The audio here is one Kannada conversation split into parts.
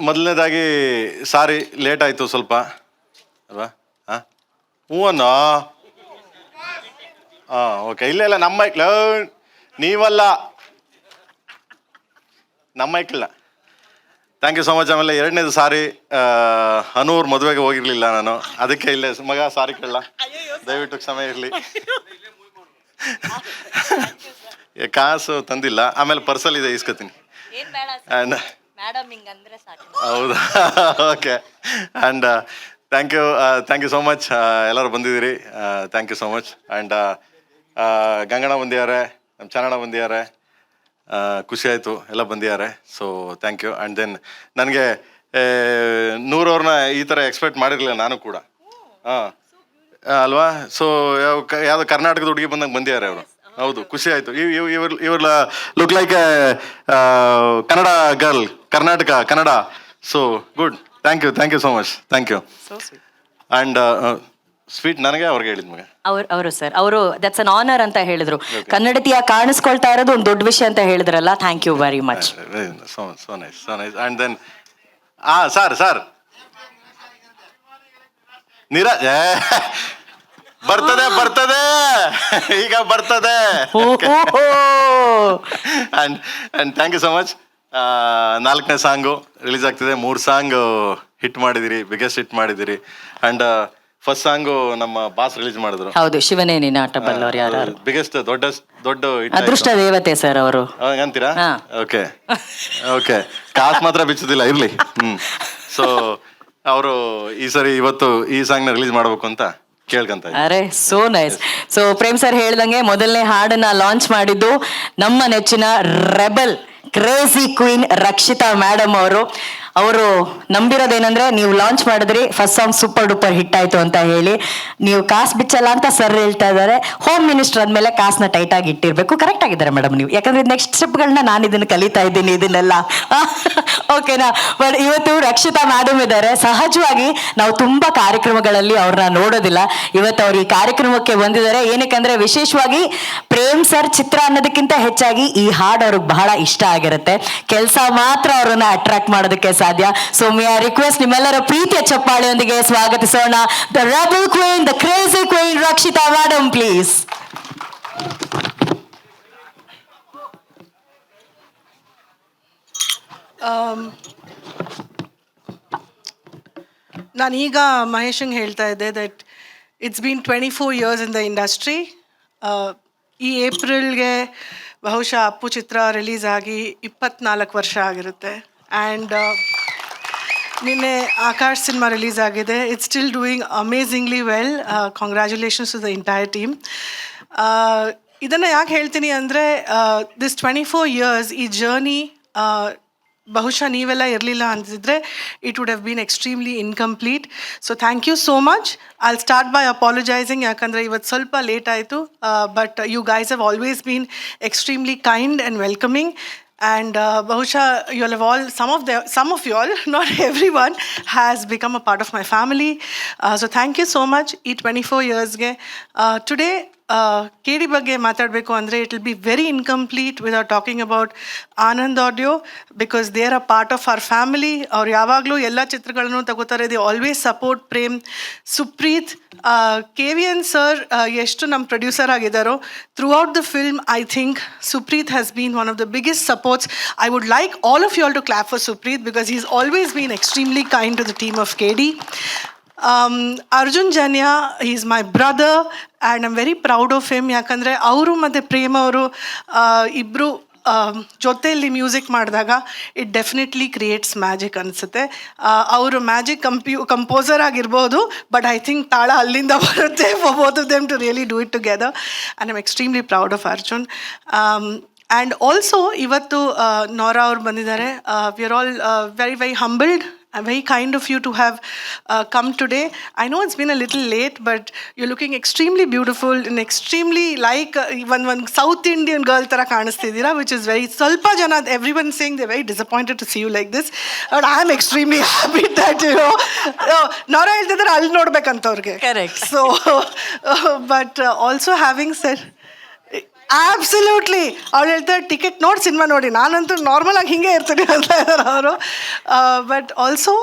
ಮೊದಲನೇದಾಗಿ ಸಾರಿ ಲೇಟ್ ಆಯಿತು ಸ್ವಲ್ಪ ಅಲ್ವಾ. ಹಾಂ ಹ್ಞೂ ಅನ್ನೋ. ಹಾಂ ಓಕೆ. ಇಲ್ಲ ನಮ್ಮ ಮೈಕ್ಲ ನೀವಲ್ಲ, ನಮ್ಮ ಮೈಕ್ಲ. Thank you so much. ಆಮೇಲೆ ಎರಡನೇದು ಸಾರಿ, ಅನೂರ್ ಮದುವೆಗೆ ಹೋಗಿರ್ಲಿಲ್ಲ ನಾನು, ಅದಕ್ಕೆ ಇಲ್ಲೇ ಮಗ ಸಾರಿ ಕೇಳಲ್ಲ, ದಯವಿಟ್ಟು ಕ್ಷಮೆ ಇರಲಿ. ಕಾಸು ತಂದಿಲ್ಲ, ಆಮೇಲೆ ಪರ್ಸಲ್ ಇದೆ, ಇಸ್ಕೊತೀನಿ. ಹೌದಾ, okay. And thank you so much, ಎಲ್ಲರೂ ಬಂದಿದ್ದೀರಿ, thank you so much. And Ganganna ಬಂದಿದ್ದಾರೆ, ನಮ್ಮ ಚನ್ನಣ್ಣ ಬಂದಿದ್ದಾರೆ, ಖುಷಿ ಆಯಿತು ಎಲ್ಲ ಬಂದಿದ್ದಾರೆ. So thank you. And then ನನಗೆ ನೂರವ್ರನ್ನ ಈ ಥರ ಎಕ್ಸ್ಪೆಕ್ಟ್ ಮಾಡಿರಲಿಲ್ಲ ನಾನು ಕೂಡ. ಹಾಂ ಅಲ್ವಾ. ಸೊ ಯಾವುದೋ ಕರ್ನಾಟಕದ ಹುಡುಗಿ ಬಂದಂಗೆ ಬಂದಿದ್ದಾರೆ ಅವರು. ಹೌದು, ಖುಷಿ ಆಯಿತು. ಇವ್ರ look like Kannada girl, Kannada. So good, thank you so much, thank you. And sweet ನನಗೆ ಅವ್ರಿಗೆ ಹೇಳಿದ ಮಗ ಅವರು ಸರ್, ಅವರು ದಟ್ಸ್ ಅನ್ ಆನರ್ ಅಂತ ಹೇಳಿದ್ರು. ಕನ್ನಡತಿಯ ಕಾಣಿಸ್ಕೊಳ್ತಾ ಇರೋದು ಒಂದು ದೊಡ್ಡ ವಿಷಯ ಅಂತ ಹೇಳಿದ್ರಲ್ಲ. Thank you very much. So nice. And then sir Neeraj ಬರ್ತದೆ ಈಗ ಬರ್ತದೆ. And thank you so much. 4ನೇ ಸಾಂಗು ರಿಲೀಸ್ ಆಗ್ತಿದೆ. 3 ಸಾಂಗ್ ಹಿಟ್ ಮಾಡಿದಿರಿ, ಬಿಗ್ಗೆಸ್ಟ್ ಹಿಟ್ ಮಾಡಿದಿರಿ. ಆ್ಯಂಡ್ ಫಸ್ಟ್ ಸಾಂಗು ನಮ್ಮ ಬಾಸ್ ರಿಲೀಸ್ ಮಾಡಿದ್ರು. ಹೌದು, ಶಿವನೇ ನೀನು ಆಟ ಬಲ್ಲವರು ಯಾರು. ಬಿಗ್ಗೆಸ್ಟ್ ದೊಡ್ಡ ಅದೃಷ್ಟ ದೇವತೆ ಸರ್ ಅವರು ಅಂತೀರಾ. ಓಕೆ. ಕಾಸು ಮಾತ್ರ ಬಿಚ್ಚೋದಿಲ್ಲ, ಇರ್ಲಿ. ಸೊ ಅವರು ಈ ಸರಿ ಇವತ್ತು ಈ ಸಾಂಗ್ ನ ರಿಲೀಸ್ ಮಾಡ್ಬೇಕು ಅಂತ ಕೇಳ್ಕೊಂತ. ಅರೆ so nice. So Prem sir ಹೇಳ್ದಂಗೆ ಮೊದಲನೇ ಹಾಡನ್ನ ಲಾಂಚ್ ಮಾಡಿದ್ದು ನಮ್ಮ ನೆಚ್ಚಿನ rebel crazy queen Rakshita madam ಅವರು ನಂಬಿರೋದೇನಂದ್ರೆ, ನೀವು ಲಾಂಚ್ ಮಾಡಿದ್ರಿ, first song super duper hit ಆಯ್ತು ಅಂತ ಹೇಳಿ. ನೀವು ಕಾಸು ಬಿಚ್ಚಲ್ಲ ಅಂತ ಸರ್ ಹೇಳ್ತಾ ಇದ್ದಾರೆ. ಹೋಮ್ ಮಿನಿಸ್ಟರ್ ಅಂದಮೇಲೆ ಕಾಸನ್ನ ಟೈಟ್ ಆಗಿ ಇಟ್ಟಿರ್ಬೇಕು. ಕರೆಕ್ಟ್ ಆಗಿದ್ದಾರೆ ಮೇಡಮ್ ನೀವು, ಯಾಕಂದ್ರೆ ನೆಕ್ಸ್ಟ್ ಸ್ಟೆಪ್ಗಳನ್ನ ನಾನು ಇದನ್ನು ಕಲಿತಾ ಇದ್ದೀನಿ ಇದನ್ನೆಲ್ಲ. ಓಕೆನಾ. ಬಟ್ ಇವತ್ತು ರಕ್ಷಿತಾ ಮೇಡಮ್ ಇದ್ದಾರೆ. ಸಹಜವಾಗಿ ನಾವು ತುಂಬಾ ಕಾರ್ಯಕ್ರಮಗಳಲ್ಲಿ ಅವ್ರನ್ನ ನೋಡೋದಿಲ್ಲ. ಇವತ್ತು ಅವ್ರು ಈ ಕಾರ್ಯಕ್ರಮಕ್ಕೆ ಬಂದಿದ್ದಾರೆ. ಏನಕ್ಕಂದ್ರೆ ವಿಶೇಷವಾಗಿ ಪ್ರೇಮ್ ಸರ್ ಚಿತ್ರ ಅನ್ನೋದಕ್ಕಿಂತ ಹೆಚ್ಚಾಗಿ ಈ ಹಾಡು ಅವ್ರಿಗೆ ಬಹಳ ಇಷ್ಟ ಆಗಿರುತ್ತೆ. ಕೆಲಸ ಮಾತ್ರ ಅವ್ರನ್ನ ಅಟ್ರಾಕ್ಟ್ ಮಾಡೋದಕ್ಕೆ ಸಾಧ್ಯ. ಸೊ ಮೇ ಐ ರಿಕ್ವೆಸ್ಟ್ ನಿಮ್ಮೆಲ್ಲರ ಪ್ರೀತಿಯ ಚಪ್ಪಾಳೆಯೊಂದಿಗೆ ಸ್ವಾಗತಿಸೋಣ the rebel queen, the crazy queen Rakshita madam, please. ನಾನೀಗ ಮಹೇಶಂಗೆ ಹೇಳ್ತಾ ಇದ್ದೆ that it's been 24 years in the industry. ಈ ಏಪ್ರಿಲ್ಗೆ ಬಹುಶಃ ಅಪ್ಪು ಚಿತ್ರ ರಿಲೀಸ್ ಆಗಿ 24 ವರ್ಷ ಆಗಿರುತ್ತೆ. ಆ್ಯಂಡ್ ನಿನ್ನೆ ಆಕಾಶ್ ಸಿನಿಮಾ ರಿಲೀಸ್ ಆಗಿದೆ. It's still doing amazingly well. Congratulations to the entire team. ಇದನ್ನು ಯಾಕೆ ಹೇಳ್ತೀನಿ ಅಂದರೆ, ದಿಸ್ 24 years ಈ ಜರ್ನಿ ಬಹುಶಃ ನೀವೆಲ್ಲ ಇರಲಿಲ್ಲ ಅಂತಿದ್ರೆ it would have been extremely incomplete. So thank you so much. I'll start by apologising, ಯಾಕಂದರೆ ಇವತ್ತು ಸ್ವಲ್ಪ ಲೇಟ್ ಆಯಿತು. But you guys have always been extremely kind and welcoming. And bahusha you all have all, some of you all, not everyone, has become a part of my family. So thank you so much. Ee 24 years ge today KD ಬಗ್ಗೆ ಮಾತಾಡಬೇಕು ಅಂದರೆ it will be very incomplete without talking about Anand audio, because they are a part of our family. ಅವ್ರು ಯಾವಾಗಲೂ ಎಲ್ಲ ಚಿತ್ರಗಳನ್ನು ತಗೋತಾರೆ. They always support Prem. Supreeth, KVN sir ಎಷ್ಟು ನಮ್ಮ ಪ್ರೊಡ್ಯೂಸರ್ ಆಗಿದ್ದಾರೋ throughout the film, I think Supreeth has been one of the biggest supports. I would like all of you all to clap for Supreeth because he is always been extremely kind to the team of KD. Arjun Janya, he is my brother and I'm very proud of him. ಯಾಕಂದರೆ ಅವರು ಮತ್ತು ಪ್ರೇಮ್ ಅವರು ಇಬ್ಬರು ಜೊತೆಯಲ್ಲಿ ಮ್ಯೂಸಿಕ್ ಮಾಡಿದಾಗ ಇಟ್ ಡೆಫಿನೆಟ್ಲಿ ಕ್ರಿಯೇಟ್ಸ್ ಮ್ಯಾಜಿಕ್ ಅನಿಸುತ್ತೆ. ಅವರು ಮ್ಯಾಜಿಕ್ ಕಂಪೋಸರ್ ಆಗಿರ್ಬೋದು, ಬಟ್ ಐ ಥಿಂಕ್ ತಾಳ ಅಲ್ಲಿಂದ ಬರುತ್ತೆ for both of them to really do it together. And I'm extremely proud of Arjun. And also ಇವತ್ತು ನೋರಾ ಅವ್ರು ಬಂದಿದ್ದಾರೆ. We are all very very humbled. Very kind of you to have come today. I know it's been a little late, but you're looking extremely beautiful and extremely like one South Indian girl tara kaanistidira, which is very salpa jana, everyone saying they're very disappointed to see you like this, but I'm extremely happy that Nora heltidare alli nodbekanತ ಅವರಿಗೆ. Correct. So but also having said absolutely. ಅವಳು ಹೇಳ್ತಾರೆ ಟಿಕೆಟ್ ನೋಡಿ ಸಿನಿಮಾ ನೋಡಿ, ನಾನಂತೂ ನಾರ್ಮಲ್ ಆಗಿ ಹಿಂಗೆ ಇರ್ತೀನಿ ಅಂತ ಇದ್ದಾರೆ ಅವರು. But also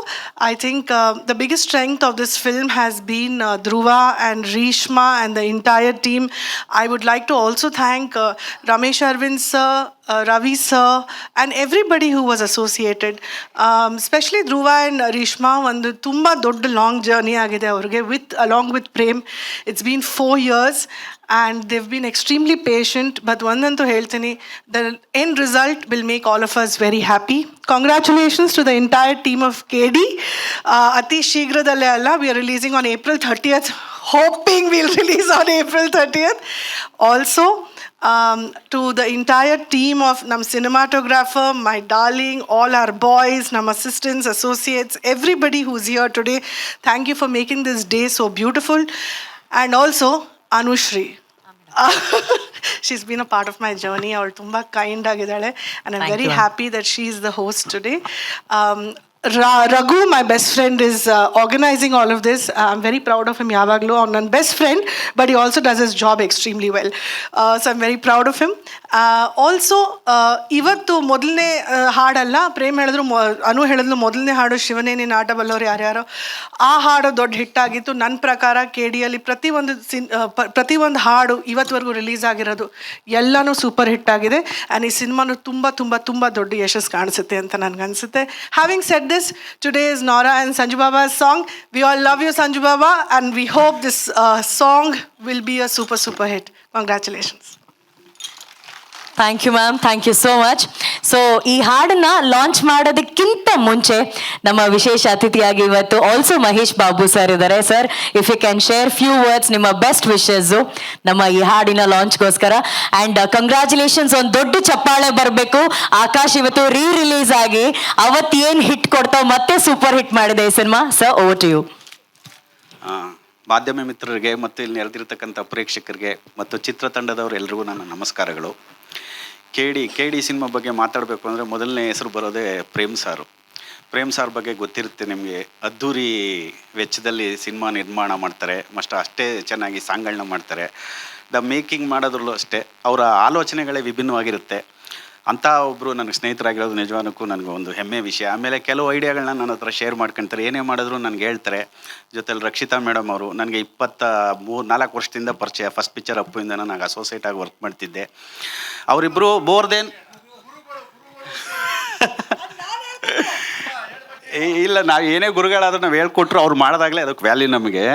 I think the biggest strength of this film has been Dhruva and Reshma and the entire team. I would like to also thank Ramesh Aravind sir, Ravi sir, and everybody who was associated. Especially Dhruva and Rishma, ಒಂದು ತುಂಬ ದೊಡ್ಡ ಲಾಂಗ್ ಜರ್ನಿ ಆಗಿದೆ ಅವ್ರಿಗೆ along with Prem. It's been 4 years and they've been extremely patient. But ಒಂದಂತೂ ಹೇಳ್ತೀನಿ, the end result will make all of us very happy. Congratulations to the entire team of KD. ಅತಿ ಶೀಘ್ರದಲ್ಲೇ ಅಲ್ಲ, we are releasing on April 30th. Hoping we'll release on April 30th. Also, to the entire team of Nam cinematographer, my darling, all our boys, Nam assistants, associates, everybody who's here today, thank you for making this day so beautiful. And also, Anushri. She's been a part of my journey. Avಳು ತುಂಬ kind ಆಗಿದ್ದಾಳೆ, and I'm very happy that she is the host today. Raghu, my best friend, is organizing all of this. I'm very proud of him. Yavaglu, ನನ್ನ best friend, but he also does his job extremely well. So I'm very proud of him. Also, ಇವತ್ತು ಮೊದಲನೇ ಹಾಡಲ್ಲ, ಪ್ರೇಮ್ ಹೇಳಿದ್ರು, ಅನು ಹೇಳಿದ್ಲು ಮೊದಲನೇ ಹಾಡು ಶಿವನೇ ನೀನು ಆಟ ಬಲ್ಲವ್ರು ಯಾರ್ಯಾರೋ, ಆ ಹಾಡು ದೊಡ್ಡ ಹಿಟ್ಟಾಗಿತ್ತು. ನನ್ನ ಪ್ರಕಾರ KDಯಲ್ಲಿ ಪ್ರತಿಯೊಂದು ಹಾಡು ಇವತ್ತುವರೆಗೂ ರಿಲೀಸ್ ಆಗಿರೋದು ಎಲ್ಲನೂ ಸೂಪರ್ ಹಿಟ್ ಆಗಿದೆ. ಆ್ಯಂಡ್ ಈ ಸಿನಿಮಾನು ತುಂಬ ತುಂಬ ತುಂಬ ದೊಡ್ಡ ಯಶಸ್ಸು ಕಾಣಿಸುತ್ತೆ ಅಂತ ನನಗನ್ಸುತ್ತೆ. Having shed this, today is Nora and Sanju Baba's song. We all love you, Sanju Baba, and we hope this song will be a super hit. Congratulations. Thank you ma'am, thank you so much. So ಈ ಹಾಡನ್ನ ಲಾಂಚ್ ಮಾಡೋದಕ್ಕಿಂತ ಮುಂಚೆ ನಮ್ಮ ವಿಶೇಷ ಅತಿಥಿಯಾಗಿ ಇವತ್ತು ಆಲ್ಸೋ ಮಹೇಶ್ ಬಾಬು ಸರ್ ಇದ್ದಾರೆ. Sir, if you can share few words, ನಿಮ್ಮ ಬೆಸ್ಟ್ ವಿಶಸ್ಸು ನಮ್ಮ ಈ ಹಾಡಿನ ಲಾಂಚ್ಗೋಸ್ಕರ. ಆ್ಯಂಡ್ ಕಂಗ್ರ್ಯಾಚುಲೇಷನ್ಸ್, ಒಂದು ದೊಡ್ಡ ಚಪ್ಪಾಳೆ ಬರಬೇಕು. ಆಕಾಶ್ ಇವತ್ತು ರಿಲೀಸ್ ಆಗಿ ಅವತ್ತೇನು ಹಿಟ್ ಕೊಡ್ತಾವ ಮತ್ತೆ ಸೂಪರ್ ಹಿಟ್ ಮಾಡಿದೆ ಈ cinema. Sir, over to you. ಮಾಧ್ಯಮ ಮಿತ್ರರಿಗೆ ಮತ್ತು ಇಲ್ಲಿ ನೆರೆದಿರ್ತಕ್ಕಂಥ ಪ್ರೇಕ್ಷಕರಿಗೆ ಮತ್ತು ಚಿತ್ರತಂಡದವರು ಎಲ್ರಿಗೂ ನನ್ನ ನಮಸ್ಕಾರಗಳು. KD ಸಿನಿಮಾ ಬಗ್ಗೆ ಮಾತಾಡಬೇಕು ಅಂದರೆ ಮೊದಲನೇ ಹೆಸರು ಬರೋದೇ ಪ್ರೇಮ್ ಸಾರ್ ಬಗ್ಗೆ ಗೊತ್ತಿರುತ್ತೆ ನಿಮಗೆ. ಅದ್ಧೂರಿ ವೆಚ್ಚದಲ್ಲಿ ಸಿನಿಮಾ ನಿರ್ಮಾಣ ಮಾಡ್ತಾರೆ, ಅಷ್ಟೇ ಚೆನ್ನಾಗಿ ಸಾಂಗ್ಗಳನ್ನ ಮಾಡ್ತಾರೆ. ದ ಮೇಕಿಂಗ್ ಮಾಡೋದ್ರಲ್ಲೂ ಅಷ್ಟೇ ಅವರ ಆಲೋಚನೆಗಳೇ ವಿಭಿನ್ನವಾಗಿರುತ್ತೆ. ಅಂಥ ಒಬ್ಬರು ನನಗೆ ಸ್ನೇಹಿತರಾಗಿರೋದು ನಿಜವಾನಕ್ಕೂ ನನಗೆ ಒಂದು ಹೆಮ್ಮೆ ವಿಷಯ. ಆಮೇಲೆ ಕೆಲವು ಐಡಿಯಾಗಳನ್ನ ನನ್ನ ಹತ್ರ ಶೇರ್ ಮಾಡ್ಕೊಳ್ತಾರೆ, ಏನೇ ಮಾಡಿದ್ರು ನನಗೆ ಹೇಳ್ತಾರೆ. ಜೊತೆಲಿ ರಕ್ಷಿತಾ ಮೇಡಮ್ ಅವರು ನನಗೆ 23-4 ವರ್ಷದಿಂದ ಪರಿಚಯ. ಫಸ್ಟ್ ಪಿಕ್ಚರ್ ಅಪ್ಪುಯಿಂದ ನಾನು ಅಸೋಸಿಯೇಟ್ ಆಗಿ ವರ್ಕ್ ಮಾಡ್ತಿದ್ದೆ. ಅವರಿಬ್ಬರು ಇಲ್ಲ, ನಾವು ಏನೇ ಗುರುಗಳಾದ್ರೂ ನಾವು ಹೇಳ್ಕೊಟ್ರು ಅವ್ರು ಮಾಡಿದಾಗಲೇ ಅದಕ್ಕೆ ವ್ಯಾಲ್ಯೂ ನಮಗೆ.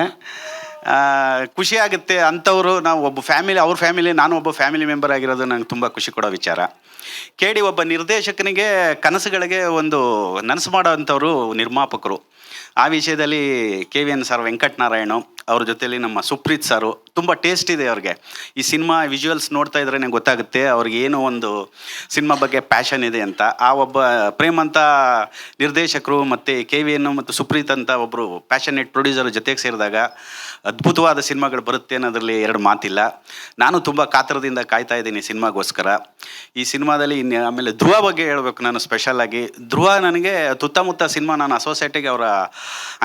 ಖುಷಿ ಆಗುತ್ತೆ. ಅಂಥವರು ನಾವು ಒಬ್ಬ ಫ್ಯಾಮಿಲಿ, ಅವ್ರ ಫ್ಯಾಮಿಲಿ, ನಾನು ಒಬ್ಬ ಫ್ಯಾಮಿಲಿ ಮೆಂಬರ್ ಆಗಿರೋದು ನನಗೆ ತುಂಬ ಖುಷಿ ಕೊಡೋ ವಿಚಾರ. KD ಒಬ್ಬ ನಿರ್ದೇಶಕನಿಗೆ ಕನಸುಗಳಿಗೆ ಒಂದು ನನಸು ಮಾಡೋ ಅಂಥವರು ನಿರ್ಮಾಪಕರು. ಆ ವಿಷಯದಲ್ಲಿ KVN ಸರ್, ವೆಂಕಟನಾರಾಯಣ ಅವ್ರ ಜೊತೆಲಿ ನಮ್ಮ ಸುಪ್ರೀತ್ ಸಾರು, ತುಂಬ ಟೇಸ್ಟ್ ಇದೆ ಅವ್ರಿಗೆ. ಈ ಸಿನಿಮಾ ವಿಜುವಲ್ಸ್ ನೋಡ್ತಾ ಇದ್ರೇ ನಂಗೆ ಗೊತ್ತಾಗುತ್ತೆ ಅವ್ರಿಗೆ ಏನೋ ಒಂದು ಸಿನಿಮಾ ಬಗ್ಗೆ ಪ್ಯಾಷನ್ ಇದೆ ಅಂತ. ಆ ಒಬ್ಬ ಪ್ರೇಮ್ ಅಂತ ನಿರ್ದೇಶಕರು ಮತ್ತು KVN ಮತ್ತು ಸುಪ್ರೀತ್ ಅಂತ ಒಬ್ಬರು ಪ್ಯಾಷನೇಟ್ ಪ್ರೊಡ್ಯೂಸರ್ ಜೊತೆಗೆ ಸೇರಿದಾಗ ಅದ್ಭುತವಾದ ಸಿನಿಮಾಗಳು ಬರುತ್ತೆ ಅನ್ನೋದ್ರಲ್ಲಿ ಎರಡು ಮಾತಿಲ್ಲ. ನಾನು ತುಂಬ ಕಾತರದಿಂದ ಕಾಯ್ತಾ ಇದ್ದೀನಿ ಸಿನಿಮಾಗೋಸ್ಕರ. ಈ ಸಿನಿಮಾದಲ್ಲಿ ಆಮೇಲೆ ಧ್ರುವ ಬಗ್ಗೆ ಹೇಳಬೇಕು ನಾನು ಸ್ಪೆಷಲಾಗಿ. ಧ್ರುವ ನನಗೆ ಸುತ್ತಮುತ್ತ ಸಿನಿಮಾ, ನಾನು ಅಸೋಸಿಯೇಟಿಗೆ ಅವರ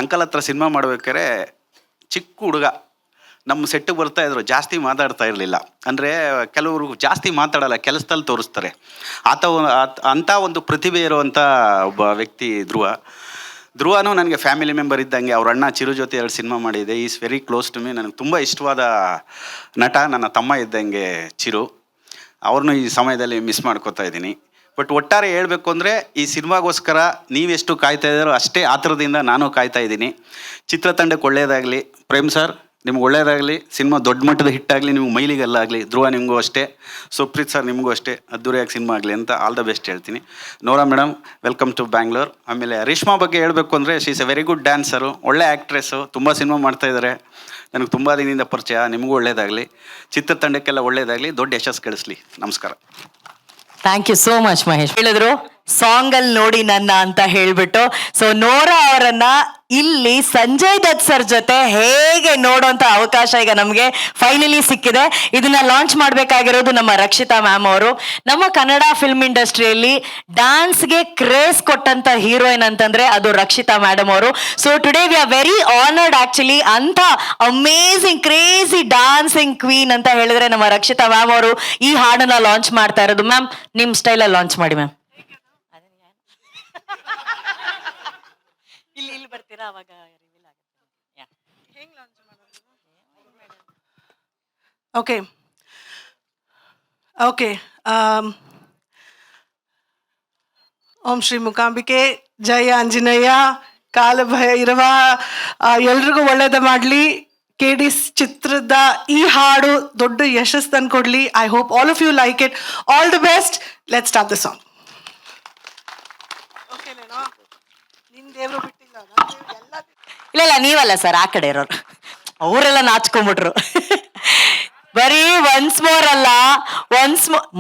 ಅಂಕಲ್ ಹತ್ರ ಸಿನಿಮಾ ಮಾಡ್ಬೇಕಾದ್ರೆ ಚಿಕ್ಕ ಹುಡುಗ ನಮ್ಮ ಸೆಟ್ಟಿಗೆ ಬರ್ತಾಯಿದ್ರು, ಜಾಸ್ತಿ ಮಾತಾಡ್ತಾ ಇರಲಿಲ್ಲ. ಅಂದರೆ ಕೆಲವರು ಜಾಸ್ತಿ ಮಾತಾಡಲ್ಲ, ಕೆಲಸದಲ್ಲಿ ತೋರಿಸ್ತಾರೆ. ಅಂಥ ಒಂದು ಪ್ರತಿಭೆ ಇರುವಂಥ ಒಬ್ಬ ವ್ಯಕ್ತಿ ಧ್ರುವನೂ ನನಗೆ ಫ್ಯಾಮಿಲಿ ಮೆಂಬರ್ ಇದ್ದಂಗೆ. ಅವ್ರ ಅಣ್ಣ ಚಿರು ಜೊತೆ 2 ಸಿನಿಮಾ ಮಾಡಿದೆ. Is very close to me. ನನಗೆ ತುಂಬ ಇಷ್ಟವಾದ ನಟ, ನನ್ನ ತಮ್ಮ ಇದ್ದಂಗೆ ಚಿರು. ಅವ್ರನ್ನೂ ಈ ಸಮಯದಲ್ಲಿ ಮಿಸ್ ಮಾಡ್ಕೋತಾ ಇದ್ದೀನಿ. ಬಟ್ ಒಟ್ಟಾರೆ ಹೇಳಬೇಕು ಅಂದರೆ ಈ ಸಿನಿಮಾಗೋಸ್ಕರ ನೀವೆಷ್ಟು ಕಾಯ್ತಾ ಇದ್ದಾರೋ ಅಷ್ಟೇ ಆತರದಿಂದ ನಾನು ಕಾಯ್ತಾ ಇದ್ದೀನಿ. ಚಿತ್ರತಂಡಕ್ಕೆ ಒಳ್ಳೆಯದಾಗಲಿ. ಪ್ರೇಮ್ ಸರ್, ನಿಮ್ಗೆ ಒಳ್ಳೆಯದಾಗಲಿ. ಸಿನಿಮಾ ದೊಡ್ಡ ಮಟ್ಟದ ಹಿಟ್ಟಾಗಲಿ, ನಿಮ್ಗೆ ಮೈಲಿಗೆಲ್ಲಾಗಲಿ. ಧ್ರುವ ನಿಮಗೂ ಅಷ್ಟೇ, ಸುಪ್ರೀತ್ ಸರ್ ನಿಮಗೂ ಅಷ್ಟೇ, ಅದ್ದೂರಿಯಾಗಿ ಸಿನಿಮಾ ಆಗಲಿ ಅಂತ ಆಲ್ ದ ಬೆಸ್ಟ್ ಹೇಳ್ತೀನಿ. ನೋರಾ ಮೇಡಮ್, ವೆಲ್ಕಮ್ ಟು ಬ್ಯಾಂಗ್ಳೂರ್. ಆಮೇಲೆ ರೇಷ್ಮಾ ಬಗ್ಗೆ ಹೇಳಬೇಕು ಅಂದರೆ she is A very good dancer, ಒಳ್ಳೆ ಆ್ಯಕ್ಟ್ರೆಸ್ಸು, ತುಂಬ ಸಿನಿಮಾ ಮಾಡ್ತಾಯಿದ್ದಾರೆ. ನನಗೆ ತುಂಬ ದಿನದಿಂದ ಪರಿಚಯ. ನಿಮಗೂ ಒಳ್ಳೆಯದಾಗಲಿ, ಚಿತ್ರತಂಡಕ್ಕೆಲ್ಲ ಒಳ್ಳೆಯದಾಗಲಿ, ದೊಡ್ಡ ಯಶಸ್ಸು ಗಳಿಸಲಿ. ನಮಸ್ಕಾರ. Thank you so much Mahesh. ಹೇಳಿದ್ರು ಸಾಂಗ್ ಅಲ್ಲಿ ನೋಡಿ ನನ್ನ ಅಂತ ಹೇಳ್ಬಿಟ್ಟು. ಸೊ ನೋರಾ ಅವರನ್ನ ಇಲ್ಲಿ ಸಂಜಯ್ ದತ್ ಸರ್ ಜೊತೆ ಹೇಗೆ ನೋಡುವಂತ ಅವಕಾಶ ಈಗ ನಮ್ಗೆ ಫೈನಲಿ ಸಿಕ್ಕಿದೆ. ಇದನ್ನ ಲಾಂಚ್ ಮಾಡ್ಬೇಕಾಗಿರೋದು ನಮ್ಮ ರಕ್ಷಿತಾ ಮ್ಯಾಮ್ ಅವರು. ನಮ್ಮ ಕನ್ನಡ ಫಿಲ್ಮ್ ಇಂಡಸ್ಟ್ರಿಯಲ್ಲಿ ಡ್ಯಾನ್ಸ್ಗೆ ಕ್ರೇಜ್ ಕೊಟ್ಟಂತ ಹೀರೋಯಿನ್ ಅಂತಂದ್ರೆ ಅದು ರಕ್ಷಿತಾ ಮೇಡಮ್ ಅವರು. So today we are very honoured actually. ಅಂತ ಅಮೇಸಿಂಗ್ ಕ್ರೇಜಿ ಡಾನ್ಸಿಂಗ್ ಕ್ವೀನ್ ಅಂತ ಹೇಳಿದ್ರೆ ನಮ್ಮ ರಕ್ಷಿತಾ ಮ್ಯಾಮ್ ಅವರು ಈ ಹಾಡನ್ನ ಲಾಂಚ್ ಮಾಡ್ತಾ ಇರೋದು. ಮ್ಯಾಮ್ ನಿಮ್ ಸ್ಟೈಲಲ್ಲಿ ಲಾಂಚ್ ಮಾಡಿ ಮ್ಯಾಮ್. ಇಲ್ಲಿ ಬರ್ತೀರಾ ಅವಾಗ ಓಕೆ ಓಕೆ. ಓಂ ಶ್ರೀ ಮೂಕಾಂಬಿಕೆ, ಜಯ ಆಂಜನೇಯ, ಕಾಲಭೈರವ, ಎಲ್ರಿಗೂ ಒಳ್ಳೇದ ಮಾಡಲಿ. KD ಚಿತ್ರದ ಈ ಹಾಡು ದೊಡ್ಡ ಯಶಸ್ಸು ತಂದ್ಕೊಡ್ಲಿ. I hope all of you like it. All the best. Let's start the song. ಇಲ್ಲ ನೀವಲ್ಲ ಸರ್, ಆ ಕಡೆ ಇರೋರು ಅವರೆಲ್ಲ ನಾಚ್ಕೊಂಡ್ಬಿಟ್ರು. ಬರೀ ಒನ್ಸ್ ಮೋರ್ ಅಲ್ಲ,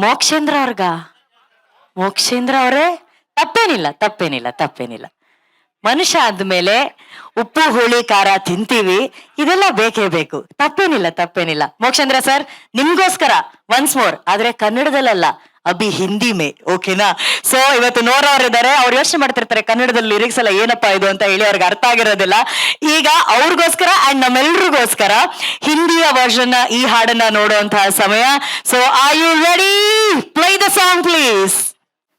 ಮೋಕ್ಷೇಂದ್ರ ಅವರೇ ತಪ್ಪೇನಿಲ್ಲ. ಮನುಷ್ಯ ಆದ್ಮೇಲೆ ಉಪ್ಪು ಹುಳಿ ಖಾರ ತಿಂತೀವಿ, ಇದೆಲ್ಲ ಬೇಕೇ ಬೇಕು. ತಪ್ಪೇನಿಲ್ಲ. ಮೋಕ್ಷೇಂದ್ರ ಸರ್ ನಿಮ್ಗೋಸ್ಕರ ಒನ್ಸ್ ಮೋರ್, ಆದ್ರೆ ಕನ್ನಡದಲ್ಲ, ಅಭಿ ಹಿಂದಿ ಮೇ, ಓಕೆನಾ? ಸೊ ಇವತ್ತು ನೋರಾ ಅವರಿದ್ದಾರೆ, ಅವ್ರು ಯೋಚನೆ ಮಾಡ್ತಿರ್ತಾರೆ ಕನ್ನಡದಲ್ಲಿ ಲಿರಿಕ್ಸ್ ಎಲ್ಲ ಏನಪ್ಪಾ ಇದು ಅಂತ ಹೇಳಿ, ಅವ್ರಿಗೆ ಅರ್ಥ ಆಗಿರೋದಿಲ್ಲ. ಈಗ ಅವ್ರಿಗೋಸ್ಕರ ಅಂಡ್ ನಮ್ಮೆಲ್ರಿಗೋಸ್ಕರ ಹಿಂದಿಯ ವರ್ಷನ್ ಈ ಹಾಡನ್ನ ನೋಡುವಂತಹ ಸಮಯ. So are you ready? Play the song please.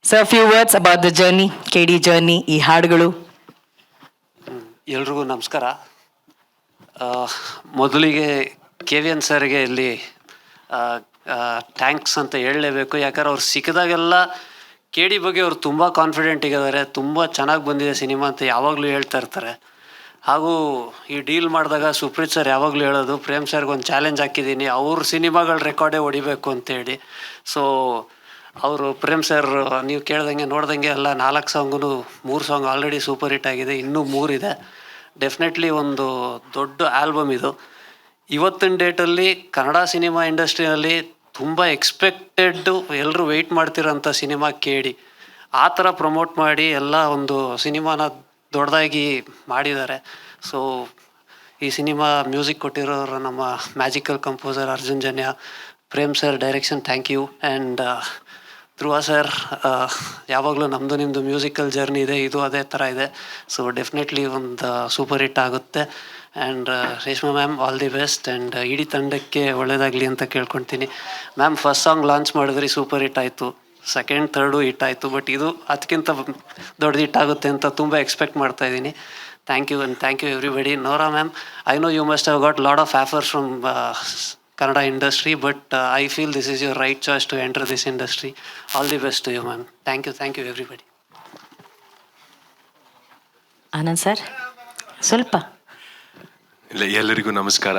So few words about the journey, KD journey, ಈ ಹಾಡುಗಳು. ಎಲ್ರಿಗೂ ನಮಸ್ಕಾರ. ಮೊದಲಿಗೆ KVN ಸರ್ಗೆ ಇಲ್ಲಿ ಥ್ಯಾಂಕ್ಸ್ ಅಂತ ಹೇಳಲೇಬೇಕು. ಯಾಕಂದ್ರೆ ಅವ್ರು ಸಿಕ್ಕಿದಾಗೆಲ್ಲ KD ಬಗ್ಗೆ ಅವ್ರು ತುಂಬ ಕಾನ್ಫಿಡೆಂಟ್ ಆಗಿದ್ದಾರೆ, ತುಂಬ ಚೆನ್ನಾಗಿ ಬಂದಿದೆ ಸಿನಿಮಾ ಅಂತ ಯಾವಾಗಲೂ ಹೇಳ್ತಾ ಇರ್ತಾರೆ. ಹಾಗೂ ಈ ಡೀಲ್ ಮಾಡಿದಾಗ ಸುಪ್ರೀತ್ ಸರ್ ಯಾವಾಗಲೂ ಹೇಳೋದು, ಪ್ರೇಮ್ ಸರ್ಗೆ ಒಂದು ಚಾಲೆಂಜ್ ಹಾಕಿದ್ದೀನಿ, ಅವ್ರ ಸಿನಿಮಾಗಳ ರೆಕಾರ್ಡೇ ಹೊಡಿಬೇಕು ಅಂತೇಳಿ. ಸೊ ಅವರು ಪ್ರೇಮ್ ಸರ್ ನೀವು ಕೇಳ್ದಂಗೆ ನೋಡ್ದಂಗೆ ಎಲ್ಲ 4 song 3 song already super hit ಆಗಿದೆ, ಇನ್ನೂ 3 ಇದೆ. ಡೆಫಿನೆಟ್ಲಿ ಒಂದು ದೊಡ್ಡ ಆಲ್ಬಮ್ ಇದು. ಇವತ್ತಿನ ಡೇಟಲ್ಲಿ ಕನ್ನಡ ಸಿನಿಮಾ ಇಂಡಸ್ಟ್ರಿಯಲ್ಲಿ ತುಂಬ ಎಕ್ಸ್ಪೆಕ್ಟೆಡ್ಡು, ಎಲ್ಲರೂ ವೆಯ್ಟ್ ಮಾಡ್ತಿರೋಂಥ ಸಿನಿಮಾ KD. ಆ ಥರ ಪ್ರಮೋಟ್ ಮಾಡಿ ಎಲ್ಲ ಒಂದು ಸಿನಿಮಾನ ದೊಡ್ಡದಾಗಿ ಮಾಡಿದ್ದಾರೆ. ಸೊ ಈ ಸಿನಿಮಾ ಮ್ಯೂಸಿಕ್ ಕೊಟ್ಟಿರೋರು ನಮ್ಮ magical composer Arjun Janya, Prem sir direction thank you, and Dhruva sir ಯಾವಾಗಲೂ ನಮ್ಮದು ನಿಮ್ಮದು ಮ್ಯೂಸಿಕಲ್ ಜರ್ನಿ ಇದೆ, ಇದು ಅದೇ ಥರ ಇದೆ. ಸೊ ಡೆಫಿನೆಟ್ಲಿ ಒಂದು ಸೂಪರ್ ಹಿಟ್ ಆಗುತ್ತೆ. And Reshma ma'am all the best, and ಇಡೀ ತಂಡಕ್ಕೆ ಒಳ್ಳೆಯದಾಗಲಿ ಅಂತ ಕೇಳ್ಕೊಳ್ತೀನಿ. ಮ್ಯಾಮ್ ಫಸ್ಟ್ ಸಾಂಗ್ ಲಾಂಚ್ ಮಾಡಿದ್ರಿ, ಸೂಪರ್ ಹಿಟ್ ಆಯಿತು, ಸೆಕೆಂಡ್ ಥರ್ಡು ಹಿಟ್ ಆಯಿತು, ಬಟ್ ಇದು ಅದಕ್ಕಿಂತ ದೊಡ್ಡ ಹಿಟ್ ಆಗುತ್ತೆ ಅಂತ ತುಂಬ ಎಕ್ಸ್ಪೆಕ್ಟ್ ಮಾಡ್ತಾಯಿದ್ದೀನಿ. Thank you and thank you everybody. Nora ma'am, I know you must have got lot of offers from Kannada industry, but I feel this is your right choice to enter this industry. All the best to you, ma'am. Thank you everybody. Anand sir ಸ್ವಲ್ಪ. ಇಲ್ಲ, ಎಲ್ಲರಿಗೂ ನಮಸ್ಕಾರ.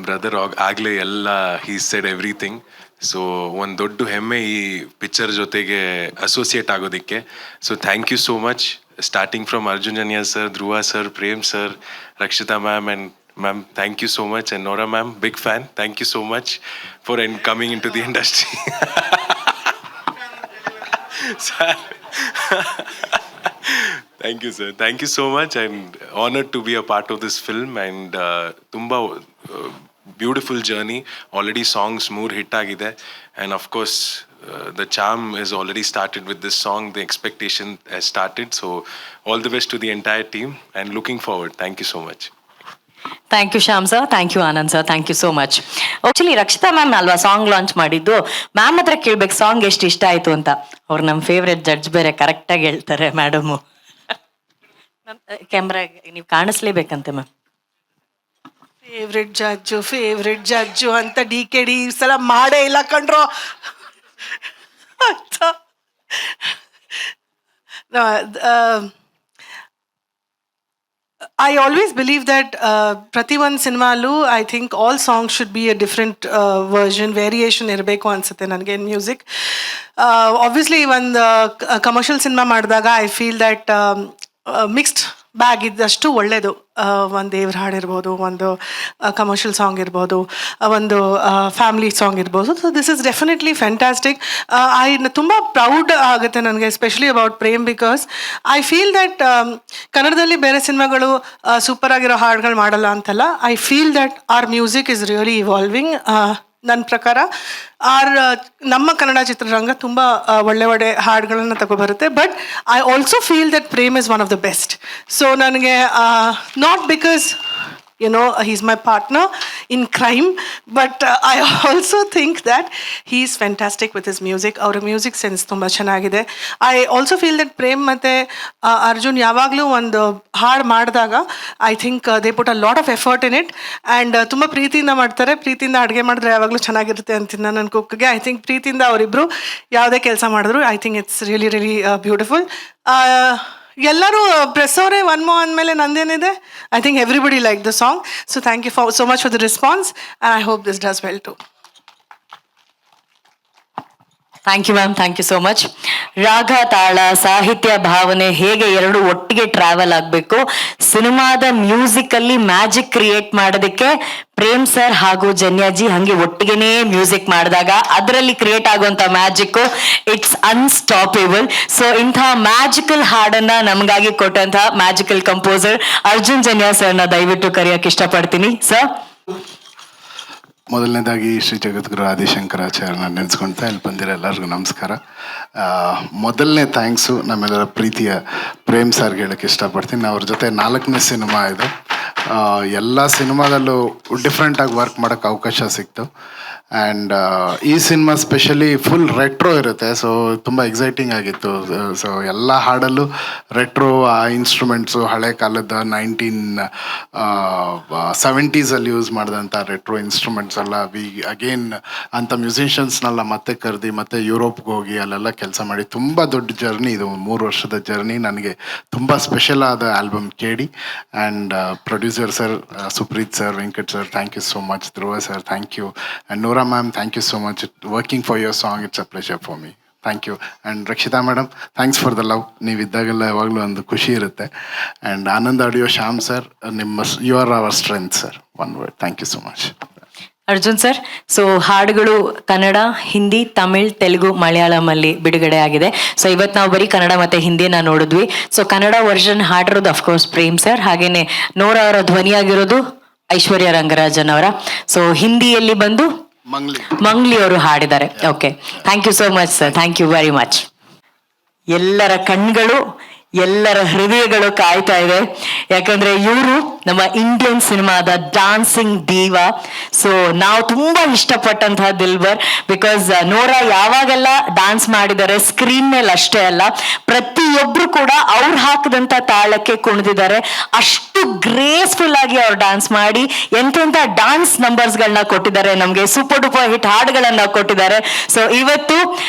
ಬ್ರದರ್ ಆಗಲೇ ಎಲ್ಲ ಹೀ ಸೆಡ್ ಎವ್ರಿಥಿಂಗ್. ಸೊ ಒಂದು ದೊಡ್ಡ ಹೆಮ್ಮೆ ಈ ಪಿಕ್ಚರ್ ಜೊತೆಗೆ ಅಸೋಸಿಯೇಟ್ ಆಗೋದಕ್ಕೆ. So thank you so much, starting from Arjun Janya sir, Dhruva sir, Prem sir, Rakshita ma'am, and ma'am, thank you so much, and Nora ma'am, big fan. Thank you so much for coming into the industry. Sir. Thank you, sir. Thank you so much. I'm honored to be a part of this film, and tumba beautiful journey. Already songs more hit agide, and of course the charm has already started with this song. The expectation has started. So all the best to the entire team, and looking forward. Thank you so much. Thank you Shyam sir, thank you Anand sir, thank you so much. Actually Rakshita ma'am ಅಲ್ವಾ ಸಾಂಗ್ ಲಾಂಚ್ ಮಾಡಿದ್ದು? ಮ್ಯಾಮ್ ಹತ್ರ ಕೇಳ್ಬೇಕು ಸಾಂಗ್ ಎಷ್ಟು ಇಷ್ಟ ಆಯ್ತು ಅಂತ. ಅವ್ರು ನಮ್ಮ ಫೇವ್ರೆಟ್ ಜಡ್ಜ್ ಬೇರೆ, ಕರೆಕ್ಟಾಗಿ ಹೇಳ್ತಾರೆ ಮೇಡಮು. ಕ್ಯಾಮ್ರಾ ನೀವು ಕಾಣಿಸ್ಲೇಬೇಕಂತೆ ಮ್ಯಾಮ್. ಫೇವ್ರೆಟ್ ಜಡ್ಜು ಅಂತ DKD ಈ ಸಲ ಮಾಡೇ ಇಲ್ಲ ಕಣ್ರೋ. I always believe that prati one cinemalu, I think all songs should be a different version, variation irbeku ansutte nanage in music. Obviously one commercial cinema ಮಾಡಿದಾಗ I feel that mixed bag ಇದ್ದಷ್ಟು ಒಳ್ಳೆಯದು. ಒಂದು ದೇವ್ರ ಹಾಡು ಇರ್ಬೋದು, ಒಂದು ಕಮರ್ಷಿಯಲ್ ಸಾಂಗ್ ಇರ್ಬೋದು, ಒಂದು ಫ್ಯಾಮಿಲಿ ಸಾಂಗ್ ಇರ್ಬೋದು. So this is definitely fantastic. ತುಂಬ ಪ್ರೌಡ್ ಆಗುತ್ತೆ ನನಗೆ, especially about Prem, because I feel that ಕನ್ನಡದಲ್ಲಿ ಬೇರೆ ಸಿನಿಮಾಗಳು ಸೂಪರ್ ಆಗಿರೋ ಹಾಡುಗಳು ಮಾಡಲ್ಲ ಅಂತಲ್ಲ. I feel that our music is really evolving. ನನ್ನ ಪ್ರಕಾರ ನಮ್ಮ ಕನ್ನಡ ಚಿತ್ರರಂಗ ತುಂಬ ಒಳ್ಳೆ ಹಾಡುಗಳನ್ನು ತಗೊಬರುತ್ತೆ. But I also feel that Prem is one of the best. So ನನಗೆ not because he's my partner in crime, but I also think that he's fantastic with his music. Our music sense ತುಂಬ ಚೆನ್ನಾಗಿದೆ. I also feel that Prem ಮತ್ತು ಅರ್ಜುನ್ ಯಾವಾಗಲೂ ಒಂದು ಹಾಡು ಮಾಡಿದಾಗ I think they put a lot of effort in it, and ತುಂಬ ಪ್ರೀತಿಯಿಂದ ಮಾಡ್ತಾರೆ. ಪ್ರೀತಿಯಿಂದ ಅಡುಗೆ ಮಾಡಿದ್ರೆ ಯಾವಾಗಲೂ ಚೆನ್ನಾಗಿರುತ್ತೆ ಅಂತೀನಿ ನನ್ನ ಕುಕ್ಗೆ. ಐ ಥಿಂಕ್ ಪ್ರೀತಿಯಿಂದ ಅವರಿಬ್ಬರು ಯಾವುದೇ ಕೆಲಸ ಮಾಡಿದ್ರು I think it's really really beautiful. ಎಲ್ಲರೂ ಪ್ರೆಸ್ ಅವರೇ ಒನ್ ಮೋ ಅಂದಮೇಲೆ ನಂದೇನಿದೆ. I think everybody like the song. So thank you so much for the response, and I hope this does well too. Thank you ma'am, thank you so much. ರಾಗ, ತಾಳ, ಸಾಹಿತ್ಯ, ಭಾವನೆ ಹೇಗೆ ಎರಡು ಒಟ್ಟಿಗೆ ಟ್ರಾವೆಲ್ ಆಗಬೇಕು, ಸಿನಿಮಾದ ಮ್ಯೂಸಿಕ್ ಅಲ್ಲಿ ಮ್ಯಾಜಿಕ್ ಕ್ರಿಯೇಟ್ ಮಾಡೋದಕ್ಕೆ ಪ್ರೇಮ್ ಸರ್ ಹಾಗೂ ಜನ್ಯಾಜಿ ಹಂಗೆ ಒಟ್ಟಿಗೆನೇ ಮ್ಯೂಸಿಕ್ ಮಾಡಿದಾಗ ಅದರಲ್ಲಿ ಕ್ರಿಯೇಟ್ ಆಗುವಂತ ಮ್ಯಾಜಿಕ್ ಇಟ್ಸ್ ಅನ್ಸ್ಟಾಪೇಬಲ್. ಸೊ ಇಂಥ ಮ್ಯಾಜಿಕಲ್ ಹಾಡನ್ನ ನಮಗಾಗಿ ಕೊಟ್ಟಂತಹ ಮ್ಯಾಜಿಕಲ್ ಕಂಪೋಸರ್ ಅರ್ಜುನ್ ಜನ್ಯಾ ಸರ್ನ ದಯವಿಟ್ಟು ಕರೆಯಕ್ಕೆ ಇಷ್ಟಪಡ್ತೀನಿ ಸರ್. ಮೊದಲನೇದಾಗಿ ಶ್ರೀ ಜಗದ್ಗುರು ಆದಿಶಂಕರಾಚಾರ್ಯನ ನೆನೆಸ್ಕೊಳ್ತಾ ಇಲ್ಲಿ ಬಂದಿರೋ ಎಲ್ಲರಿಗೂ ನಮಸ್ಕಾರ. ಮೊದಲನೇ ಥ್ಯಾಂಕ್ಸು ನಮ್ಮೆಲ್ಲರ ಪ್ರೀತಿಯ ಪ್ರೇಮ್ ಸರ್ಗೆ ಹೇಳೋಕ್ಕೆ ಇಷ್ಟಪಡ್ತೀನಿ. ಅವ್ರ ಜೊತೆ 4ನೇ ಸಿನಿಮಾ ಇದು. ಎಲ್ಲ ಸಿನಿಮಾದಲ್ಲೂ ಡಿಫ್ರೆಂಟಾಗಿ ವರ್ಕ್ ಮಾಡೋಕ್ಕೆ ಅವಕಾಶ ಸಿಕ್ತು. ಆ್ಯಂಡ್ ಈ ಸಿನಿಮಾ ಸ್ಪೆಷಲಿ ಫುಲ್ ರೆಟ್ರೋ ಇರುತ್ತೆ. ಸೊ ತುಂಬ ಎಕ್ಸೈಟಿಂಗ್ ಆಗಿತ್ತು. ಸೊ ಎಲ್ಲ ಹಾಡಲ್ಲೂ ರೆಟ್ರೋ ಇನ್ಸ್ಟ್ರೂಮೆಂಟ್ಸು, ಹಳೆ ಕಾಲದ 1970s ಯೂಸ್ ಮಾಡಿದಂಥ ರೆಟ್ರೋ ಇನ್ಸ್ಟ್ರೂಮೆಂಟ್ಸ್ ಎಲ್ಲ ಅಗೇನ್ ಅಂಥ ಮ್ಯೂಸಿಷಿಯನ್ಸ್ನೆಲ್ಲ ಮತ್ತೆ ಕರೆದಿ ಮತ್ತೆ ಯುರೋಪ್ಗೆ ಹೋಗಿ ಅಲ್ಲೆಲ್ಲ ಕೆಲಸ ಮಾಡಿ ತುಂಬ ದೊಡ್ಡ ಜರ್ನಿ ಇದು. 3 ವರ್ಷದ ಜರ್ನಿ. ನನಗೆ ತುಂಬ ಸ್ಪೆಷಲ್ ಆದ ಆಲ್ಬಮ್ ಕೇಳಿ. And producer sir Supreeth sir, Venkat sir, thank you so much. Dhruva sir, thank you. And Nora ma'am, thank you so much. Working for your song, it's a pleasure for me. Thank you. And Rakshita madam, thanks for the love. ನೀವು ಇದ್ದಾಗೆಲ್ಲ ಯಾವಾಗಲೂ ಒಂದು ಖುಷಿ ಇರುತ್ತೆ. And Anand audio Shyam sir, you are our strength sir. One word, thank you so much. Arjun sir, so ಹಾಡುಗಳು ಕನ್ನಡ, ಹಿಂದಿ, ತಮಿಳ್, ತೆಲುಗು, ಮಲಯಾಳಂ ಅಲ್ಲಿ ಬಿಡುಗಡೆ ಆಗಿದೆ. ಸೊ ಇವತ್ತು ನಾವು ಬರೀ ಕನ್ನಡ ಮತ್ತೆ ಹಿಂದಿನ ನೋಡಿದ್ವಿ. ಸೊ ಕನ್ನಡ ವರ್ಷನ್ ಹಾಡಿರೋದು ಅಫ್ಕೋರ್ಸ್ ಪ್ರೇಮ್ ಸರ್, ಹಾಗೇನೆ ನೋರಾ ಅವರ ಧ್ವನಿಯಾಗಿರೋದು ಐಶ್ವರ್ಯ ರಂಗರಾಜನ್ ಅವರ. ಸೊ ಹಿಂದಿಯಲ್ಲಿ ಬಂದು ಮಂಗ್ಲಿ ಅವರು ಹಾಡಿದ್ದಾರೆ. Okay, thank you so much sir, thank you very much. ಎಲ್ಲರ ಕಣ್ಗಳು, ಎಲ್ಲರ ಹೃದಯಗಳು ಕಾಯ್ತಾ ಇದೆ, ಯಾಕಂದ್ರೆ ಇವರು ನಮ್ಮ ಇಂಡಿಯನ್ ಸಿನಿಮಾದ ಡಾನ್ಸಿಂಗ್ ದೀವಾ. ಸೊ ನಾವು ತುಂಬಾ ಇಷ್ಟಪಟ್ಟಂತಹ ದಿಲ್ಬರ್, ಬಿಕಾಸ್ ನೋರಾ ಯಾವಾಗೆಲ್ಲ ಡಾನ್ಸ್ ಮಾಡಿದ್ದಾರೆ ಸ್ಕ್ರೀನ್ ಮೇಲೆ ಅಷ್ಟೇ ಅಲ್ಲ, ಪ್ರತಿಯೊಬ್ರು ಕೂಡ ಅವ್ರು ಹಾಕಿದಂತ ತಾಳಕ್ಕೆ ಕುಣಿದಿದ್ದಾರೆ. ಅಷ್ಟು ಗ್ರೇಸ್ಫುಲ್ ಆಗಿ ಅವ್ರು ಡಾನ್ಸ್ ಮಾಡಿ ಎಂತೆಂಥ ಡಾನ್ಸ್ ನಂಬರ್ಸ್ಗಳನ್ನ ಕೊಟ್ಟಿದ್ದಾರೆ, ನಮಗೆ ಸೂಪರ್ ಡೂಪರ್ ಹಿಟ್ ಹಾಡುಗಳನ್ನ ಕೊಟ್ಟಿದ್ದಾರೆ. ಸೊ ಇವತ್ತು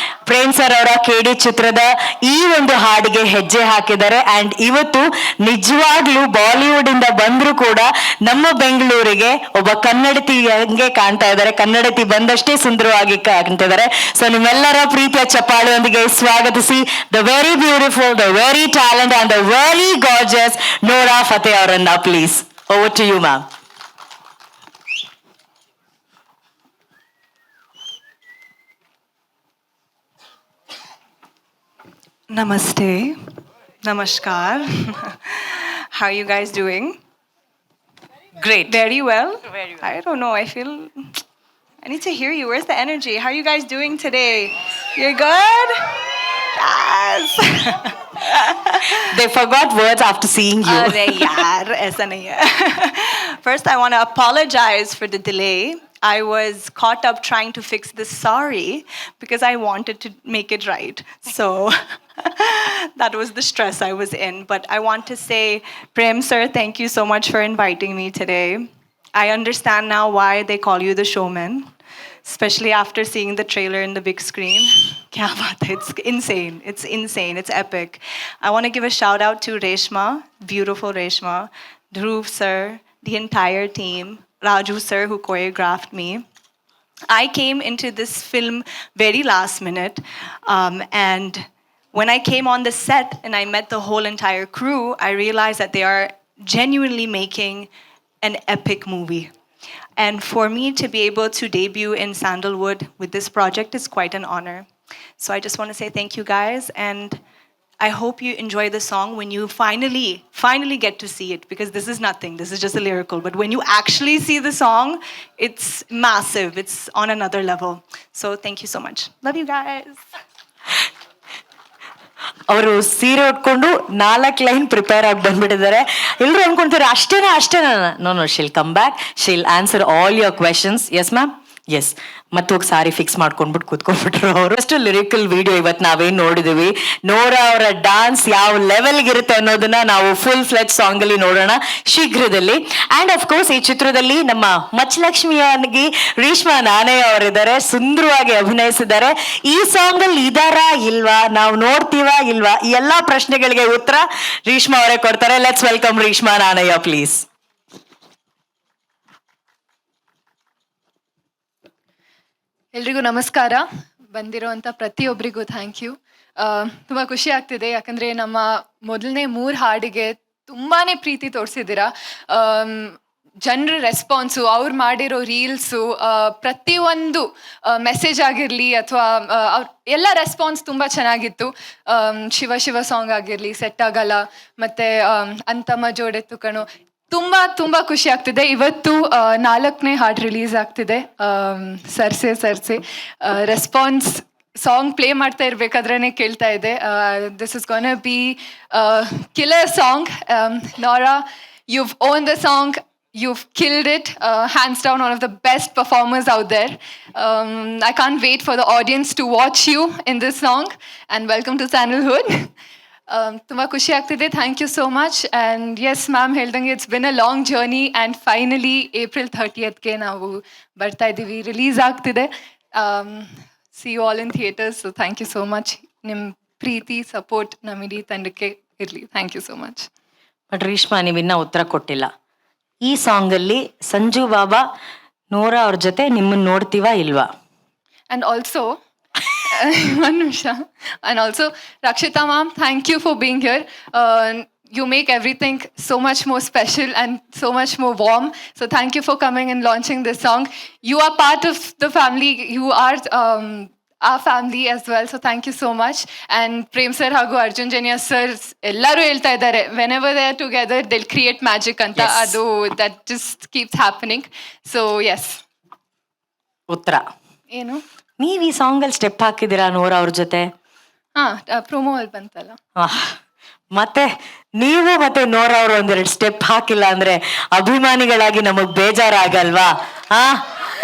ಪ್ರೇಮ್ ಸರ್ ಅವರ ಕೇಡಿ ಚಿತ್ರದ ಈ ಒಂದು ಹಾಡಿಗೆ ಹೆಜ್ಜೆ ಹಾಕಿದ್ದಾರೆ. ಅಂಡ್ ಇವತ್ತು ನಿಜವಾಗ್ಲೂ ಬಾಲಿವುಡ್ ಇಂದ ಬಂದ್ರು ಕೂಡ ನಮ್ಮ ಬೆಂಗಳೂರಿಗೆ ಒಬ್ಬ ಕನ್ನಡತಿ ಹಂಗೆ ಕಾಣ್ತಾ ಇದ್ದಾರೆ. ಕನ್ನಡತಿ ಬಂದಷ್ಟೇ ಸುಂದರವಾಗಿ ಕಾಣ್ತಾ ಇದ್ದಾರೆ. ಸೊ ನಿಮ್ಮೆಲ್ಲರ ಪ್ರೀತಿಯ ಚಪ್ಪಾಳೆಯೊಂದಿಗೆ ಸ್ವಾಗತಿಸಿ the very beautiful, the very talent and the very gorgeous Nora Fatehi ಅವರನ್ನ please. Over to you ma'am. Namaste. Namaskar. How are you guys doing? Great. Very well? Very well. I don't know. I feel I need to hear you. Where's the energy? How are you guys doing today? You're good? Yes. They forgot words after seeing you. Arre yaar, aisa nahi hai. First, I want to apologize for the delay. I was caught up trying to fix this sorry because I wanted to make it right. So that was the stress I was in. But I want to say, Prem sir, thank you so much for inviting me today. I understand now why they call you the showman, especially after seeing the trailer in the big screen. Kya baat hai? It's insane. It's insane. It's epic. I want to give a shout out to Reshma, beautiful Reshma, Dhruv sir, the entire team, Raju sir who choreographed me. I came into this film very last minute, and when I came on the set and I met the whole entire crew, I realized that they are genuinely making an epic movie. And for me to be able to debut in Sandalwood with this project is quite an honor. So I just want to say thank you guys, and I hope you enjoy the song when you finally get to see it, because this is nothing. This is just a lyrical. But when you actually see the song, it's massive. It's on another level. So thank you so much. Love you guys. ಅವರು ಸೀರೆ ಉಟ್ಕೊಂಡು 4 ಲೈನ್ ಪ್ರಿಪೇರ್ ಆಗಿ ಬಂದ್ಬಿಟ್ಟಿದ್ದಾರೆ. ಎಲ್ಲರೂ ಅನ್ಕೊಂತಾರೆ ಅಷ್ಟೇನಾ. No she'll come back, she'll answer all your questions. Yes ma'am, yes. ಮತ್ತೆ ಹೋಗಿ ಸಾರಿ ಫಿಕ್ಸ್ ಮಾಡ್ಕೊಂಡ್ಬಿಟ್ಟು ಕೂತ್ಕೊಂಡ್ಬಿಟ್ರು ಅವರು. ಅಷ್ಟು ಲಿರಿಕಲ್ ವಿಡಿಯೋ ಇವತ್ತು ನಾವೇನು ನೋಡಿದೀವಿ. ನೋರಾ ಅವರ ಡಾನ್ಸ್ ಯಾವ ಲೆವೆಲ್ಗಿರುತ್ತೆ ಅನ್ನೋದನ್ನ ನಾವು ಫುಲ್ ಫ್ಲೆಜ್ ಸಾಂಗ್ ಅಲ್ಲಿ ನೋಡೋಣ ಶೀಘ್ರದಲ್ಲಿ. ಅಂಡ್ ಆಫ್ ಕೋರ್ಸ್ ಈ ಚಿತ್ರದಲ್ಲಿ ನಮ್ಮ ಮಚ್ಚಲಕ್ಷ್ಮಿಯಾಗಿ ರೇಷ್ಮಾ ನಾಣಯ್ಯ ಅವರಿದ್ದಾರೆ, ಸುಂದರವಾಗಿ ಅಭಿನಯಿಸಿದ್ದಾರೆ. ಈ ಸಾಂಗ್ ಅಲ್ಲಿ ಇದಾರಾ ಇಲ್ವಾ, ನಾವು ನೋಡ್ತೀವಾ ಇಲ್ವಾ, ಈ ಎಲ್ಲಾ ಪ್ರಶ್ನೆಗಳಿಗೆ ಉತ್ತರ ರೇಷ್ಮಾ ಅವರೇ ಕೊಡ್ತಾರೆ. Let's welcome Reshma Nanaiah please. ಎಲ್ರಿಗೂ ನಮಸ್ಕಾರ. ಬಂದಿರೋವಂಥ ಪ್ರತಿಯೊಬ್ಬರಿಗೂ ಥ್ಯಾಂಕ್ ಯು. ತುಂಬ ಖುಷಿ ಆಗ್ತಿದೆ, ಯಾಕಂದರೆ ನಮ್ಮ ಮೊದಲನೇ 3 ಹಾಡಿಗೆ ತುಂಬಾ ಪ್ರೀತಿ ತೋರಿಸಿದ್ದೀರಾ. ಜನರ ರೆಸ್ಪಾನ್ಸು, ಅವ್ರು ಮಾಡಿರೋ ರೀಲ್ಸು, ಪ್ರತಿಯೊಂದು ಮೆಸೇಜ್ ಆಗಿರಲಿ ಅಥವಾ ಎಲ್ಲ ರೆಸ್ಪಾನ್ಸ್ ತುಂಬ ಚೆನ್ನಾಗಿತ್ತು. ಶಿವ ಶಿವ ಸಾಂಗ್ ಆಗಿರಲಿ, ಸೆಟ್ ಆಗಲ್ಲ, ಮತ್ತು ಅಂತಮ್ಮ ಜೋಡೆತ್ತು ಕಣೋ, ತುಂಬ ಖುಷಿ ಆಗ್ತಿದೆ. ಇವತ್ತು 4ನೇ ಹಾಡು ರಿಲೀಸ್ ಆಗ್ತಿದೆ, ಸರ್ಸೆ. ರೆಸ್ಪಾನ್ಸ್ ಸಾಂಗ್ ಪ್ಲೇ ಮಾಡ್ತಾ ಇರಬೇಕಾದ್ರೇ ಕೇಳ್ತಾ ಇದೆ, this is gonna be killer song. Nora, you've owned the song, you've killed it, hands down one of the best performers out there. I can't wait for the audience to watch you in this song, and welcome to Sandalwood. ತುಂಬ ಖುಷಿ ಆಗ್ತಿದೆ. Thank you so much. And yes, ma'am ಹೇಳ್ದಂಗೆ it's been a long journey, and finally April 30th ನಾವು ಬರ್ತಾ ಇದ್ದೀವಿ, ರಿಲೀಸ್ ಆಗ್ತಿದೆ. See you all in theatres. So thank you so much. ನಿಮ್ಮ ಪ್ರೀತಿ ಸಪೋರ್ಟ್ ನಮ್ಮ ಇಡೀ ತಂಡಕ್ಕೆ ಇರಲಿ. Thank you so much. But Reshma, ನೀವಿನ್ನ ಉತ್ತರ ಕೊಟ್ಟಿಲ್ಲ. ಈ ಸಾಂಗಲ್ಲಿ ಸಂಜು ಬಾಬಾ ನೋರಾ ಅವ್ರ ಜೊತೆ ನಿಮ್ಮನ್ನು ನೋಡ್ತೀವಾ ಇಲ್ವಾ? ಆ್ಯಂಡ್ ಆಲ್ಸೋ one ನಿಮಿಷ. And also, Rakshita ma'am, thank you for being here. You make everything so much more special and so much more warm. So thank you for coming and launching this song. You are part of the family. You are our family as well. So thank you so much. And Prem sir ಹಾಗೂ ಅರ್ಜುನ್ ಜನ್ಯ ಸರ್ ಎಲ್ಲರೂ ಹೇಳ್ತಾ ಇದ್ದಾರೆ, whenever they are together, they'll create magic ಅಂತ. ಅದು that just keeps happening. So yes. ಉತ್ತರ ಏನು? ನೀವು ಈ ಸಾಂಗಲ್ಲಿ ಸ್ಟೆಪ್ ಹಾಕಿದ್ದೀರಾ ನೋರಾ ಅವ್ರ ಜೊತೆ? ಪ್ರೊಮೋ ಅಲ್ಲಿ ಬಂತಲ್ಲ. ಮತ್ತೆ ನೀವು ಮತ್ತೆ ನೋರಾ ಅವರು ಒಂದೆರಡು ಸ್ಟೆಪ್ ಹಾಕಿಲ್ಲ ಅಂದ್ರೆ ಅಭಿಮಾನಿಗಳಾಗಿ ನಮಗ್ ಬೇಜಾರಾಗಲ್ವಾ?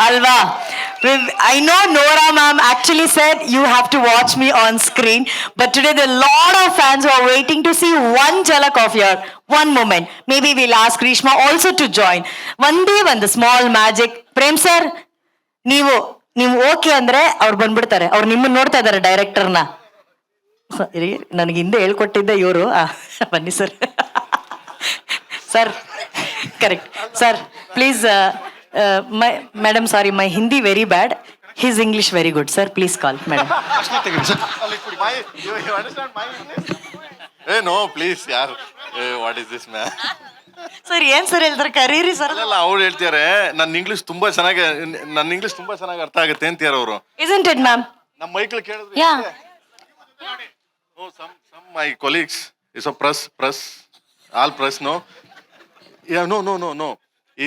ಅಲ್ವಾ? I know Nora ma'am actually said you have to watch me on screen, but today there are a lot of fans who are waiting to see one jhalak of your one moment. Maybe we'll ask Reshma also to join. One small magic. Prem sir, ನೀವು ಓಕೆ ಅಂದ್ರೆ ಅವ್ರು ಬಂದ್ಬಿಡ್ತಾರೆ. ಅವ್ರು ನಿಮ್ಮನ್ನ ನೋಡ್ತಾ ಇದಾರೆ, ಡೈರೆಕ್ಟರ್ನ. ನನಗೆ ಹಿಂದೆ ಹೇಳ್ಕೊಟ್ಟಿದ್ದೆ ಇವರು. ಬನ್ನಿ sir. Sir correct sir, please. Madam sorry, my Hindi very bad, his English very good. Sir please call madam. No please ಯಾರ್, what is this man? Sir ಏನ್ ಸರ್ ಹೇಳ್ತಾರೆ, ಕರೀರಿ ಸರ್. ಅಲ್ಲ, ಅವ್ರು ಹೇಳ್ತಾರೆ ನನ್ನ ಇಂಗ್ಲಿಷ್ ತುಂಬಾ ಚೆನ್ನಾಗಿ ಅರ್ಥ ಆಗುತ್ತೆ ಅಂತೀರ ಅವರು. Isn't it ma'am? ನಮ್ಮ ಮೈಕ್ಳು ಕೇಳಿದ್ರೆ, Yeah. some my colleagues is a press all press, no, yeah, no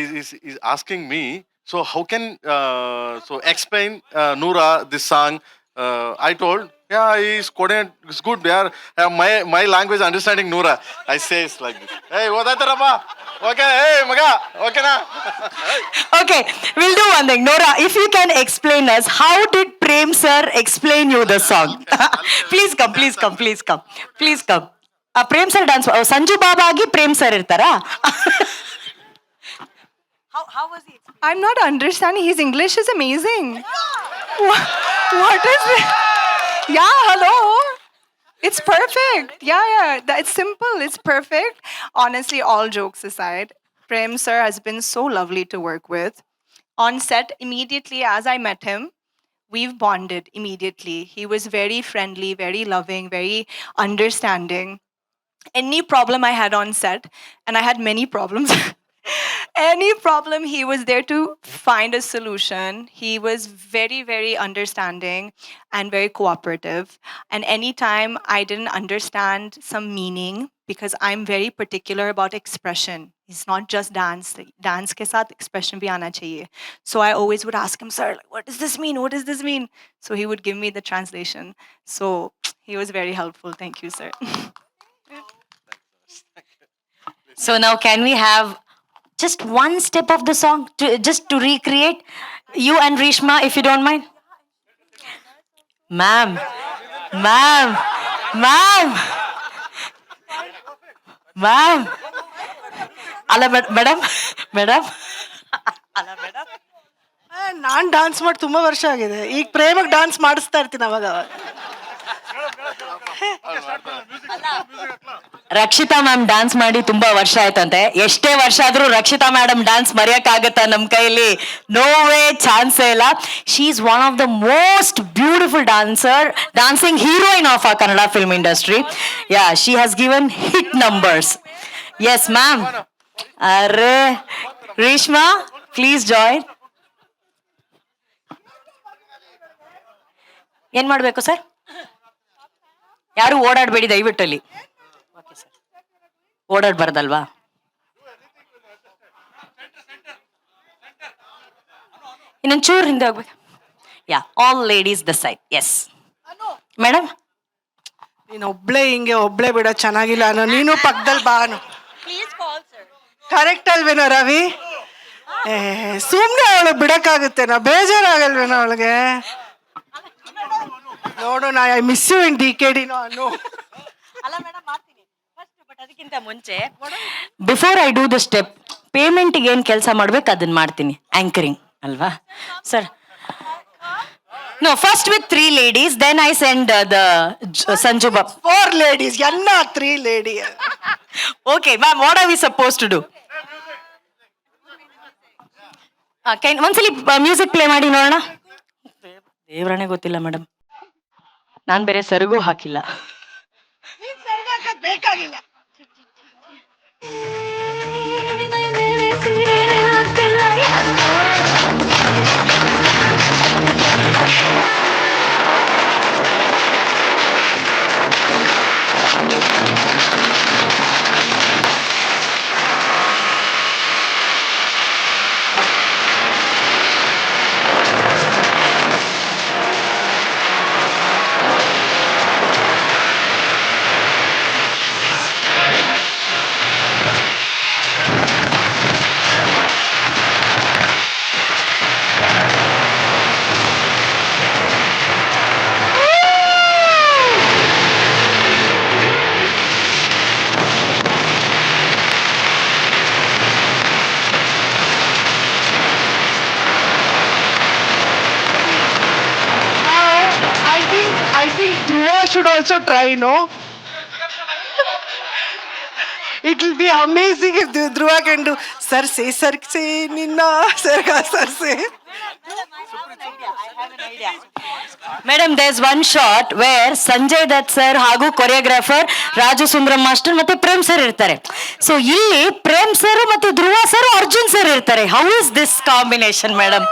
is asking me, so how can so explain Noora this song. I told, yeah, he's Korean, it's good, yeah, my language understanding Noora. I say it's like this, hey odatarappa, okay, hey maga, okay na. Okay, we'll do one thing. Noora, if you can explain us, how did Prem sir explain you the song? Please come. Prem sir dance, Sanju ಬಾಬಾ ಆಗಿ ಪ್ರೇಮ್ ಸರ್ ಇರ್ತಾರಾ? How was he? I'm not understanding. His English is amazing. What is it? Yeah, hello. It's perfect. Yeah. It's simple. It's perfect. Honestly, all jokes aside, Prem sir has been so lovely to work with. On set, immediately as I met him, we've bonded immediately. He was very friendly, very loving, very understanding. Any problem I had on set, and I had many problems. Any problem, he was there to find a solution. He was very, very understanding and very cooperative. And anytime I didn't understand some meaning, because I'm very particular about expression. It's not just dance. Dance ke saath expression bhi aana chahiye. So I always would ask him, sir, like, what does this mean? What does this mean? So he would give me the translation. So he was very helpful. Thank you, sir. So now can we have just one step of the song just to recreate? You and Rishma, if you don't mind. Ma'am, ma'am, ma'am, ma'am. ಅಲ್ಲ ಮೇಡಮ್ ಮೇಡಮ್ ನಾನು ಡ್ಯಾನ್ಸ್ ಮಾಡಿ ತುಂಬ ವರ್ಷ ಆಗಿದೆ. ಈಗ ಪ್ರೇಮಕ್ಕೆ ಡ್ಯಾನ್ಸ್ ಮಾಡಿಸ್ತಾ ಇರ್ತೀನಿ ಅವಾಗ ಅವಾಗ. ರಕ್ಷಿತಾ ಮ್ಯಾಮ್ ಡ್ಯಾನ್ಸ್ ಮಾಡಿ ತುಂಬಾ ವರ್ಷ ಆಯ್ತಂತೆ. ಎಷ್ಟೇ ವರ್ಷ ಆದ್ರೂ ರಕ್ಷಿತಾ ಮೇಡಮ್ ಡ್ಯಾನ್ಸ್ ಮರೆಯಕ್ಕಾಗತ್ತಾ ನಮ್ಮ ಕೈಲಿ? ನೋ ವೇ, ಚಾನ್ಸೇ ಇಲ್ಲ. She is one of the most beautiful dancing heroine of a Kannada film industry. Yeah, she has given hit numbers. Yes ma'am. ಅರೆ ರೇಷ್ಮಾ, ಪ್ಲೀಸ್ ಜಾಯಿನ್. ಏನ್ ಮಾಡ್ಬೇಕು ಸರ್? ಯಾರು ಓಡಾಡಬೇಡಿ ದಯವಿಟ್ಟಲ್ಲಿ. ಓಡಾಡ್ಬಾರ್ದಲ್ವಾ? ಇನ್ನೊಂದು ಚೂರು ಹಿಂದೆ ಹೋಗ್ಬೇಕು. Yeah, all ladies the side. Yes madam. ನೀನು ಒಬ್ಳೆ ಹಿಂಗೆ ಒಬ್ಳೆ ಬಿಡೋ ಚೆನ್ನಾಗಿಲ್ಲ ಅನ್ನೋ. ನೀನು ಪಕ್ಕದಲ್ಲಿ ಬಾನು. ಕರೆಕ್ಟ್ ಅಲ್ವೇನೋ ರವಿ? ಸುಮ್ಮನೆ ಅವಳು ಬಿಡಕ್ಕಾಗುತ್ತೇನೋ? ಬೇಜಾರಾಗಲ್ವೇನೋ ಅವಳಿಗೆ? ನೋಡು, ನಾ I miss you in DKD ಅನ್ನು. ಅದಕ್ಕಿಂತ ಮುಂಚೆ before I do the step, ಪೇಮೆಂಟ್ಗೆ ಏನು ಕೆಲಸ ಮಾಡ್ಬೇಕು ಅದನ್ನ ಮಾಡ್ತೀನಿ. ಆಂಕರಿಂಗ್ ಅಲ್ವಾ sir? No, first with 3 ladies, then I send the Sanju Bab. 4 ladies, enna 3 lady. Okay, ma'am, what are we supposed to do? ಒಂದ್ಸಲಿ ಮ್ಯೂಸಿಕ್ ಪ್ಲೇ ಮಾಡಿ ನೋಡೋಣ. ದೇವ್ರನೇ ಗೊತ್ತಿಲ್ಲ ಮೇಡಮ್, ನಾನು ಬೇರೆ ಸರಿಗೂ ಹಾಕಿಲ್ಲ. ಬೇಕಾಗಿಲ್ಲ. I think Dhruva should also try, no? It will be amazing if Dhruva can do sir se ninna sarga sir se. Madam, there is one shot where Sanjay Dutt sir ಹಾಗೂ ಕೊರಿಯೋಗ್ರಾಫರ್ ರಾಜು ಸುಂದರಂ ಮಾಸ್ಟರ್ ಮತ್ತೆ ಪ್ರೇಮ್ ಸರ್ ಇರ್ತಾರೆ. ಸೊ ಇಲ್ಲಿ ಪ್ರೇಮ್ ಸರ್ ಮತ್ತೆ ಧ್ರುವ ಸರ್, ಅರ್ಜುನ್ ಸರ್ ಇರ್ತಾರೆ. How is this combination madam?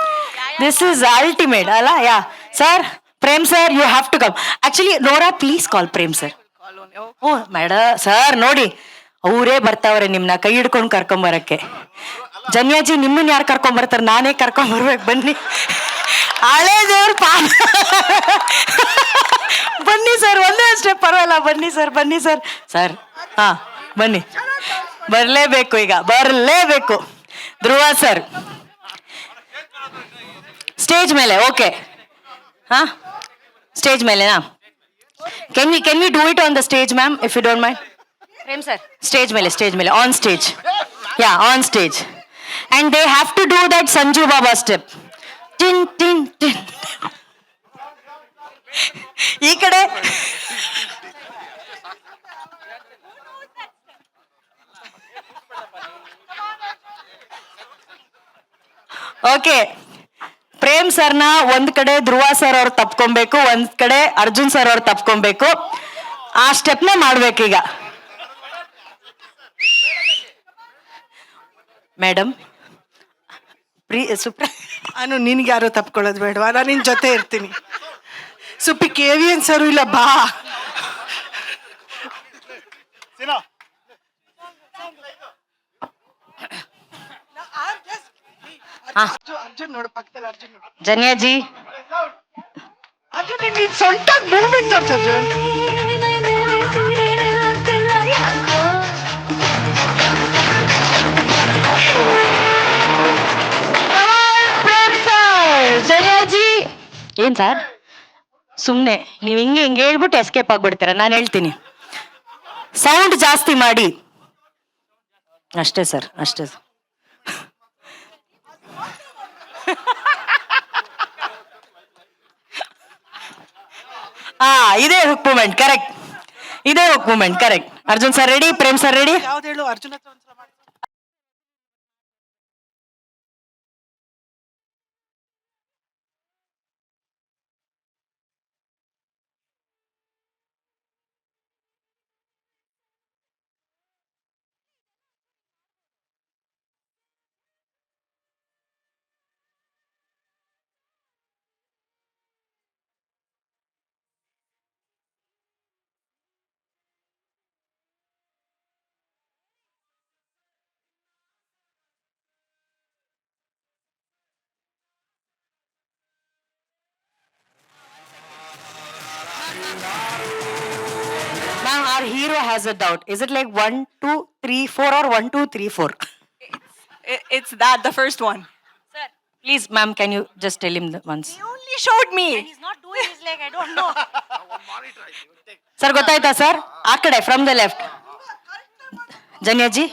This is ultimate ಅಲ್ಲ? Yeah sir, Prem sir, you have to come. Actually Nora, please call Prem sir. Oh madam, sir ನೋಡಿ, ಅವರೇ ಬರ್ತಾವ್ರೆ ನಿಮ್ನ ಕೈ ಹಿಡ್ಕೊಂಡು ಕರ್ಕೊಂಬರಕ್ಕೆ. ಜನ್ಯಾಜಿ, ನಿಮ್ಮನ್ನ ಯಾರು ಕರ್ಕೊಂಬರ್ತಾರೆ? ನಾನೇ ಕರ್ಕೊಂಬರ್ಬೇಕು, ಬನ್ನಿ. ಹಳೆ ದೇವ್ರ ಬನ್ನಿ ಸರ್, ಒಂದೇ ಸ್ಟೆಪ್ ಪರವಾಗಿಲ್ಲ, ಬನ್ನಿ ಸರ್, ಬನ್ನಿ ಸರ್. ಸರ್ ಹಾ ಬನ್ನಿ, ಬರಲೇಬೇಕು, ಈಗ ಬರಲೇಬೇಕು. ಧ್ರುವ ಸರ್ ಸ್ಟೇಜ್ ಮೇಲೆ. ಓಕೆ, ಹಾ ಸ್ಟೇಜ್ ಮೇಲೆನಾ? Can we do it on the stage ma'am, if you don't mind? Prem sir, stage ಮೇಲೆ, on stage. Yeah, on stage. And they have to do that Sanju Baba step. ಟಿನ್ ಟಿನ್ ಟಿನ್. ಈ ಕಡೆ ಓಕೆ. ಪ್ರೇಮ್ ಸರ್ನ ಒಂದ್ ಕಡೆ ಧ್ರುವ ಸರ್ ಅವ್ರು ತಪ್ಕೊಬೇಕು, ಒಂದ್ ಕಡೆ ಅರ್ಜುನ್ ಸರ್ ಅವ್ರು ತಪ್ಕೊಬೇಕು. ಆ ಸ್ಟೆಪ್ನೇ ಮಾಡ್ಬೇಕೀಗ. ಮೇಡಮ್ ನಾನು ನಿನ್ಗೆ ಯಾರು ತಪ್ಕೊಳ್ಳೋದು ಬೇಡವಾ? ನಾನು ನಿನ್ನ ಜೊತೆ ಇರ್ತೀನಿ. ಸುಪ್ಪಿ KVN ಸರು ಇಲ್ಲ, ಬಾ. ಅರ್ಜುನ್ ನೋಡು, ಪಕ್ಕದಲ್ಲಿ ಅರ್ಜುನ್ ನೋಡು. ಜನ್ಯಾಜಿ ಅರ್ಜುನ್ ನೀನ್ ಸೊಂಟ ಮೂವ್ಮೆಂಟ್ ಅರ್ಜುನ್. ಜನ್ಯಾಜಿ ಏನ್ ಸರ್ ಸುಮ್ನೆ ನೀವ್ ಹಿಂಗೆ ಹೇಳ್ಬಿಟ್ಟು ಎಸ್ಕೇಪ್ ಆಗ್ಬಿಡ್ತೀರ. ನಾನು ಹೇಳ್ತೀನಿ, ಸೌಂಡ್ ಜಾಸ್ತಿ ಮಾಡಿ ಅಷ್ಟೇ ಸರ್, ಅಷ್ಟೇ. ಇದೇ ಹುಕ್ ಮೂಮೆಂಟ್ ಕರೆಕ್ಟ್, ಇದೇ hook moment correct. Arjun sir ready, Prem sir ready. ಯಾವ್ದು ಹೇಳು? ಅರ್ಜುನ್ ಹತ್ರ ಒಂದ್ಸಲ ಮಾಡಿ. Ma'am, our hero has a doubt. Is it like 1, 2, 3, 4 or 1, 2, 3, 4? It's that, the first one. Sir, please, ma'am, can you just tell him once? He only showed me. He's not doing his leg, I don't know. Sir, ಗೊತ್ತಾಯ್ತಾ ಸರ್? ಆ ಕಡೆ, from the left. Janyaji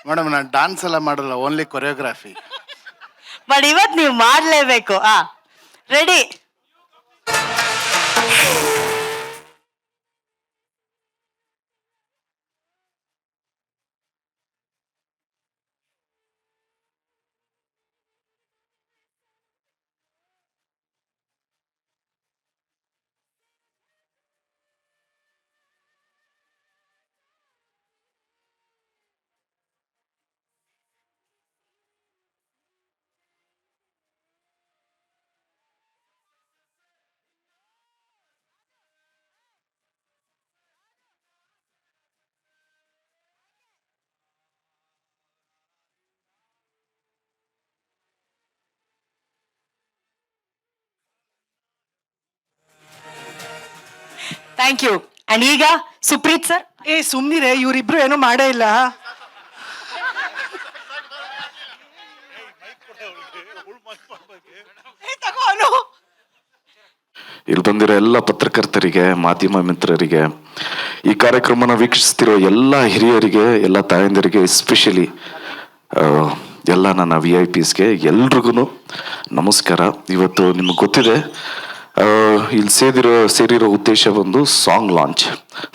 madam ನಾನು ಡಾನ್ಸ್ ಎಲ್ಲ ಮಾಡಲ್ಲ, ಓನ್ಲಿ ಕೊರಿಯೋಗ್ರಾಫಿ. ಬಟ್ ಇವತ್ತು ನೀವು ಮಾಡಲೇಬೇಕು. ರೆಡಿ? Thank you. ಅಂಡ್ ಈಗ ಸುಪ್ರೀತ್ ಸರ್. ಸುಮ್ನಿರೆ, ಇವ್ರಿಬ್ರು ಏನೂ ಮಾಡೇ ಇಲ್ಲ. ಇಲ್ಲಿ ಬಂದಿರೋ ಎಲ್ಲ ಪತ್ರಕರ್ತರಿಗೆ, ಮಾಧ್ಯಮ ಮಿತ್ರರಿಗೆ, ಈ ಕಾರ್ಯಕ್ರಮನ ವೀಕ್ಷಿಸ್ತಿರೋ ಎಲ್ಲ ಹಿರಿಯರಿಗೆ, ಎಲ್ಲ ತಾಯಂದಿರಿಗೆ, ಎಸ್ಪೆಷಲಿ ಎಲ್ಲ ನನ್ನ VIPsಗೆ ಎಲ್ರಿಗೂ ನಮಸ್ಕಾರ. ಇವತ್ತು ನಿಮಗೆ ಗೊತ್ತಿದೆ, ಇಲ್ಲಿ ಸೇರಿರೋ ಉದ್ದೇಶ ಒಂದು ಸಾಂಗ್ ಲಾಂಚ್,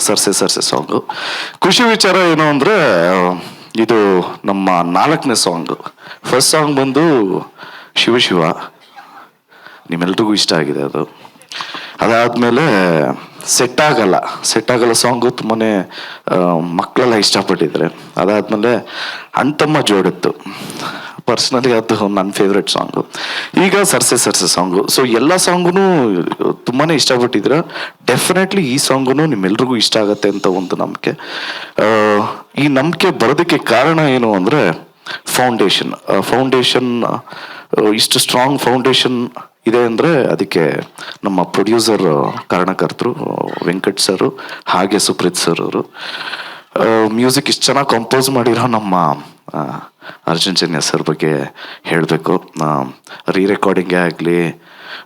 ಸರ್ಸೆ ಸಾಂಗು. ಖುಷಿ ವಿಚಾರ ಏನು ಅಂದರೆ, ಇದು ನಮ್ಮ 4ನೇ ಸಾಂಗು. ಫಸ್ಟ್ ಸಾಂಗ್ ಬಂದು ಶಿವ, ನಿಮ್ಮೆಲ್ರಿಗೂ ಇಷ್ಟ ಆಗಿದೆ ಅದು. ಅದಾದಮೇಲೆ ಸೆಟ್ ಆಗಲ್ಲ ಸಾಂಗು ತುಂಬಾ ಮಕ್ಕಳೆಲ್ಲ ಇಷ್ಟಪಟ್ಟಿದ್ದಾರೆ. ಅದಾದಮೇಲೆ ಅಣ್ತಮ್ಮ ಜೋಡಿತ್ತು, ಪರ್ಸ್ನಲಿ ಅದು ನನ್ನ ಫೇವ್ರೆಟ್ ಸಾಂಗು. ಈಗ ಸರ್ಸೆ ಸಾಂಗು. ಸೊ ಎಲ್ಲ ಸಾಂಗೂ ತುಂಬಾ ಇಷ್ಟಪಟ್ಟಿದ್ರೆ ಡೆಫಿನೆಟ್ಲಿ ಈ ಸಾಂಗು ನಿಮ್ಮೆಲ್ರಿಗೂ ಇಷ್ಟ ಆಗತ್ತೆ ಅಂತ ಒಂದು ನಂಬಿಕೆ. ಈ ನಂಬಿಕೆ ಬರೋದಕ್ಕೆ ಕಾರಣ ಏನು ಅಂದರೆ ಫೌಂಡೇಶನ್ ಇಷ್ಟು ಸ್ಟ್ರಾಂಗ್ ಫೌಂಡೇಶನ್ ಇದೆ ಅಂದರೆ ಅದಕ್ಕೆ ನಮ್ಮ ಪ್ರೊಡ್ಯೂಸರ್ ಕಾರಣಕರ್ತರು ವೆಂಕಟ್ ಸರು, ಹಾಗೆ ಸುಪ್ರೀತ್ ಸರ್ ಅವರು. ಮ್ಯೂಸಿಕ್ ಇಷ್ಟು ಚೆನ್ನಾಗಿ ಕಂಪೋಸ್ ಮಾಡಿರೋ ನಮ್ಮ ಅರ್ಜುನ್ ಜನ್ಯ ಸರ್ ಬಗ್ಗೆ ಹೇಳಬೇಕು. ರೀರೆಕಾರ್ಡಿಂಗೇ ಆಗಲಿ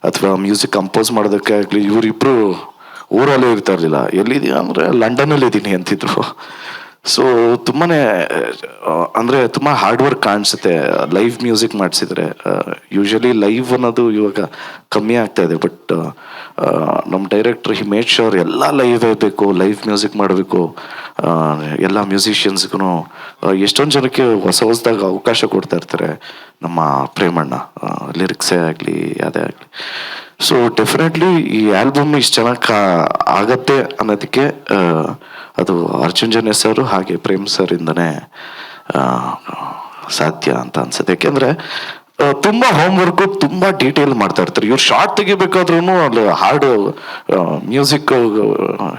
ಅಥವಾ ಮ್ಯೂಸಿಕ್ ಕಂಪೋಸ್ ಮಾಡೋದಕ್ಕೆ ಆಗಲಿ, ಇವರಿಬ್ಬರು ಊರಲ್ಲೇ ಇರ್ತಾ ಇರಲಿಲ್ಲ. ಎಲ್ಲಿದೆಯಾ ಅಂದರೆ ಲಂಡನಲ್ಲಿ ಇದ್ದೀನಿ ಅಂತಿದ್ರು. ಸೊ ತುಂಬಾ ಅಂದರೆ ತುಂಬ ಹಾರ್ಡ್ ವರ್ಕ್ ಕಾಣಿಸುತ್ತೆ ಲೈವ್ ಮ್ಯೂಸಿಕ್ ಮಾಡಿಸಿದ್ರೆ. ಯೂಶಲಿ ಲೈವ್ ಅನ್ನೋದು ಇವಾಗ ಕಮ್ಮಿ ಆಗ್ತಾ ಇದೆ, ಬಟ್ ನಮ್ಮ ಡೈರೆಕ್ಟ್ರ್ ಹಿ ಮೇಡ್ ಶ್ಯೂರ್ ಎಲ್ಲ ಲೈವ್ ಬೇಕು, ಲೈವ್ ಮ್ಯೂಸಿಕ್ ಮಾಡಬೇಕು ಎಲ್ಲ ಮ್ಯೂಸಿಷಿಯನ್ಸ್ಗೂ ಎಷ್ಟೊಂದು ಜನಕ್ಕೆ ಹೊಸದಾಗಿ ಅವಕಾಶ ಕೊಡ್ತಾ ಇರ್ತಾರೆ ನಮ್ಮ ಪ್ರೇಮಣ್ಣ, ಲಿರಿಕ್ಸೇ ಆಗಲಿ ಅದೇ ಆಗಲಿ. ಸೊ ಡೆಫಿನೆಟ್ಲಿ ಈ ಆಲ್ಬಮ್ ಇಷ್ಟು ಚೆನ್ನಾಗಿ ಆಗತ್ತೆ ಅನ್ನೋದಕ್ಕೆ ಅದು ಅರ್ಜುನ್ ಜನ್ಯ ಸರ್ ಹಾಗೆ ಪ್ರೇಮ್ ಸರ್ ಇಂದನೇ ಸಾಧ್ಯ ಅಂತ ಅನ್ಸುತ್ತೆ. ಯಾಕೆಂದರೆ ತುಂಬ ಹೋಮ್ವರ್ಕು ತುಂಬ ಡೀಟೇಲ್ ಮಾಡ್ತಾ ಇರ್ತಾರೆ. ಇವ್ರು ಶಾರ್ಟ್ ತೆಗಿಬೇಕಾದ್ರೂ ಅಲ್ಲಿ ಹಾಡು ಮ್ಯೂಸಿಕ್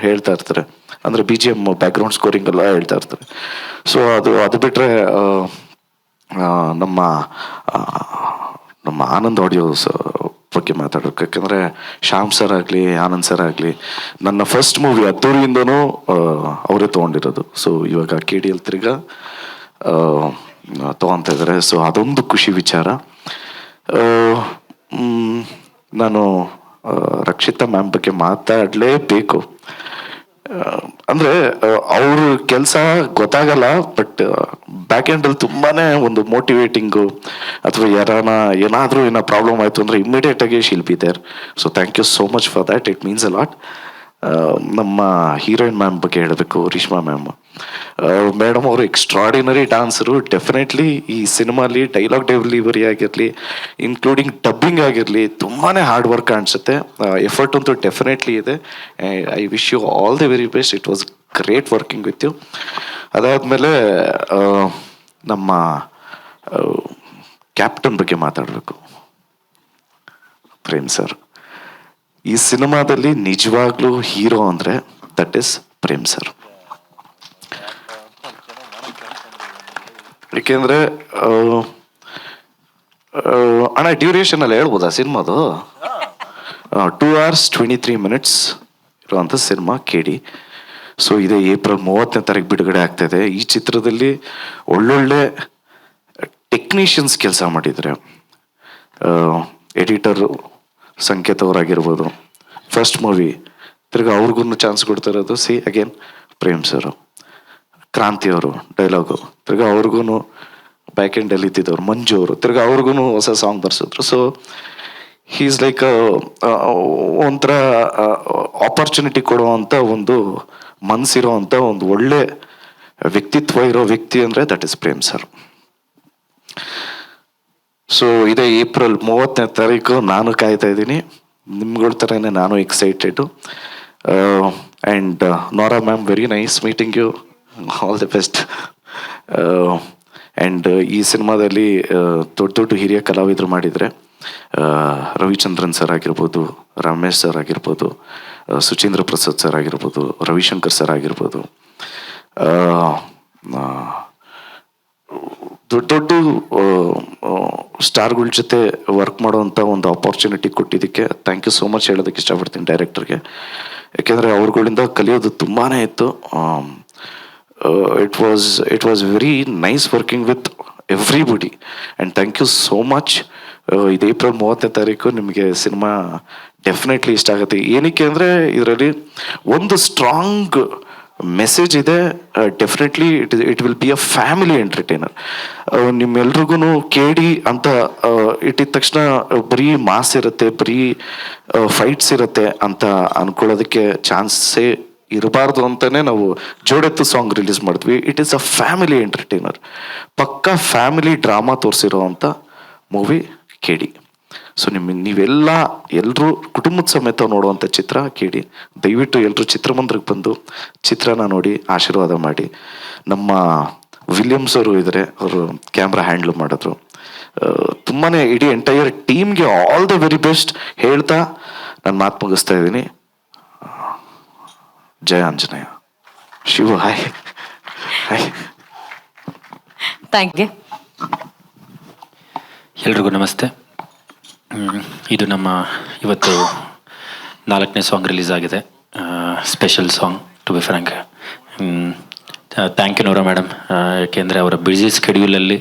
ಹೇಳ್ತಾ ಇರ್ತಾರೆ, ಅಂದರೆ BGM ಬ್ಯಾಕ್ಗ್ರೌಂಡ್ ಸ್ಕೋರಿಂಗ್ ಎಲ್ಲ ಹೇಳ್ತಾ ಇರ್ತಾರೆ. ಸೊ ಅದು ಬಿಟ್ಟರೆ ನಮ್ಮ ಆನಂದ್ ಆಡಿಯೋಸ್ ಬಗ್ಗೆ ಮಾತಾಡೋಕೆ, ಯಾಕಂದರೆ ಶ್ಯಾಮ್ ಸರ್ ಆಗಲಿ ಆನಂದ್ ಸರ್ ಆಗಲಿ ನನ್ನ ಫಸ್ಟ್ ಮೂವಿ ಅದ್ದೂರಿಯಿಂದನೂ ಅವರೇ ತೊಗೊಂಡಿರೋದು. ಸೊ ಇವಾಗ KDL ತಿರ್ಗಾ ತೊಗೊತಾ ಇದ್ದಾರೆ. ಸೊ ಅದೊಂದು ಖುಷಿ ವಿಚಾರ. ನಾನು ರಕ್ಷಿತಾ ಮ್ಯಾಮ್ ಬಗ್ಗೆ ಮಾತಾಡಲೇಬೇಕು. ಅಂದರೆ ಅವ್ರ ಕೆಲಸ ಗೊತ್ತಾಗಲ್ಲ, ಬಟ್ ಬ್ಯಾಕ್ ಎಂಡಲ್ಲಿ ತುಂಬಾ ಒಂದು ಮೋಟಿವೇಟಿಂಗು, ಅಥವಾ ಏನಾದರೂ ಪ್ರಾಬ್ಲಮ್ ಆಯಿತು ಅಂದರೆ ಇಮ್ಮಿಡಿಯೇಟಾಗಿ shall be there. So thank you so much for that, it means a lot. ನಮ್ಮ ಹೀರೋಯಿನ್ ಮ್ಯಾಮ್ ಬಗ್ಗೆ ಹೇಳಬೇಕು, ರೇಷ್ಮಾ ಮ್ಯಾಮ್. ಮೇಡಮ್ ಅವರು ಎಕ್ಸ್ಟ್ರಾಡಿನರಿ ಡಾನ್ಸರು. ಡೆಫಿನೆಟ್ಲಿ ಈ ಸಿನಿಮಾಲಿ ಡೈಲಾಗ್ ಡೆಲಿವರಿ ಆಗಿರಲಿ, ಇನ್ಕ್ಲೂಡಿಂಗ್ ಡಬ್ಬಿಂಗ್ ಆಗಿರಲಿ, ತುಂಬಾ ಹಾರ್ಡ್ ವರ್ಕ್ ಅನಿಸುತ್ತೆ. ಎಫರ್ಟ್ ಅಂತೂ ಡೆಫಿನೆಟ್ಲಿ ಇದೆ. I wish you all the very best. It was great working with you. ಅದಾದಮೇಲೆ ನಮ್ಮ ಕ್ಯಾಪ್ಟನ್ ಬಗ್ಗೆ ಮಾತಾಡಬೇಕು, ಪ್ರೇಮ್ ಸರ್. ಈ ಸಿನಿಮಾದಲ್ಲಿ ನಿಜವಾಗ್ಲೂ ಹೀರೋ ಅಂದರೆ ದಟ್ ಈಸ್ ಪ್ರೇಮ್ ಸರ್. ಏಕೆಂದರೆ ಅಣ್ಣ ಡ್ಯೂರೇಷನ್ ಅಲ್ಲಿ ಹೇಳ್ಬೋದಾ ಸಿನಿಮಾದು? 2 hours 23 minutes ಇರುವಂಥ ಸಿನಿಮಾ KD. ಸೊ ಇದೇ ಏಪ್ರಿಲ್ 30ನೇ ತಾರೀಕು ಬಿಡುಗಡೆ ಆಗ್ತಾಯಿದೆ. ಈ ಚಿತ್ರದಲ್ಲಿ ಒಳ್ಳೊಳ್ಳೆ ಟೆಕ್ನಿಷಿಯನ್ಸ್ ಕೆಲಸ ಮಾಡಿದ್ದಾರೆ. ಎಡಿಟರು ಸಂಕೇತ್ ಅವರಾಗಿರ್ಬೋದು, ಫಸ್ಟ್ ಮೂವಿ ತಿರ್ಗಿ ಅವ್ರಿಗೂ ಚಾನ್ಸ್ ಕೊಡ್ತಾ ಇರೋದು ಅಗೇನ್ ಪ್ರೇಮ್ ಸರು. ಕ್ರಾಂತಿ ಅವರು ಡೈಲಾಗು, ತಿರ್ಗಿ ಅವ್ರಿಗೂ ಬ್ಯಾಕ್ ಎಂಡಲ್ಲಿ ಇದ್ದಿದ್ದವ್ರು ಮಂಜು ಅವರು, ತಿರ್ಗಿ ಅವ್ರಿಗೂ ಹೊಸ ಸಾಂಗ್ ಬರ್ಸಿದ್ರು. ಸೊ ಹೀಸ್ ಲೈಕ್ ಒಂಥರ ಆಪರ್ಚುನಿಟಿ ಕೊಡುವಂಥ ಒಂದು ಮನಸ್ಸಿರೋವಂಥ ಒಂದು ಒಳ್ಳೆ ವ್ಯಕ್ತಿತ್ವ ಇರೋ ವ್ಯಕ್ತಿ ಅಂದರೆ that is Prem sir. So ಇದೇ ಏಪ್ರಿಲ್ 30ನೇ ತಾರೀಕು ನಾನು ಕಾಯ್ತಾ ಇದ್ದೀನಿ. ನಿಮ್ಗಳ ಥರನೇ ನಾನು excited. And Nora ma'am, very nice meeting you, all the best. And ಈ ಸಿನಿಮಾದಲ್ಲಿ ದೊಡ್ಡ ಹಿರಿಯ ಕಲಾವಿದರು ಮಾಡಿದರೆ ರವಿಚಂದ್ರನ್ ಸರ್ ಆಗಿರ್ಬೋದು, ರಮೇಶ್ ಸರ್ ಆಗಿರ್ಬೋದು, ಸುಚೀಂದ್ರ ಪ್ರಸಾದ್ ಸರ್ ಆಗಿರ್ಬೋದು, ರವಿಶಂಕರ್ ಸರ್ ಆಗಿರ್ಬೋದು, ದೊಡ್ಡ ಸ್ಟಾರ್ಗಳ ಜೊತೆ ವರ್ಕ್ ಮಾಡೋವಂಥ ಒಂದು ಆಪರ್ಚುನಿಟಿ ಕೊಟ್ಟಿದ್ದಕ್ಕೆ ಥ್ಯಾಂಕ್ ಯು ಸೋ ಮಚ್ ಹೇಳೋದಕ್ಕೆ ಇಷ್ಟಪಡ್ತೀನಿ ಡೈರೆಕ್ಟರ್ಗೆ. ಯಾಕೆಂದರೆ ಅವ್ರುಗಳಿಂದ ಕಲಿಯೋದು ತುಂಬಾ ಇತ್ತು. It was very nice working with everybody and thank you so much. ಇದು ಏಪ್ರಿಲ್ 30ನೇ ತಾರೀಕು ನಿಮಗೆ ಸಿನಿಮಾ ಡೆಫಿನೆಟ್ಲಿ ಇಷ್ಟ ಆಗುತ್ತೆ. ಏನಕ್ಕೆ ಅಂದರೆ ಇದರಲ್ಲಿ ಒಂದು ಸ್ಟ್ರಾಂಗ್ ಮೆಸೇಜ್ ಇದೆ. Definitely it will be a family entertainer. ನಿಮ್ಮೆಲ್ರಿಗೂ KD ಅಂತ ಇಟ್ಟಿದ ತಕ್ಷಣ ಬರೀ ಮಾಸ್ ಇರುತ್ತೆ, ಬರೀ ಫೈಟ್ಸ್ ಇರುತ್ತೆ ಅಂತ ಅಂದ್ಕೊಳ್ಳೋದಕ್ಕೆ ಚಾನ್ಸೇ ಇರಬಾರ್ದು ಅಂತಲೇ ನಾವು ಜೋಡೆತ್ತು ಸಾಂಗ್ ರಿಲೀಸ್ ಮಾಡಿದ್ವಿ. It is a family entertainer, ಪಕ್ಕಾ ಫ್ಯಾಮಿಲಿ ಡ್ರಾಮಾ ತೋರಿಸಿರೋ ಅಂಥ ಮೂವಿ KD. ಸೊ ಎಲ್ಲರೂ ಕುಟುಂಬದ ಸಮೇತ ನೋಡುವಂಥ ಚಿತ್ರ KD. ದಯವಿಟ್ಟು ಎಲ್ಲರೂ ಚಿತ್ರಮಂದಿರಕ್ಕೆ ಬಂದು ಚಿತ್ರನ ನೋಡಿ ಆಶೀರ್ವಾದ ಮಾಡಿ. ನಮ್ಮ ವಿಲಿಯಮ್ಸ್ ಅವರು ಇದ್ದಾರೆ, ಅವರು ಕ್ಯಾಮ್ರಾ ಹ್ಯಾಂಡ್ಲ್ ಮಾಡಿದ್ರು. ತುಂಬಾ ಇಡೀ ಎಂಟೈರ್ ಟೀಮ್ಗೆ ಆಲ್ ದ ವೆರಿ ಬೆಸ್ಟ್ ಹೇಳ್ತಾ ನಾನು ಮಾತು ಮುಗಿಸ್ತಾ ಇದ್ದೀನಿ. ಜಯ Anjaneya. Shiva hi hi. Thank you. ಎಲ್ರಿಗೂ ನಮಸ್ತೆ. ಇದು ನಮ್ಮ ಇವತ್ತು 4ನೇ ಸಾಂಗ್ ರಿಲೀಸ್ ಆಗಿದೆ, special song to be frank. Thank you Nora madam, ಯಾಕೆಂದರೆ ಅವರ ಬ್ಯುಸಿ ಸ್ಕೆಡ್ಯೂಲಲ್ಲಿ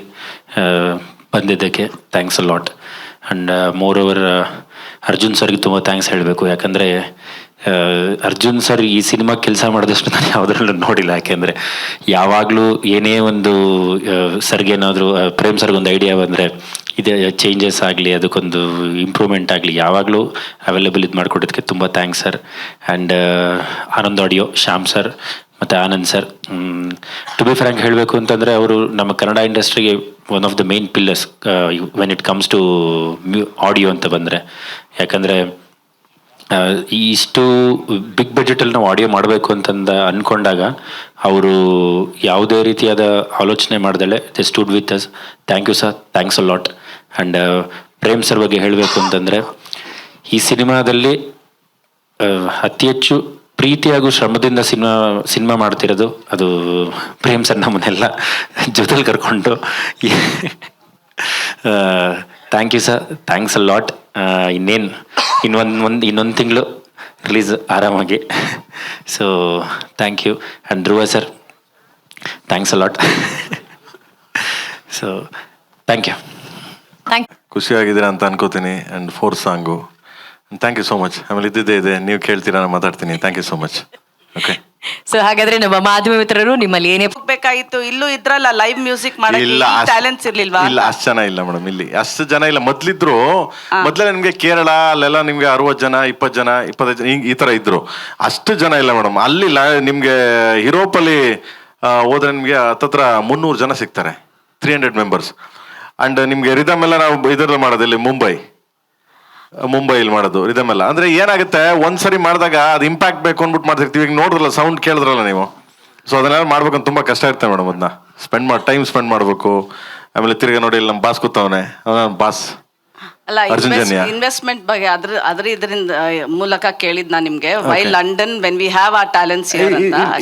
ಬಂದಿದ್ದಕ್ಕೆ thanks a lot. And moreover Arjun ಸರ್ಗೆ ತುಂಬ ಥ್ಯಾಂಕ್ಸ್ ಹೇಳಬೇಕು. ಯಾಕಂದರೆ ಅರ್ಜುನ್ ಸರ್ ಈ ಸಿನಿಮಾ ಕೆಲಸ ಮಾಡಿದಷ್ಟು ನಾನು ಯಾವುದ್ರಲ್ಲೂ ನೋಡಿಲ್ಲ. ಯಾಕೆಂದರೆ ಯಾವಾಗಲೂ ಏನೇ ಒಂದು ಸರ್ಗೇನಾದರೂ ಪ್ರೇಮ್ ಸರ್ಗೊಂದು ಐಡಿಯಾ ಬಂದರೆ ಇದೇ ಚೇಂಜಸ್ ಆಗಲಿ, ಅದಕ್ಕೊಂದು ಇಂಪ್ರೂವ್ಮೆಂಟ್ ಆಗಲಿ, ಯಾವಾಗಲೂ ಅವೈಲೇಬಲ್ ಇದು ಮಾಡಿಕೊಟ್ಟಿದ್ದಕ್ಕೆ ತುಂಬ thanks sir. And Anand audio, Shyam sir, ಮತ್ತು Anand sir. To be frank ಹೇಳಬೇಕು ಅಂತಂದರೆ ಅವರು ನಮ್ಮ ಕನ್ನಡ ಇಂಡಸ್ಟ್ರಿಗೆ one of the main pillars when it comes to audio ಅಂತ ಬಂದರೆ. ಯಾಕಂದರೆ ಇಷ್ಟು ಬಿಗ್ ಬಜೆಟಲ್ಲಿ ನಾವು ಆಡಿಯೋ ಮಾಡಬೇಕು ಅಂದ್ಕೊಂಡಾಗ ಅವರು ಯಾವುದೇ ರೀತಿಯಾದ ಆಲೋಚನೆ ಮಾಡ್ದಲೆ they stood with us. Thank you sir, thanks a lot. And Prem sir ಬಗ್ಗೆ ಹೇಳಬೇಕು ಅಂತಂದರೆ ಈ ಸಿನಿಮಾದಲ್ಲಿ ಅತಿ ಹೆಚ್ಚು ಪ್ರೀತಿ ಹಾಗೂ ಶ್ರಮದಿಂದ ಸಿನಿಮಾ ಮಾಡ್ತಿರೋದು ಅದು ಪ್ರೇಮ್ ಸರ್. ನಮ್ಮನ್ನೆಲ್ಲ ಜೊತೆಲಿ ಕರ್ಕೊಂಡು thank you sir, thanks a lot. ಇನ್ನೊಂದು ತಿಂಗಳು ರಿಲೀಸ್ ಆರಾಮಾಗಿ. So thank you. And Dhruva sir, thanks a lot. So thank you. ಖುಷಿಯಾಗಿದ್ದೀರಾ ಅಂತ ಅನ್ಕೋತೀನಿ. And 4th song thank you so much. ಆಮೇಲೆ ಇದೆ ನೀವು ಕೇಳ್ತೀರಾ, ನಾನು ಮಾತಾಡ್ತೀನಿ. Thank you so much. Okay. So ಹಾಗಾದ್ರೆ ನಮ್ಮ ಮಾಧ್ಯಮ ಮಿತ್ರರು ನಿಮ್ಮಲ್ಲಿ ಏನೇ ಬೇಕಾಗಿತ್ತು, ಇಲ್ಲೂ ಇದ್ರಲ್ಲ ಲೈವ್ ಮ್ಯೂಸಿಕ್ ಇಲ್ಲ, ಟ್ಯಾಲೆಂಟ್ಸ್ ಇರ್ಲಿಲ್ವಾ? ಇಲ್ಲ, ಅಷ್ಟು ಜನ ಇಲ್ಲ ಮೇಡಮ್. ಇಲ್ಲಿ ಅಷ್ಟು ಜನ ಇಲ್ಲ. ಮೊದ್ಲಿದ್ರು, ಮೊದ್ಲೇ ನಿಮ್ಗೆ ಕೇರಳ ಅಲ್ಲೆಲ್ಲ ನಿಮ್ಗೆ 60 ಜನ 20 ಜನ 25 ಜನ ಈ ತರ ಇದ್ರು. ಅಷ್ಟು ಜನ ಇಲ್ಲ ಮೇಡಮ್. ಅಲ್ಲಿ ನಿಮ್ಗೆ ಯುರೋಪಲ್ಲಿ ಹೋದ್ರೆ ನಿಮ್ಗೆ ಹತ್ತತ್ರ 300 ಜನ ಸಿಗ್ತಾರೆ, 300 ಮೆಂಬರ್ಸ್. ಅಂಡ್ ನಿಮ್ಗೆ ರಿದಮ್ ಎಲ್ಲ ನಾವು ಇದರಲ್ಲಿ ಮಾಡೋದು ಇಲ್ಲಿ ಮುಂಬೈಲಿ ಮಾಡೋದು ರಿದಮ್ ಎಲ್ಲ. ಅಂದ್ರೆ ಏನಾಗುತ್ತೆ, ಒಂದ್ಸರಿ ಮಾಡಿದಾಗ ಅದು ಇಂಪ್ಯಾಕ್ಟ್ ಬೇಕು ಅಂದ್ಬಿಟ್ಟು ಮಾಡ್ತಿರ್ತೀವಿ. ಈಗ ನೋಡಿದ್ರಲ್ಲ, ಸೌಂಡ್ ಕೇಳಿದ್ರಲ್ಲ ನೀವು. ಸೊ ಅದನ್ನೆಲ್ಲ ಮಾಡ್ಬೇಕಂತ ತುಂಬಾ ಕಷ್ಟ ಇರ್ತದೆ ಮೇಡಮ್. ಅದನ್ನ ಟೈಮ್ ಸ್ಪೆಂಡ್ ಮಾಡ್ಬೇಕು. ಆಮೇಲೆ ತಿರ್ಗಾ ನೋಡಿ ಇಲ್ಲಿ ನಮ್ಮ ಬಾಸ್ ಕೂತವನೆ, ಬಾಸ್ ಅಲ್ಲ, ಇನ್ವೆಸ್ಟ್ಮೆಂಟ್ ಬಗ್ಗೆ ಇದರಿಂದ ಮೂಲಕ ಕೇಳಿದ್ ನಾ ನಿಮ್ಗೆ. Why London when we have our talents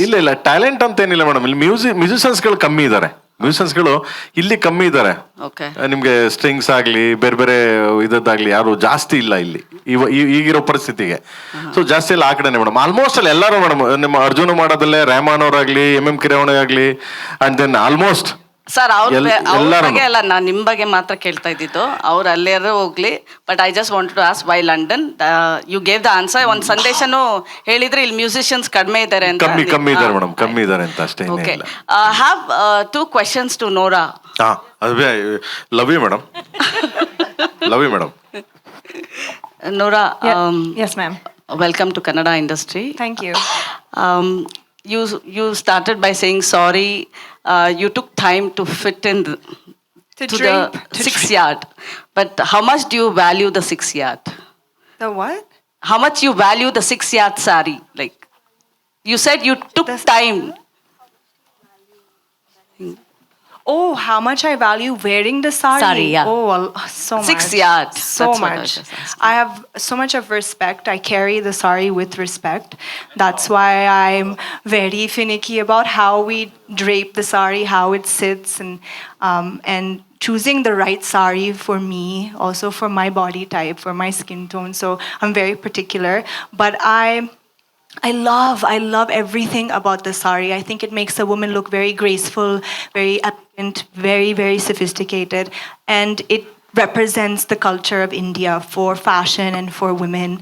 ಇಲ್ಲ ಟ್ಯಾಲೆಂಟ್ ಅಂತ ಏನಿಲ್ಲ ಮೇಡಮ್. ಇಲ್ಲಿ ಮ್ಯೂಸಿಷಿಯನ್ಸ್ಗಳು ಕಮ್ಮಿ ಇದ್ದಾರೆ. ಮ್ಯೂಸಿಷಿಯನ್ಸ್ಗಳು ಇಲ್ಲಿ ಕಮ್ಮಿ ಇದ್ದಾರೆ. ನಿಮ್ಗೆ ಸ್ಟ್ರಿಂಗ್ಸ್ ಆಗ್ಲಿ ಬೇರೆ ಬೇರೆ ಇದಾಗ್ಲಿ ಯಾರು ಜಾಸ್ತಿ ಇಲ್ಲ ಇಲ್ಲಿ ಈಗಿರೋ ಪರಿಸ್ಥಿತಿಗೆ. ಸೊ ಜಾಸ್ತಿ ಎಲ್ಲ ಆ ಕಡೆನೆ ಮೇಡಮ್. ಆಲ್ಮೋಸ್ಟ್ ಅಲ್ಲಿ ಎಲ್ಲರೂ ಮೇಡಮ್, ನಿಮ್ಮ ಅರ್ಜುನ ಮಾಡೋದಲ್ಲೇ ರೆಹಮಾನ್ ಅವ್ರಾಗ್ಲಿ, MM ಕಿರವಾಣಿ ಆಗ್ಲಿ, ಅಂಡ್ ದೆನ್ ಆಲ್ಮೋಸ್ಟ್ ಸರ್ ಅವ್ರ ಬಗ್ಗೆ ಅಲ್ಲ, ನಾನು ನಿಮ್ ಬಗ್ಗೆ ಮಾತ್ರ ಕೇಳ್ತಾ ಇದ್ದಿದ್ದು. ಅವ್ರು ಅಲ್ಲೇರೋ ಹೋಗ್ಲಿ, but I just wanted to ask why London. You gave the answer. ಒಂದು ಸಂದೇಶನೂ ಹೇಳಿದ್ರೆ ಇಲ್ಲಿ ಮ್ಯೂಸಿಷಿಯನ್ಸ್ ಕಡಿಮೆ ಇದ್ದಾರೆ ಅಂತ. ಕಮ್ಮಿ ಇದ್ದಾರೆ ಮೇಡಮ್, ಕಮ್ಮಿ ಇದ್ದಾರೆ ಅಂತ ಅಷ್ಟೇ. Okay. Have 2 questions to Nora. Love you madam. Love you madam. Nora, Yes, ma'am. welcome to Kannada industry. Thank you. You started by saying sorry. You took time to fit in to the 6 yard. But how much do you value the 6 yard? The what? How much you value the 6 yard sari? Like you said, you took time. Oh, how much I value wearing the sari. Sari, yeah. Oh, so much. 6 yards. So much. I have so much of respect. I carry the sari with respect. That's why I'm very finicky about how we drape the sari, how it sits, and choosing the right sari for me, also for my body type, for my skin tone. So I'm very particular. But I love everything about the sari. I think it makes a woman look very graceful, very elegant, very, very sophisticated. And it represents the culture of India for fashion and for women.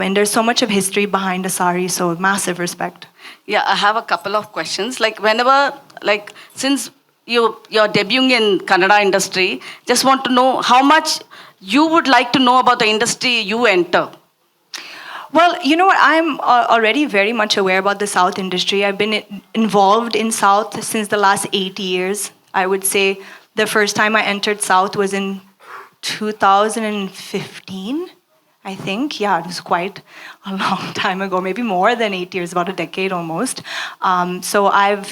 And there's so much of history behind the sari, so massive respect. Yeah, I have a couple of questions. Like whenever, like since you're debuting in Kannada industry, just want to know how much you would like to know about the industry you enter. Well, you know what? I'm already very much aware about the South industry. I've been involved in South since the last 8 years. I would say the first time I entered South was in 2015, I think. Yeah, it was quite a long time ago, maybe more than 8 years, about a decade almost. So I've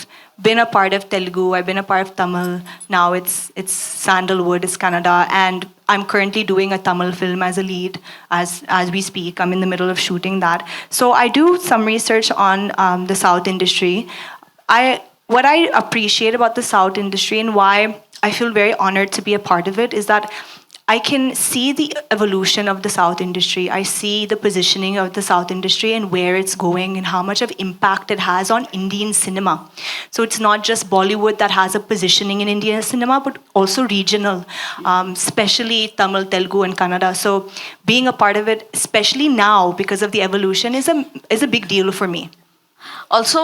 been a part of Telugu, I've been a part of Tamil. Now it's Sandalwood, it's Kannada, and I'm currently doing a Tamil film as a lead as we speak. I'm in the middle of shooting that. So I do some research on the South industry. What I appreciate about the South industry and why I feel very honored to be a part of it is that I can see the evolution of the South industry. I see the positioning of the South industry and where it's going and how much of impact it has on Indian cinema. So it's not just Bollywood that has a positioning in Indian cinema, but also regional, especially Tamil, Telugu, and Kannada. So being a part of it, especially now because of the evolution, is a big deal for me. Also,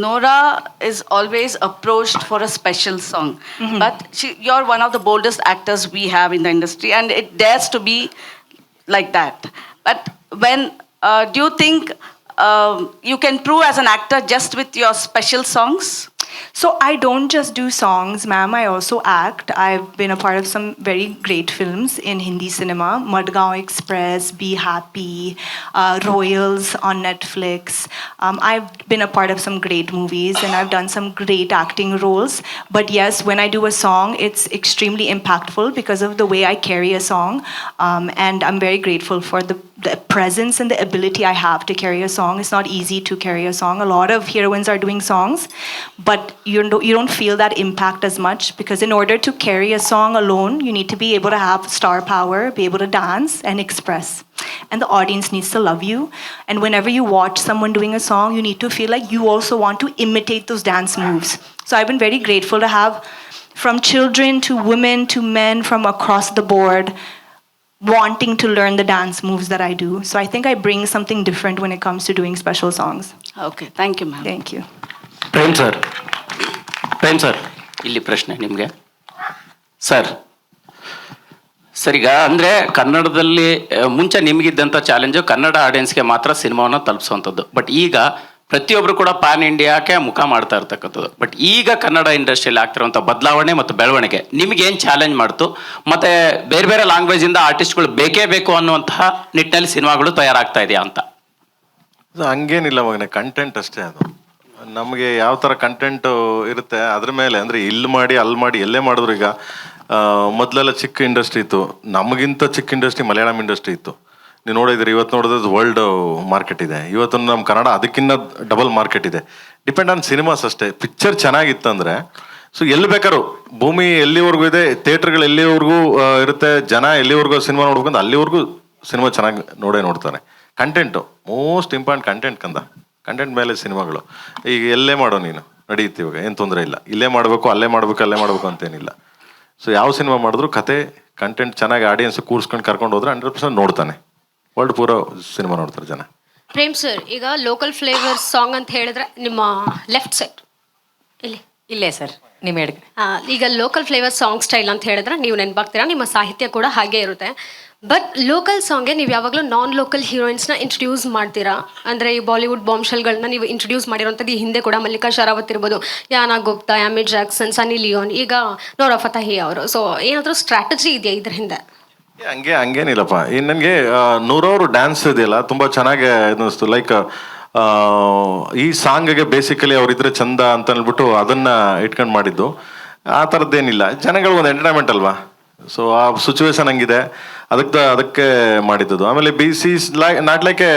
Nora is always approached for a special song, but you're one of the boldest actors we have in the industry, and it dares to be like that. But when do you think you can prove as an actor just with your special songs? So I don't just do songs, ma'am. I also act. I've been a part of some very great films in Hindi cinema: Madgaon Express, Be Happy, Royals on Netflix. I've been a part of some great movies, and I've done some great acting roles. But yes, when I do a song, it's extremely impactful because of the way I carry a song. And I'm very grateful for the presence and the ability I have to carry a song. It's not easy to carry a song. A lot of heroines are doing songs, but you don't feel that impact as much, because in order to carry a song alone, you need to be able to have star power, be able to dance and express. And the audience needs to love you. And whenever you watch someone doing a song, you need to feel like you also want to imitate those dance moves. So I've been very grateful to have, from children to women to men from across the board, wanting to learn the dance moves that I do. So I think I bring something different when it comes to doing special songs. Okay, thank you, ma'am. Thank you. Prem sir ಇಲ್ಲಿ ಪ್ರಶ್ನೆ ನಿಮಗೆ ಸರ್. ಈಗ ಅಂದರೆ ಕನ್ನಡದಲ್ಲಿ ಮುಂಚೆ ನಿಮಗಿದ್ದಂಥ ಚಾಲೆಂಜು ಕನ್ನಡ ಆಡಿಯನ್ಸ್ಗೆ ಮಾತ್ರ ಸಿನಿಮಾವನ್ನು ತಲುಪಿಸುವಂಥದ್ದು. ಬಟ್ ಈಗ ಪ್ರತಿಯೊಬ್ಬರು ಕೂಡ ಪ್ಯಾನ್ ಇಂಡಿಯಾಕ್ಕೆ ಮುಖ ಮಾಡ್ತಾ ಇರ್ತಕ್ಕಂಥದ್ದು. ಬಟ್ ಈಗ ಕನ್ನಡ ಇಂಡಸ್ಟ್ರಿಯಲ್ಲಿ ಆಗ್ತಿರುವಂಥ ಬದಲಾವಣೆ ಮತ್ತು ಬೆಳವಣಿಗೆ ನಿಮಗೇನು ಚಾಲೆಂಜ್ ಮಾಡ್ತು, ಮತ್ತು ಬೇರೆ ಬೇರೆ ಲ್ಯಾಂಗ್ವೇಜಿಂದ ಆರ್ಟಿಸ್ಟ್ಗಳು ಬೇಕೇ ಬೇಕು ಅನ್ನುವಂತಹ ನಿಟ್ಟಿನಲ್ಲಿ ಸಿನಿಮಾಗಳು ತಯಾರಾಗ್ತಾ ಇದೆಯಾ ಅಂತ? ಹಂಗೇನಿಲ್ಲ ಮಗನೇ, ಕಂಟೆಂಟ್ ಅಷ್ಟೇ. ಅದು ನಮಗೆ ಯಾವ ಥರ ಕಂಟೆಂಟು ಇರುತ್ತೆ ಅದ್ರ ಮೇಲೆ, ಅಂದರೆ ಇಲ್ಲಿ ಮಾಡಿ ಅಲ್ಲಿ ಮಾಡಿ ಎಲ್ಲೇ ಮಾಡಿದ್ರು. ಈಗ ಮೊದಲೆಲ್ಲ ಚಿಕ್ಕ ಇಂಡಸ್ಟ್ರಿ ಇತ್ತು, ನಮಗಿಂತ ಚಿಕ್ಕ ಇಂಡಸ್ಟ್ರಿ ಮಲಯಾಳಂ ಇಂಡಸ್ಟ್ರಿ ಇತ್ತು. ನೀವು ನೋಡಿದ್ರಿ, ಇವತ್ತು ನೋಡಿದ್ರೆ ವರ್ಲ್ಡ್ ಮಾರ್ಕೆಟ್ ಇದೆ. ಇವತ್ತು ನಮ್ಮ ಕನ್ನಡ ಅದಕ್ಕಿಂತ ಡಬಲ್ ಮಾರ್ಕೆಟ್ ಇದೆ. ಡಿಪೆಂಡ್ ಆನ್ ಸಿನಿಮಾಸ್ ಅಷ್ಟೇ. ಪಿಕ್ಚರ್ ಚೆನ್ನಾಗಿತ್ತಂದರೆ ಸೊ ಎಲ್ಲಿ ಬೇಕಾದ್ರು ಭೂಮಿ ಎಲ್ಲಿವರೆಗೂ ಇದೆ, ಥಿಯೇಟ್ರ್ಗಳು ಎಲ್ಲಿವರೆಗೂ ಇರುತ್ತೆ, ಜನ ಎಲ್ಲಿವರೆಗೂ ಸಿನಿಮಾ ನೋಡ್ಬೇಕಂತ ಅಲ್ಲಿವರೆಗೂ ಸಿನಿಮಾ ಚೆನ್ನಾಗಿ ನೋಡ್ತಾರೆ. Content most important, content content ಮೇಲೆ ಸಿನಿಮಾಗಳು. ಈಗ ಎಲ್ಲೇ ಮಾಡೋ ನೀನು ನಡೆಯುತ್ತೆ, ಇವಾಗ ಏನು ತೊಂದರೆ ಇಲ್ಲ. ಇಲ್ಲೇ ಮಾಡಬೇಕು, ಅಲ್ಲೇ ಮಾಡಬೇಕು ಅಂತೇನಿಲ್ಲ. ಸೊ ಯಾವ ಸಿನಿಮಾ ಮಾಡಿದ್ರು ಕತೆ ಕಂಟೆಂಟ್ ಚೆನ್ನಾಗಿ ಆಡಿಯನ್ಸ್ ಕೂರಿಸ್ಕೊಂಡು ಕರ್ಕೊಂಡು ಹೋದ್ರೆ 100% ನೋಡ್ತಾನೆ. ವರ್ಲ್ಡ್ ಪೂರ ಸಿನಿಮಾ ನೋಡ್ತಾರೆ ಜನ. ಪ್ರೇಮ್ ಸರ್, ಈಗ ಲೋಕಲ್ ಫ್ಲೇವರ್ ಸಾಂಗ್ ಅಂತ ಹೇಳಿದ್ರೆ ನಿಮ್ಮ ಲೆಫ್ಟ್ ಸೈಡ್ ಇಲ್ಲೇ ಸರ್ ನಿಮ್ಮ ಹೇಳಿದ್ರೆ, ಈಗ ಲೋಕಲ್ ಫ್ಲೇವರ್ ಸಾಂಗ್ ಸ್ಟೈಲ್ ಅಂತ ಹೇಳಿದ್ರೆ ನೀವು ನೆನಪಾಗ್ತೀರಾ, ನಿಮ್ಮ ಸಾಹಿತ್ಯ ಕೂಡ ಹಾಗೆ ಇರುತ್ತೆ. ಬಟ್ ಲೋಕಲ್ ಸಾಂಗ್ಗೆ ನೀವು ಯಾವಾಗಲೂ ನಾನ್ ಲೋಕಲ್ ಹೀರೋಯಿನ್ಸ್ನ ಇಂಟ್ರೊಡ್ಯೂಸ್ ಮಾಡ್ತೀರಾ? ಅಂದರೆ ಈ ಬಾಲಿವುಡ್ ಬಾಂಬ್ಶೆಲ್ಗಳನ್ನ ನೀವು ಇಂಟ್ರೊಡ್ಯೂಸ್ ಮಾಡಿರೋಂಥದ್ದು ಈ ಹಿಂದೆ ಕೂಡ ಮಲ್ಲಿಕಾ ಶರಾವತ್ ಇರ್ಬೋದು, ಯಾನಾ ಗುಪ್ತಾ, ಆಮಿರ್ ಜಾಕ್ಸನ್, ಸನ್ನಿ ಲಿಯೋನ್, ಈಗ ನೋರಾ ಫತಹಿ ಅವರು. ಸೊ ಏನಾದರೂ ಸ್ಟ್ರಾಟಜಿ ಇದೆಯಾ ಇದ್ರ ಹಿಂದೆ? ಹಂಗೇನಿಲ್ಲಪ್ಪ. ಈ ನನಗೆ ನೂರವರು ಡ್ಯಾನ್ಸ್ ಇದೆಯಲ್ಲ ತುಂಬ ಚೆನ್ನಾಗಿ ಅನ್ನಿಸ್ತು. ಲೈಕ್ ಈ ಸಾಂಗ್ಗೆ ಬೇಸಿಕಲಿ ಅವರಿದ್ರೆ ಚಂದ ಅಂತ ಅಂದ್ಬಿಟ್ಟು ಅದನ್ನು ಇಟ್ಕೊಂಡು ಮಾಡಿದ್ದು. ಆ ಥರದ್ದೇನಿಲ್ಲ, ಜನಗಳು ಒಂದು ಎಂಟರ್ಟೈನ್ಮೆಂಟ್ ಅಲ್ವಾ. ಸೊ ಆ ಸಿಚುವೇಶನ್ ಹಂಗಿದೆ, ಅದಕ್ಕೆ ಮಾಡಿದ್ದು. ಆಮೇಲೆ not like A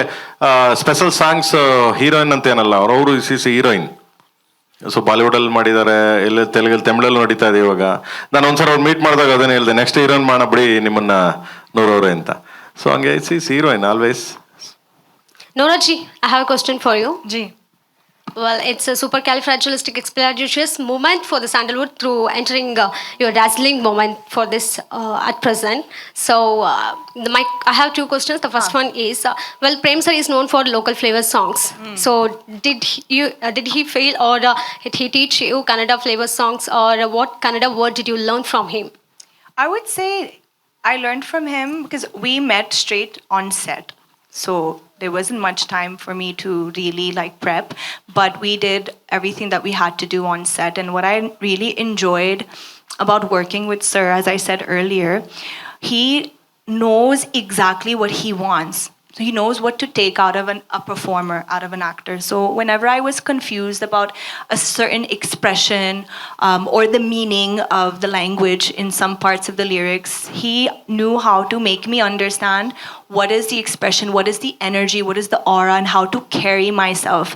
special songs heroine ಅಂತ ಏನಲ್ಲ, ಅವರು ಇಸ್ ಹೀರೋಯಿನ್. ಸೊ ಬಾಲಿವುಡಲ್ಲಿ ಮಾಡಿದ್ದಾರೆ, ಎಲ್ಲ ತಮಿಳಲ್ಲಿ ನಡೀತಾ ಇದೆ ಇವಾಗ. ನಾನು ಒಂದ್ಸಲ ಅವ್ರು ಮೀಟ್ ಮಾಡಿದಾಗ ಅದನ್ನೇ ಹೇಳಿದೆ, ನೆಕ್ಸ್ಟ್ ಹೀರೋಯಿನ್ ಮಾಡೋಣ ಬಿಡಿ ನಿಮ್ಮನ್ನ ನೂರವ್ರೆ ಅಂತ. ಸೊ ಹಂಗೆ is heroine always. Nora ji, I have a question for you. Ji. Well, it's a supercalifragilisticexpialidocious moment for the Sandalwood through entering your dazzling moment for this at present. So, I have two questions. The first one is, well, Prem sir is known for local flavor songs. So, did he fail or did he teach you Kannada flavor songs, or what Kannada word did you learn from him? I would say I learned from him because we met straight on set. So there wasn't much time for me to really like prep, but we did everything that we had to do on set. And what I really enjoyed about working with Sir, as I said earlier, he knows exactly what he wants. So he knows what to take out of a performer, out of an actor. So whenever I was confused about a certain expression or the meaning of the language in some parts of the lyrics, he knew how to make me understand what is the expression, what is the energy, what is the aura, and how to carry myself.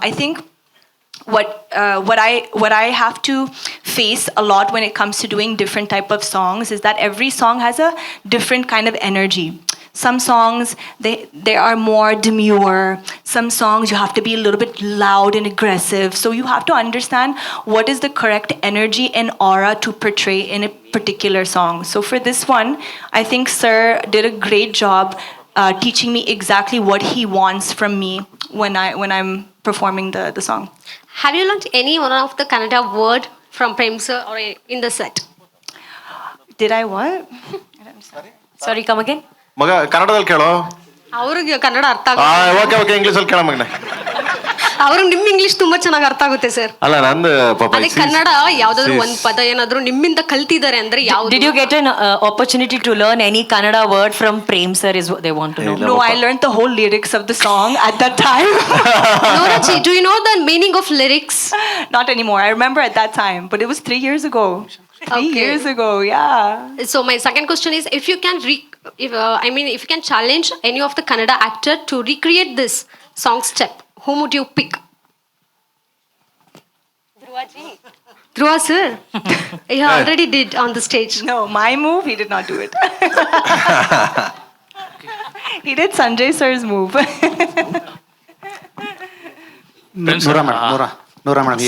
I think what I have to face a lot when it comes to doing different type of songs is that every song has a different kind of energy. Some songs, they are more demure. Some songs you have to be a little bit loud and aggressive. So you have to understand what is the correct energy and aura to portray in a particular song. So for this one, I think Sir did a great job teaching me exactly what he wants from me when I'm performing the song. Have you learned any one of the Kannada word from Prem sir or in the set? Did I what? Sorry, come again? ಮಗ ಕನ್ನಡದಲ್ಲಿ ಕೇಳೋ. ಅವ್ರಿಗೆ ಕನ್ನಡ ಅರ್ಥ ಆಗುತ್ತೆ. ಓಕೆ ಓಕೆ ಇಂಗ್ಲೀಷಲ್ಲಿ ಕೇಳ ಮಗನೆ. ಅವ್ರಿಗೆ ನಿಮ್ ಇಂಗ್ಲಿಷ್ ತುಂಬಾ ಚೆನ್ನಾಗಿ ಅರ್ಥ ಆಗುತ್ತೆ ಸರ್. ಅಲ್ಲ ನಂದು ಪಾಪ ಅದೇ ಕನ್ನಡ ಯಾವ್ದಾದ್ರು ಒಂದ್ ಪದ ಏನಾದ್ರು ನಿಮ್ಮಿಂದ ಕಲ್ತಿದ್ದಾರೆ ಅಂದ್ರೆ ಯಾವ್ದು? Did you get an opportunity to learn any Kannada word from Prem sir is what they want to know? No, I learned the whole lyrics of the song at that time. Noraji, do you know the meaning of lyrics? Not anymore. I remember at that time, but it was 3 years ago. 3 years ago, yeah. So my second question is, if you can if you can challenge any of the Kannada actor to recreate this song step, whom would you pick? Dhruva sir. He already did on the stage. No, my move, he did not do it. He did Sanjay sir's move.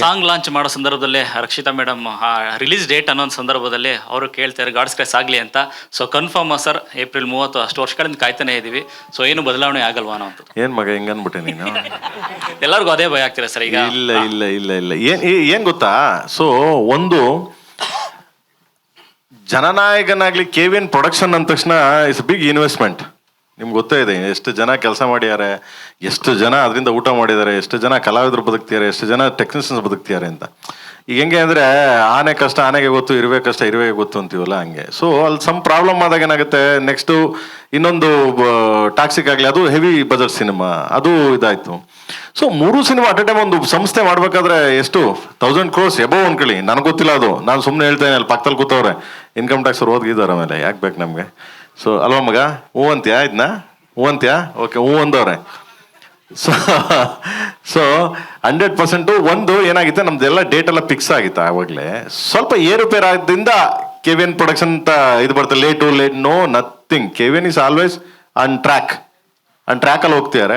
Song launch ಮಾಡೋ ಸಂದರ್ಭದಲ್ಲಿ ರಕ್ಷಿತಾ ಮೇಡಮ್ ರಿಲೀಸ್ ಡೇಟ್ ಅನ್ನೋ ಸಂದರ್ಭದಲ್ಲಿ ಅವರು ಕೇಳ್ತಾರೆ ಗಾಡ್ಸ್ ಕ್ರೈಸ್ ಆಗಲಿ ಅಂತ. ಸೊ ಕನ್ಫರ್ಮ್ ಸರ್ ಏಪ್ರಿಲ್ 30, ಅಷ್ಟು ವರ್ಷಗಳಿಂದ ಕಾಯ್ತಾನೆ ಇದ್ದೀವಿ. ಸೊ ಏನು ಬದಲಾವಣೆ ಆಗಲ್ವಾ ಅನ್ನೋ ಅಂತ. ಏನ್ ಮಗ ಹಿಂಗನ್ಬಿಟ್ಟೆ ನೀನು? ಎಲ್ಲರಿಗೂ ಅದೇ ಭಯ ಆಗ್ತಿದೆ ಸರ್ ಈಗ. ಇಲ್ಲ ಇಲ್ಲ ಇಲ್ಲ ಇಲ್ಲ ಏನ್ ಗೊತ್ತಾ, ಸೊ ಒಂದು ಜನನಾಯಕನಾಗ್ಲಿ KVN ಪ್ರೊಡಕ್ಷನ್ ಅಂದ ತಕ್ಷಣ ಇಟ್ಸ್ ಬಿಗ್ ಇನ್ವೆಸ್ಟ್ಮೆಂಟ್. ನಿಮ್ಗೆ ಗೊತ್ತೇ ಇದೆ ಎಷ್ಟು ಜನ ಕೆಲಸ ಮಾಡಿದ್ದಾರೆ, ಎಷ್ಟು ಜನ ಅದರಿಂದ ಊಟ ಮಾಡಿದ್ದಾರೆ, ಎಷ್ಟು ಜನ ಕಲಾವಿದರು ಬದುಕ್ತಿದ್ದಾರೆ, ಎಷ್ಟು ಜನ ಟೆಕ್ನಿಷಿಯನ್ಸ್ ಬದುಕ್ತಿದ್ದಾರೆ ಅಂತ. ಈಗ ಹೆಂಗೆ ಅಂದರೆ ಆನೆ ಕಷ್ಟ ಆನೆಗೆ ಗೊತ್ತು, ಇರುವೆ ಕಷ್ಟ ಇರುವೆಗೆ ಗೊತ್ತು ಅಂತೀವಲ್ಲ ಹಂಗೆ. ಸೊ ಅಲ್ಲಿ ಸಮ್ ಪ್ರಾಬ್ಲಮ್ ಆದಾಗ ಏನಾಗುತ್ತೆ, ನೆಕ್ಸ್ಟು ಇನ್ನೊಂದು ಟಾಕ್ಸಿಕ್ ಆಗಲಿ, ಅದು ಹೆವಿ ಬಜೆಟ್ ಸಿನಿಮಾ, ಅದು ಇದಾಯಿತು. So 3 cinema at A time ಒಂದು ಸಂಸ್ಥೆ ಮಾಡಬೇಕಾದ್ರೆ ಎಷ್ಟು 1000 crores ಎಬೋ ಅನ್ಕೊಳ್ಳಿ. ನನಗೆ ಗೊತ್ತಿಲ್ಲ ಅದು, ನಾನು ಸುಮ್ಮನೆ ಹೇಳ್ತೇನೆ. ಅಲ್ಲಿ ಪಕ್ಕದಲ್ಲಿ ಕೂತವ್ರೆ ಇನ್ಕಮ್ ಟ್ಯಾಕ್ಸ್ ಅವ್ರು ಓದ್ಗಿದ್ದಾರೆ, ಆಮೇಲೆ ಯಾಕೆ ಬೇಕು ನಮಗೆ. ಸೊ ಅಲ್ವಾ ಮಗ, ಹ್ಞೂ ಅಂತ್ಯಾ ಇದನ್ನ, ಹ್ಞೂ ಅಂತ್ಯಾ, ಓಕೆ ಹ್ಞೂ ಅಂದವ್ರೆ. ಸೊ 100% ಒಂದು ಏನಾಗಿತ್ತು, ನಮ್ದೆಲ್ಲ ಡೇಟ್ ಎಲ್ಲ ಫಿಕ್ಸ್ ಆಗಿತ್ತು ಆವಾಗಲೇ. ಸ್ವಲ್ಪ ಏರುಪೇರು ಆದ್ದರಿಂದ KVN ಪ್ರೊಡಕ್ಷನ್ ಅಂತ ಇದು ಬರ್ತದೆ, late no nothing. KVN is always on track ಅಲ್ಲಿ ಹೋಗ್ತಿದ್ದಾರೆ.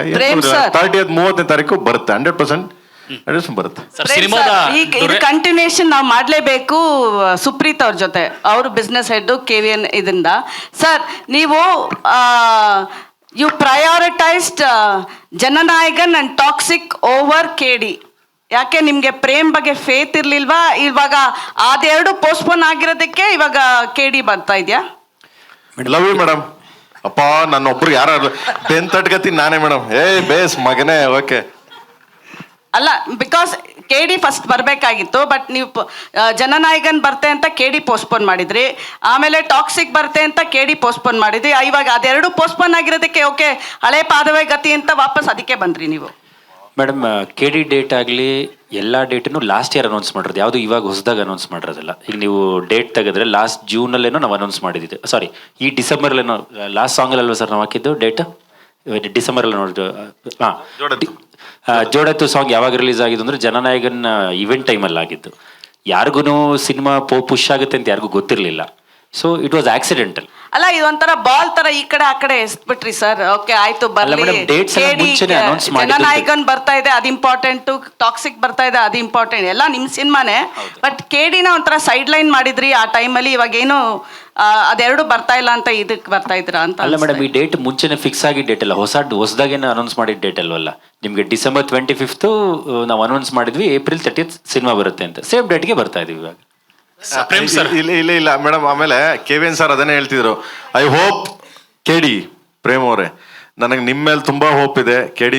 30th 30ನೇ ತಾರೀಕು ಬರುತ್ತೆ, 100% ಬರುತ್ತೆ. ಇದು ಕಂಟಿನ್ಯೂಷನ್ ನಾವು ಮಾಡಲೇಬೇಕು ಸುಪ್ರೀತ್ ಅವ್ರ ಜೊತೆ, ಅವರು ಬಿಸ್ನೆಸ್ ಹೆಡ್ KVN ಇದರಿಂದ. ಸರ್ ನೀವು you prioritized Jananayakan and toxic over KD. ಯಾಕೆ ನಿಮ್ಗೆ ಪ್ರೇಮ್ ಬಗ್ಗೆ ಫೇತ್ ಇರ್ಲಿಲ್ವಾ? ಇವಾಗ ಅದೆರಡು ಪೋಸ್ಟ್ಪೋನ್ ಆಗಿರೋದಕ್ಕೆ ಇವಾಗ KD ಬರ್ತಾ ಇದೆಯಾ? Love you madam. ಅಪ್ಪ ನನ್ನೊಬ್ರು ಯಾರು ಬೆನ್ ತಟ್ಕತೀನಿ ನಾನೇ ಮೇಡಮ್. ಬೇಸ್ ಮಗನೇ. ಓಕೆ ಅಲ್ಲ, ಬಿಕಾಸ್ KD ಫಸ್ಟ್ ಬರಬೇಕಾಗಿತ್ತು, ಬಟ್ ನೀವು ಜನನಾಯಕನ್ ಬರ್ತೆ ಅಂತ KD ಪೋಸ್ಟ್ಪೋನ್ ಮಾಡಿದ್ರಿ, ಆಮೇಲೆ ಟಾಕ್ಸಿಕ್ ಬರ್ತೆ ಅಂತ KD ಪೋಸ್ಟ್ಪೋನ್ ಮಾಡಿದ್ರಿ. ಇವಾಗ ಅದೆರಡು ಪೋಸ್ಟ್ಪೋನ್ ಆಗಿರೋದಕ್ಕೆ ಓಕೆ ಹಳೆ ಪಾದವೇ ಗತಿ ಅಂತ ವಾಪಸ್ ಅದಕ್ಕೆ ಬಂದ್ರಿ ನೀವು. ಮೇಡಮ್ KD ಡೇಟ್ ಆಗಲಿ ಎಲ್ಲ ಡೇಟನ್ನು ಲಾಸ್ಟ್ ಇಯರ್ ಅನೌನ್ಸ್ ಮಾಡಿರೋದು, ಯಾವುದು ಇವಾಗ ಹೊಸದಾಗ ಅನೌನ್ಸ್ ಮಾಡಿರೋದಿಲ್ಲ. ಈಗ ನೀವು ಡೇಟ್ ತೆಗೆದ್ರೆ ಲಾಸ್ಟ್ ಜೂನಲ್ಲೇನೋ ನಾವು ಅನೌನ್ಸ್ ಮಾಡಿದ್ದೆ, ಸಾರಿ ಈ ಡಿಸೆಂಬರಲ್ಲೇನೋ, ಲಾಸ್ಟ್ ಸಾಂಗಲ್ಲಲ್ವ ಸರ್ ನಾವು ಹಾಕಿದ್ದು ಡೇಟ್? ಡಿಸೆಂಬರಲ್ಲಿ ನೋಡಿ. ಹಾಂ, ಜೋಡೆತ್ತು ಸಾಂಗ್ ಯಾವಾಗ ರಿಲೀಸ್ ಆಗಿದ್ದು ಅಂದರೆ ಜನನಾಯಕನ್ ಇವೆಂಟ್ ಟೈಮಲ್ಲಿ ಆಗಿದ್ದು. ಯಾರಿಗೂ ಸಿನಿಮಾ ಪುಷ್ ಆಗುತ್ತೆ ಅಂತ ಯಾರಿಗೂ ಗೊತ್ತಿರಲಿಲ್ಲ. So it was accidental. ಅಲ್ಲ, ಇದೊಂಥರ ಬಾಲ್ ತರ ಈ ಕಡೆ ಆ ಕಡೆ ಎಸ್ಬಿಟ್ರಿ ಸರ್. ಓಕೆ ಆಯ್ತು, ಬರ್ಲಿ. ಜನನಾಯಕನ್ ಬರ್ತಾ ಇದೆ, ಅದು ಇಂಪಾರ್ಟೆಂಟ್. ಟಾಕ್ಸಿಕ್ ಬರ್ತಾ ಇದೆ, ಅದು ಇಂಪಾರ್ಟೆಂಟ್. ಎಲ್ಲ ನಿಮ್ ಸಿನಿಮಾನೇ, ಬಟ್ KDನ ಒಂಥರ ಸೈಡ್ ಲೈನ್ ಮಾಡಿದ್ರಿ ಆ ಟೈಮಲ್ಲಿ. ಇವಾಗ ಏನು ಅದೆರಡು ಬರ್ತಾ ಇಲ್ಲ ಅಂತ ಇದಕ್ಕೆ ಬರ್ತಾ ಇದ್ರ ಅಂತ? ಅಲ್ಲ ಮೇಡಮ್, ಈ ಡೇಟ್ ಮುಂಚೆನೆ ಫಿಕ್ಸ್ ಆಗಿದ್ದ ಡೇಟ್ ಅಲ್ಲ, ಹೊಸದಾಗೇನು ಅನೌನ್ಸ್ ಮಾಡಿದ ಡೇಟ್ ಅಲ್ವಲ್ಲ. ನಿಮಗೆ ಡಿಸೆಂಬರ್ 25th ನಾವು ಅನೌನ್ಸ್ ಮಾಡಿದ್ವಿ, ಏಪ್ರಿಲ್ 30th ಸಿನಿಮಾ ಬರುತ್ತೆ ಅಂತ. ಸೇಮ್ ಡೇಟ್ಗೆ ಬರ್ತಾ ಇದೀವಿ ಇವಾಗ. ಇಲ್ಲ ಮೇಡಮ್. ಆಮೇಲೆ KVN ಸರ್ ಅದನ್ನೇ ಹೇಳ್ತಿದ್ರು, ಐ ಹೋಪ್ KD ಪ್ರೇಮ್ ಅವರೇ, ನನಗೆ ನಿಮ್ಮ ಮೇಲೆ ತುಂಬ ಹೋಪ್ ಇದೆ, KD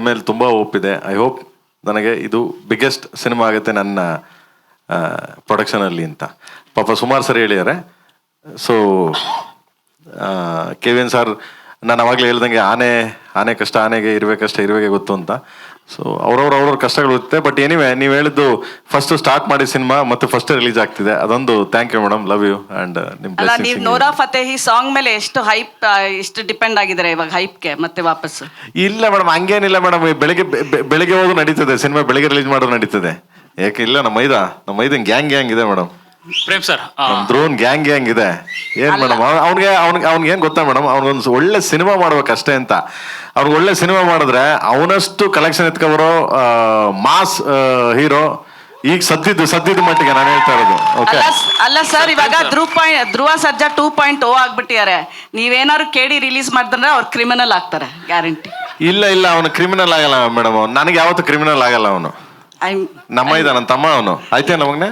ಮೇಲೆ ತುಂಬ ಹೋಪ್ ಇದೆ. ಐ ಹೋಪ್ ನನಗೆ ಇದು ಬಿಗ್ಗೆಸ್ಟ್ ಸಿನಿಮಾ ಆಗುತ್ತೆ ನನ್ನ ಪ್ರೊಡಕ್ಷನಲ್ಲಿ ಅಂತ ಪಾಪ ಸುಮಾರು ಸರಿ ಹೇಳಿದ್ದಾರೆ. ಸೊ KVN ಸರ್, ನಾನು ಅವಾಗಲೇ ಹೇಳ್ದಂಗೆ ಆನೆ ಕಷ್ಟ ಆನೆಗೆ, ಇರುವೆ ಕಷ್ಟ ಇರುವೆಗೆ ಗೊತ್ತು ಅಂತ. ಸೊ ಅವ್ರವ್ರ ಕಷ್ಟಗಳು ಇರುತ್ತೆ. ಬಟ್ ಎನಿವೆ, ನೀವು ಹೇಳಿದ್ದು ಫಸ್ಟ್ ಸ್ಟಾರ್ಟ್ ಮಾಡಿ ಸಿನಿಮಾ ಮತ್ತೆ ಫಸ್ಟ್ ರಿಲೀಸ್ ಆಗ್ತಿದೆ, ಅದೊಂದು thank you madam, love you. And ಅಲ್ಲ, ನೀವು ನೋರಾ ಫತೇಹಿ ಸಾಂಗ್ ಮೇಲೆ ಎಷ್ಟು ಹೈಪ್, ಎಷ್ಟು ಡಿಪೆಂಡ್ ಆಗಿದ್ದಾರೆ ಇವಾಗ ಹೈಪ್ಗೆ ಮತ್ತೆ ವಾಪಸ್? ಇಲ್ಲ ಮೇಡಮ್, ಹಂಗೇನಿಲ್ಲ ಮೇಡಮ್. ಬೆಳಿಗ್ಗೆ ಹೋದ್ರು ನಡೀತದೆ, ಸಿನಿಮಾ ಬೆಳಿಗ್ಗೆ ರಿಲೀಸ್ ಮಾಡೋದು ನಡೀತದೆ. ಯಾಕೆ ಇಲ್ಲ, ನಮ್ಮ ಮೈದನ್ ಗ್ಯಾಂಗ್ ಇದೆ ಮೇಡಮ್. ಪ್ರೇಮ್ ಸರ್, ದ್ರೋನ್ ಗ್ಯಾಂಗ್ ಇದೆ. ಏನ್ ಮೇಡಮ್, ಅವ್ನಿಗೆ ಏನ್ ಗೊತ್ತಾ ಮೇಡಮ್, ಅವ್ನಿಗೊಂದು ಒಳ್ಳೆ ಸಿನಿಮಾ ಮಾಡ್ಬೇಕಷ್ಟೇ ಅಂತ. ಅವ್ನಿಗೆ ಒಳ್ಳೆ ಸಿನಿಮಾ ಮಾಡಿದ್ರೆ ಅವನಷ್ಟು ಕಲೆಕ್ಷನ್ ಎತ್ಕೊಬರೋ ಮಾಸ್ ಹೀರೋ ಈಗ ಸದ್ದಿದ್ದು ಮಟ್ಟಿಗೆ ನಾನು ಹೇಳ್ತಾ ಇರೋದು. ಅಲ್ಲ ಸರ್, ಇವಾಗ ಧ್ರುವ ಸರ್ಜಾ 2.0 ಆಗ್ಬಿಟ್ಟಿದ್ದಾರೆ. ನೀವೇನಾದ್ರು KD ರಿಲೀಸ್ ಮಾಡಿದ್ರೆ ಅವ್ರು ಕ್ರಿಮಿನಲ್ ಆಗ್ತಾರೆ ಗ್ಯಾರಂಟಿ. ಇಲ್ಲ ಅವನು ಕ್ರಿಮಿನಲ್ ಆಗಲ್ಲ ಮೇಡಮ್. ನನಗೆ ಯಾವತ್ತು ಕ್ರಿಮಿನಲ್ ಆಗಲ್ಲ ಅವನು. ನನ್ನ ತಮ್ಮ ಅವನು. ಆಯ್ತೇ ನಮಗ್ನೆ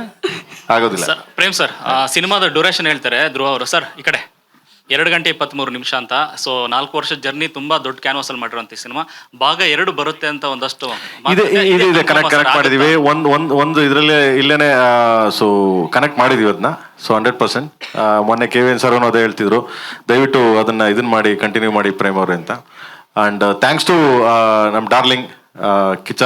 ಆಗೋದಿಲ್ಲ. ಪ್ರೇಮ್ ಸರ್, ಸಿನಿಮಾದ ಡ್ಯೂರೇಷನ್ ಹೇಳ್ತಾರೆ ಧ್ರುವ ಅವರು. ಸರ್ ಈ ಕಡೆ 2 ಗಂಟೆ 23 ನಿಮಿಷ ಅಂತ. ಸೊ 4 ವರ್ಷದ ಜರ್ನಿ ತುಂಬಾ ದೊಡ್ಡ ಕ್ಯಾನ್ವಾಸಲ್ಲಿ ಮಾಡಿರುವಂಥ ಸಿನಿಮಾ. ಭಾಗ 2 ಬರುತ್ತೆ ಅಂತ ಒಂದಷ್ಟು ಇದೆ ಕನೆಕ್ಟ್ ಮಾಡಿದೀವಿ. ಒಂದು ಇದರಲ್ಲಿ ಇಲ್ಲೇನೆ ಸೊ ಕನೆಕ್ಟ್ ಮಾಡಿದೀವಿ ಅದನ್ನ. ಸೊ 100%. ಮೊನ್ನೆ KVN ಸರ್ ಅದೇ ಹೇಳ್ತಿದ್ರು, ದಯವಿಟ್ಟು ಇದನ್ನ ಮಾಡಿ ಕಂಟಿನ್ಯೂ ಮಾಡಿ ಪ್ರೇಮ್ ಅವ್ರೆ ಅಂತ. ಆ್ಯಂಡ್ ಥ್ಯಾಂಕ್ಸ್ ಟು ನಮ್ಮ ಡಾರ್ಲಿಂಗ್ ಕಿಚ್ಚ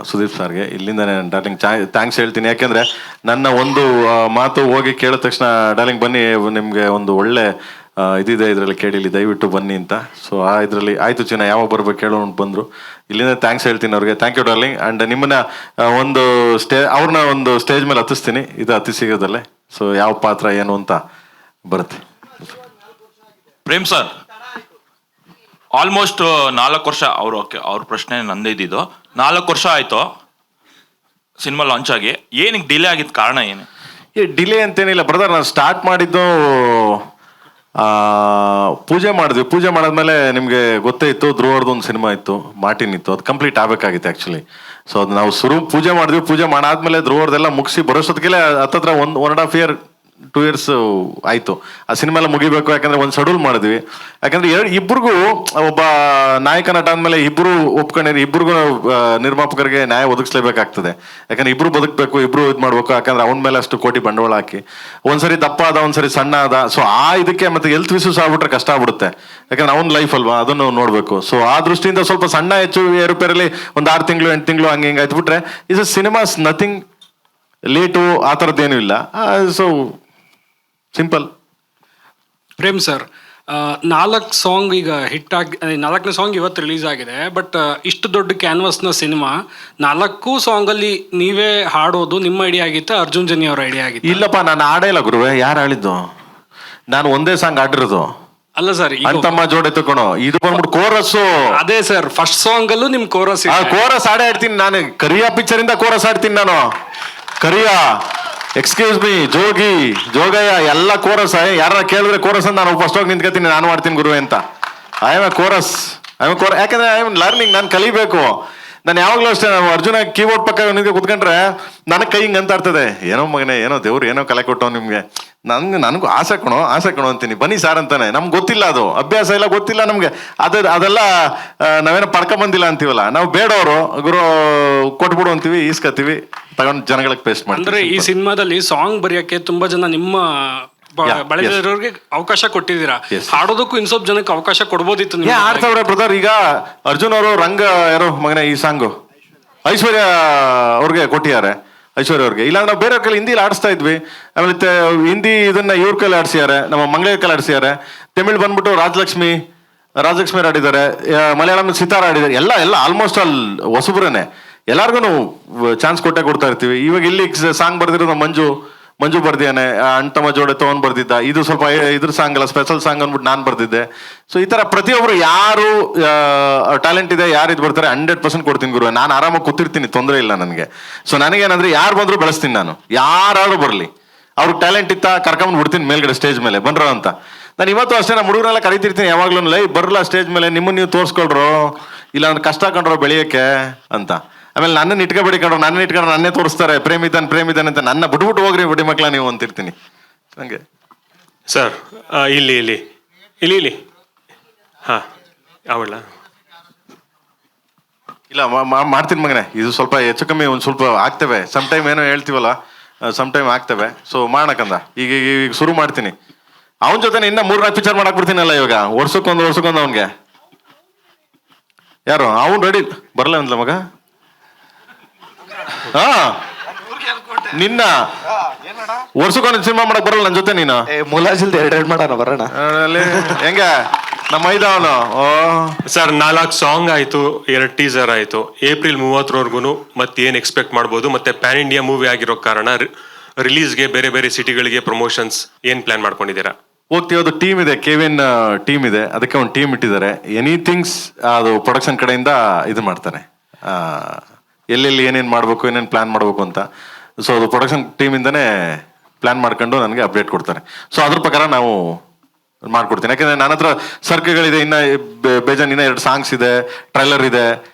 ಸುದೀಪ್ ಸರ್ಗೆ ಇಲ್ಲಿಂದನೇ ಡಾರ್ಲಿಂಗ್ ಥ್ಯಾಂಕ್ಸ್ ಹೇಳ್ತೀನಿ. ಯಾಕೆಂದರೆ ನನ್ನ ಒಂದು ಮಾತು ಹೋಗಿ ಕೇಳಿದ ತಕ್ಷಣ ಡಾರ್ಲಿಂಗ್ ಬನ್ನಿ ನಿಮಗೆ ಒಂದು ಒಳ್ಳೆ ಇದಿದೆ ಇದರಲ್ಲಿ ಕೇಳಿಲಿ ದಯವಿಟ್ಟು ಬನ್ನಿ ಅಂತ. ಸೊ ಇದರಲ್ಲಿ ಆಯಿತು ಚಿನ್ನ ಯಾವಾಗ ಬರ್ಬೇಕು ಕೇಳೋಣ ಬಂದರು. ಇಲ್ಲಿಂದ ಥ್ಯಾಂಕ್ಸ್ ಹೇಳ್ತೀನಿ ಅವ್ರಿಗೆ. Thank you darling. ಆ್ಯಂಡ್ ನಿಮ್ಮನ್ನ ಒಂದು ಅವ್ರನ್ನ ಒಂದು ಸ್ಟೇಜ್ ಮೇಲೆ ಹತ್ತಿಸ್ತೀನಿ, ಇದು ಹತ್ತಿಸಿಗೋದಲ್ಲೇ. ಸೊ ಯಾವ ಪಾತ್ರ ಏನು ಅಂತ ಬರುತ್ತೆ. ಪ್ರೇಮ್ ಸರ್ ಆಲ್ಮೋಸ್ಟ್ 4 ವರ್ಷ ಅವ್ರ ಪ್ರಶ್ನೆ ನಂದೇ ಇದ್ದಿದ್ದು. 4 ವರ್ಷ ಆಯಿತು ಸಿನಿಮಾ ಲಾಂಚ್ ಆಗಿ. ಏನಕ್ಕೆ ಡಿಲೇ ಆಗಿದ್ದು ಕಾರಣ ಏನು? ಡಿಲೇ ಅಂತೇನಿಲ್ಲ ಬ್ರದರ್, ನಾನು ಸ್ಟಾರ್ಟ್ ಮಾಡಿದ್ದು ಪೂಜೆ ಮಾಡಿದ್ವಿ. ಪೂಜೆ ಮಾಡಾದ್ಮೇಲೆ ನಿಮಗೆ ಗೊತ್ತೇ ಇತ್ತು, ಧ್ರುವರ್ದು ಒಂದು ಸಿನಿಮಾ ಇತ್ತು, ಮಾರ್ಟಿನ್ ಇತ್ತು, ಅದು ಕಂಪ್ಲೀಟ್ ಆಗಬೇಕಾಗಿತ್ತು ಆ್ಯಕ್ಚುಲಿ. ಸೊ ಅದು ನಾವು ಪೂಜೆ ಮಾಡಿದ್ವಿ. ಪೂಜೆ ಮಾಡಾದ್ಮೇಲೆ ಧ್ರುವರ್ದೆಲ್ಲ ಮುಗಿಸಿ ಬರೋಷ್ಟೊತ್ತಿಗೆ ಹತ್ತತ್ರ 1.5 year 2 years ಆಯಿತು. ಆ ಸಿನಿಮಾ ಎಲ್ಲ ಮುಗಿಬೇಕು. ಯಾಕಂದರೆ ಒಂದು ಶೆಡ್ಯೂಲ್ ಮಾಡಿದ್ವಿ. ಯಾಕಂದರೆ ಇಬ್ಬರಿಗೂ ಒಬ್ಬ ನಾಯಕ ನಟ ಅಂದಮೇಲೆ ಇಬ್ಬರು ಒಪ್ಕೊಂಡಿರಿ, ಇಬ್ಬರಿಗೂ ನಿರ್ಮಾಪಕರಿಗೆ ನ್ಯಾಯ ಒದಗಿಸ್ಲೇಬೇಕಾಗ್ತದೆ. ಯಾಕಂದರೆ ಇಬ್ಬರು ಬದುಕಬೇಕು, ಇಬ್ಬರು ಇದು ಮಾಡಬೇಕು. ಯಾಕಂದರೆ ಅವನ ಮೇಲೆ ಅಷ್ಟು ಕೋಟಿ ಬಂಡವಾಳ ಹಾಕಿ ಒಂದ್ಸರಿ ದಪ್ಪ ಆದ, ಒಂದ್ಸರಿ ಸಣ್ಣ ಆದ. ಸೊ ಇದಕ್ಕೆ ಮತ್ತೆ ಹೆಲ್ತ್ ಇಶ್ಯೂಸ್ ಆಗ್ಬಿಟ್ರೆ ಕಷ್ಟ ಆಗ್ಬಿಡುತ್ತೆ. ಯಾಕಂದ್ರೆ ಅವನ ಲೈಫ್ ಅಲ್ವಾ, ಅದನ್ನು ನೋಡಬೇಕು. ಸೊ ಆ ದೃಷ್ಟಿಯಿಂದ ಸ್ವಲ್ಪ ಸಣ್ಣ ಹೆಚ್ಚು ಏರುಪೇರಲ್ಲಿ ಒಂದು 6 ತಿಂಗಳು 8 ತಿಂಗಳು ಹಂಗೆ ಹಿಂಗೆ ಆಯ್ತುಬಿಟ್ರೆ ಇಸ್ ಸಿನಿಮಾಸ್ ನಥಿಂಗ್ ಲೇಟು ಆ ಥರದ್ದೇನೂ ಇಲ್ಲ. So simple. Prem sir 4 song ಈಗ ಹಿಟ್ ಆಗಿ, 4ನೇ ಸಾಂಗ್ ಇವತ್ತು ರಿಲೀಸ್ ಆಗಿದೆ. ಬಟ್ ಇಷ್ಟು ದೊಡ್ಡ ಕ್ಯಾನ್ವಾಸ್ನ ಸಿನಿಮಾ 4 ಸಾಂಗಲ್ಲಿ ನೀವೇ ಹಾಡೋದು ನಿಮ್ಮ ಐಡಿಯಾ ಆಗಿತ್ತಾ ಅರ್ಜುನ್ ಜನಿ ಅವ್ರ ಐಡಿಯಾ ಆಗಿತ್ತು? ಇಲ್ಲಪ್ಪ, ನಾನು ಆಡೇ ಇಲ್ಲ ಗುರುವೆ. ಯಾರು ಹೇಳಿದ್ದು? ನಾನು ಒಂದೇ ಸಾಂಗ್ ಆಡಿರೋದು. ಅಲ್ಲ ಸರ್, ಅಂತಮ್ಮ ಜೋಡೆ ತಕೊಣೋ ಇದು ಬಂದ್ಬಿಟ್ಟು ಕೋರಸ್ಸು. ಅದೇ ಸರ್, ಫಸ್ಟ್ ಸಾಂಗ್ ಅಲ್ಲೂ ನಿಮ್ ಕೋರಸ್ ಕೋರಸ್ ಆಡೇ ಆಡ್ತೀನಿ ನಾನು. ಕರಿಯಾ ಪಿಕ್ಚರ್ ಇಂದ ಕೋರಸ್ ಆಡ್ತೀನಿ ನಾನು. ಕರಿಯಾ, ಎಕ್ಸ್ಕ್ಯೂಸ್ ಮೀ, ಜೋಗಯ್ಯ ಎಲ್ಲ ಕೋರಸ್. ಯಾರ ಕೇಳಿದ್ರೆ ಕೋರಸ್ ಅಂತ ನಾನು ಫಸ್ಟ್ ಹೋಗಿ ನಿಂತ್ಕೊತೀನಿ, ನಾನು ಮಾಡ್ತೀನಿ ಗುರುವೆ ಅಂತ. I am A chorus. ಯಾಕಂದ್ರೆ ಐ ಆಮ್ ಲರ್ನಿಂಗ್, ನಾನು ಕಲಿಬೇಕು. ನಾನು ಯಾವಾಗಲೂ ಅಷ್ಟೇ, ನಾವು ಅರ್ಜುನ ಕೀಬೋರ್ಡ್ ಪಕ್ಕ ನಿಂಗೆ ಕುತ್ಕೊಂಡ್ರೆ ನನಗೆ ಕೈ ಹಿಂಗೆ ಅಂತ ಇರ್ತದೆ, ಏನೋ ಮಗನೇ, ಏನೋ ದೇವ್ರು ಏನೋ ಕಲೆ ಕೊಟ್ಟವ್ ನಿಮಗೆ. ನನಗೂ ಆಸೆ ಕಣೋ ಅಂತೀನಿ. ಬನ್ನಿ ಸಾರ್ ಅಂತಾನೆ. ನಮ್ಗೆ ಗೊತ್ತಿಲ್ಲ, ಅದು ಅಭ್ಯಾಸ ಇಲ್ಲ, ಗೊತ್ತಿಲ್ಲ ನಮಗೆ. ಅದೆಲ್ಲ ನಾವೇನೋ ಪಡ್ಕೊಂಬಂದಿಲ್ಲ ಅಂತೀವಲ್ಲ, ನಾವು ಬೇಡವರು ಗುರು ಕೊಟ್ಬಿಡು ಅಂತೀವಿ, ಈಸ್ಕತ್ತೀವಿ, ತಗೊಂಡು ಜನಗಳಿಗೆ ಪೇಸ್ಟ್ ಮಾಡಿ. ಅಂದ್ರೆ ಈ ಸಿನಿಮಾದಲ್ಲಿ ಸಾಂಗ್ ಬರೆಯಕ್ಕೆ ತುಂಬಾ ಜನ ನಿಮ್ಮ ಬಳಗದವ್ರಿಗೆ ಅವಕಾಶ ಕೊಟ್ಟಿದ್ದೀರಾ. ಹಾಡೋದಕ್ಕೂ ಇನ್ ಸ್ವಲ್ಪ ಜನಕ್ಕೆ ಅವಕಾಶ ಕೊಡ್ಬೋದಿತ್ತು. ಆಡ್ತಾವ್ರೆ ಬ್ರದರ್. ಈಗ ಅರ್ಜುನ್ ಅವರು ರಂಗ ಯಾರೋ ಮಗನೇ ಈ ಸಾಂಗು ಐಶ್ವರ್ಯ ಅವ್ರಿಗೆ ಕೊಟ್ಟಿದ್ದಾರೆ. ಐಶ್ವರ್ಯ ಅವ್ರಿಗೆ ಇಲ್ಲ, ನಾವು ಬೇರೆ ಕೈಲಿ ಹಿಂದಿಲಿ ಆಡಿಸ್ತಾ ಇದ್ವಿ. ಆಮೇಲೆ ಹಿಂದಿ ಇದನ್ನ ಇವ್ರ ಕೈಲಿ ಆಡಿಸಿದ್ದಾರೆ, ನಮ್ಮ ಮಂಗಳೂರು ಕೈಲಿ ಆಡಿಸಿದ್ದಾರೆ. ತಮಿಳ್ ಬಂದ್ಬಿಟ್ಟು ರಾಜಲಕ್ಷ್ಮಿ ಆಡಿದ್ದಾರೆ. ಮಲಯಾಳಂ ಸಿತಾರ ಆಡಿದ್ದಾರೆ. ಎಲ್ಲ ಆಲ್ಮೋಸ್ಟ್ ಆಲ್ ಹೊಸಬ್ರೇನೆ. ಎಲ್ಲಾರ್ಗು ಚಾನ್ಸ್ ಕೊಡ್ತಾ ಇರ್ತೀವಿ. ಇವಾಗ ಇಲ್ಲಿ ಸಾಂಗ್ ಬರ್ದಿರೋದು ಮಂಜು ಬರ್ದಿಯಾನೆ. ಅಣ್ತಮ್ಮ ಜೋಡೆ ತಗೊಂಡ್ ಬರ್ದಿದ್ದ. ಇದು ಸ್ವಲ್ಪ ಇದ್ರ ಸಾಂಗ್ ಅಲ್ಲ, ಸ್ಪೆಷಲ್ ಸಾಂಗ್ ಅಂದ್ಬಿಟ್ಟು ನಾನು ಬರ್ದಿದ್ದೆ. ಸೊ ಈ ತರ ಪ್ರತಿಯೊಬ್ರು ಯಾರು ಟ್ಯಾಲೆಂಟ್ ಇದೆ, ಯಾರು ಇದು ಬರ್ತಾರೆ 100% ಕೊಡ್ತೀನಿ ಗುರು. ನಾನು ಆರಾಮಾಗಿ ಕೂತಿರ್ತೀನಿ, ತೊಂದರೆ ಇಲ್ಲ ನನಗೆ. ಸೊ ನನಗೇನಂದ್ರೆ ಯಾರು ಬಂದ್ರು ಬೆಳೆಸ್ತೀನಿ ನಾನು. ಯಾರು ಬರಲಿ, ಅವ್ರಿಗೆ ಟ್ಯಾಲೆಂಟ್ ಇತ್ತ ಕರ್ಕೊಂಡ್ ಬಿಡ್ತೀನಿ ಮೇಲ್ಗಡೆ ಸ್ಟೇಜ್ ಮೇಲೆ ಬಂದ್ರು ಅಂತ. ನಾನು ಇವತ್ತು ಅಷ್ಟೇ ನಮ್ಮ ಹುಡುಗರೆಲ್ಲ ಕರಿತಿರ್ತೀನಿ ಯಾವಾಗ್ಲೂ, ಲೈ ಬರಲ್ಲ ಸ್ಟೇಜ್ ಮೇಲೆ, ನಿಮ್ಮನ್ನು ನೀವು ತೋರಿಸ್ಕೊಳ್ರು, ಇಲ್ಲ ಅಂದ್ರೆ ಕಷ್ಟ ಕಂಡ್ರು ಬೆಳೆಯೋಕ್ಕೆ ಅಂತ. ಆಮೇಲೆ ನನ್ನನ್ನು ಇಟ್ಕೊಂಡ್ರು ನನ್ನೇ ತೋರಿಸ್ತಾರೆ, ಪ್ರೇಮಿದಾನ್ ಅಂತ. ನನ್ನ ಬಿಟ್ಬಿಟ್ಟು ಹೋಗ್ರಿ ಬಡಿ ಮಕ್ಳ ನೀವು ಅಂತಿರ್ತೀನಿ ಹಂಗೆ. ಸರ್ ಇಲ್ಲಿ ಹಾಂ ಅವಳ ಇಲ್ಲ ಮಾಡ್ತೀನಿ ಮಗನೇ. ಇದು ಸ್ವಲ್ಪ ಹೆಚ್ಚು ಕಮ್ಮಿ ಒಂದು ಸ್ವಲ್ಪ ಆಗ್ತವೆ. ಟೈಮ್ ಏನೋ ಹೇಳ್ತೀವಲ್ಲ, ಟೈಮ್ ಆಗ್ತವೆ. ಸೊ ಮಾಡೋಕಂದ ಈಗ ಶುರು ಮಾಡ್ತೀನಿ. ಅವನ ಜೊತೆ ಇನ್ನ 3-4 ಪಿಕ್ಚರ್ ಮಾಡಕ್ ಬಿಡ್ತೀನಲ್ಲ ಇವಾಗ. ವರ್ಷಕ್ಕೊಂದು ಅವನ್ಗೆ. ಯಾರು ಅವನು ರೆಡಿ ಬರಲ್ಲ ಅಂತಲ್ಲ ಮಗ. ಹಾ, ನಿನ್ನ ವರ್ಷಕ್ಕೊಂದು ಸಿನಿಮಾ ಮಾಡಕ್ ಬರಲ್ಲ ನನ್ನ ಜೊತೆ ನೀನು. ಮುಲಾಜಿಲ್ದ 2 ಮಾಡೋಣ ಬರೋಣ. ಹೆಂಗ ನಮ್ಮ ಐದವನು. ಸರ್ 4 ಸಾಂಗ್ ಆಯ್ತು, 2 ಟೀಸರ್ ಆಯ್ತು. ಏಪ್ರಿಲ್ 30ರವರೆಗೂ ಮತ್ತೆ ಏನ್ ಎಕ್ಸ್ಪೆಕ್ಟ್ ಮಾಡ್ಬೋದು? ಮತ್ತೆ ಪ್ಯಾನ್ ಇಂಡಿಯಾ ಮೂವಿ ಆಗಿರೋ ಕಾರಣ ರಿಲೀಸ್ಗೆ ಬೇರೆ ಸಿಟಿಗಳಿಗೆ ಪ್ರಮೋಷನ್ಸ್ ಏನ್ ಪ್ಲಾನ್ ಮಾಡ್ಕೊಂಡಿದ್ದೀರಾ? ಹೋಗ್ತೀವದು ಟೀಮ್ ಇದೆ, KVN ಟೀಮ್ ಇದೆ. ಅದಕ್ಕೆ ಒಂದು ಟೀಮ್ ಇಟ್ಟಿದ್ದಾರೆ. ಎನಿಥಿಂಗ್ಸ್ ಅದು ಪ್ರೊಡಕ್ಷನ್ ಕಡೆಯಿಂದ ಇದು ಮಾಡ್ತಾರೆ, ಎಲ್ಲೆಲ್ಲಿ ಏನೇನು ಮಾಡಬೇಕು, ಏನೇನು ಪ್ಲಾನ್ ಮಾಡಬೇಕು ಅಂತ. ಸೊ ಅದು ಪ್ರೊಡಕ್ಷನ್ ಟೀಮಿಂದನೇ ಪ್ಲಾನ್ ಮಾಡ್ಕೊಂಡು ನನಗೆ ಅಪ್ಡೇಟ್ ಕೊಡ್ತಾರೆ. ಸೊ ಅದ್ರ ಪ್ರಕಾರ ನಾವು ಮಾಡ್ಕೊಡ್ತೀನಿ. ಯಾಕಂದರೆ ನನ್ನ ಹತ್ರ ಸರ್ಕಲ್ಗಳಿದೆ, ಇನ್ನು ಬೇಜಾನ್ ಇನ್ನೂ 2 ಸಾಂಗ್ಸ್ ಇದೆ, ಟ್ರೈಲರ್ ಇದೆ,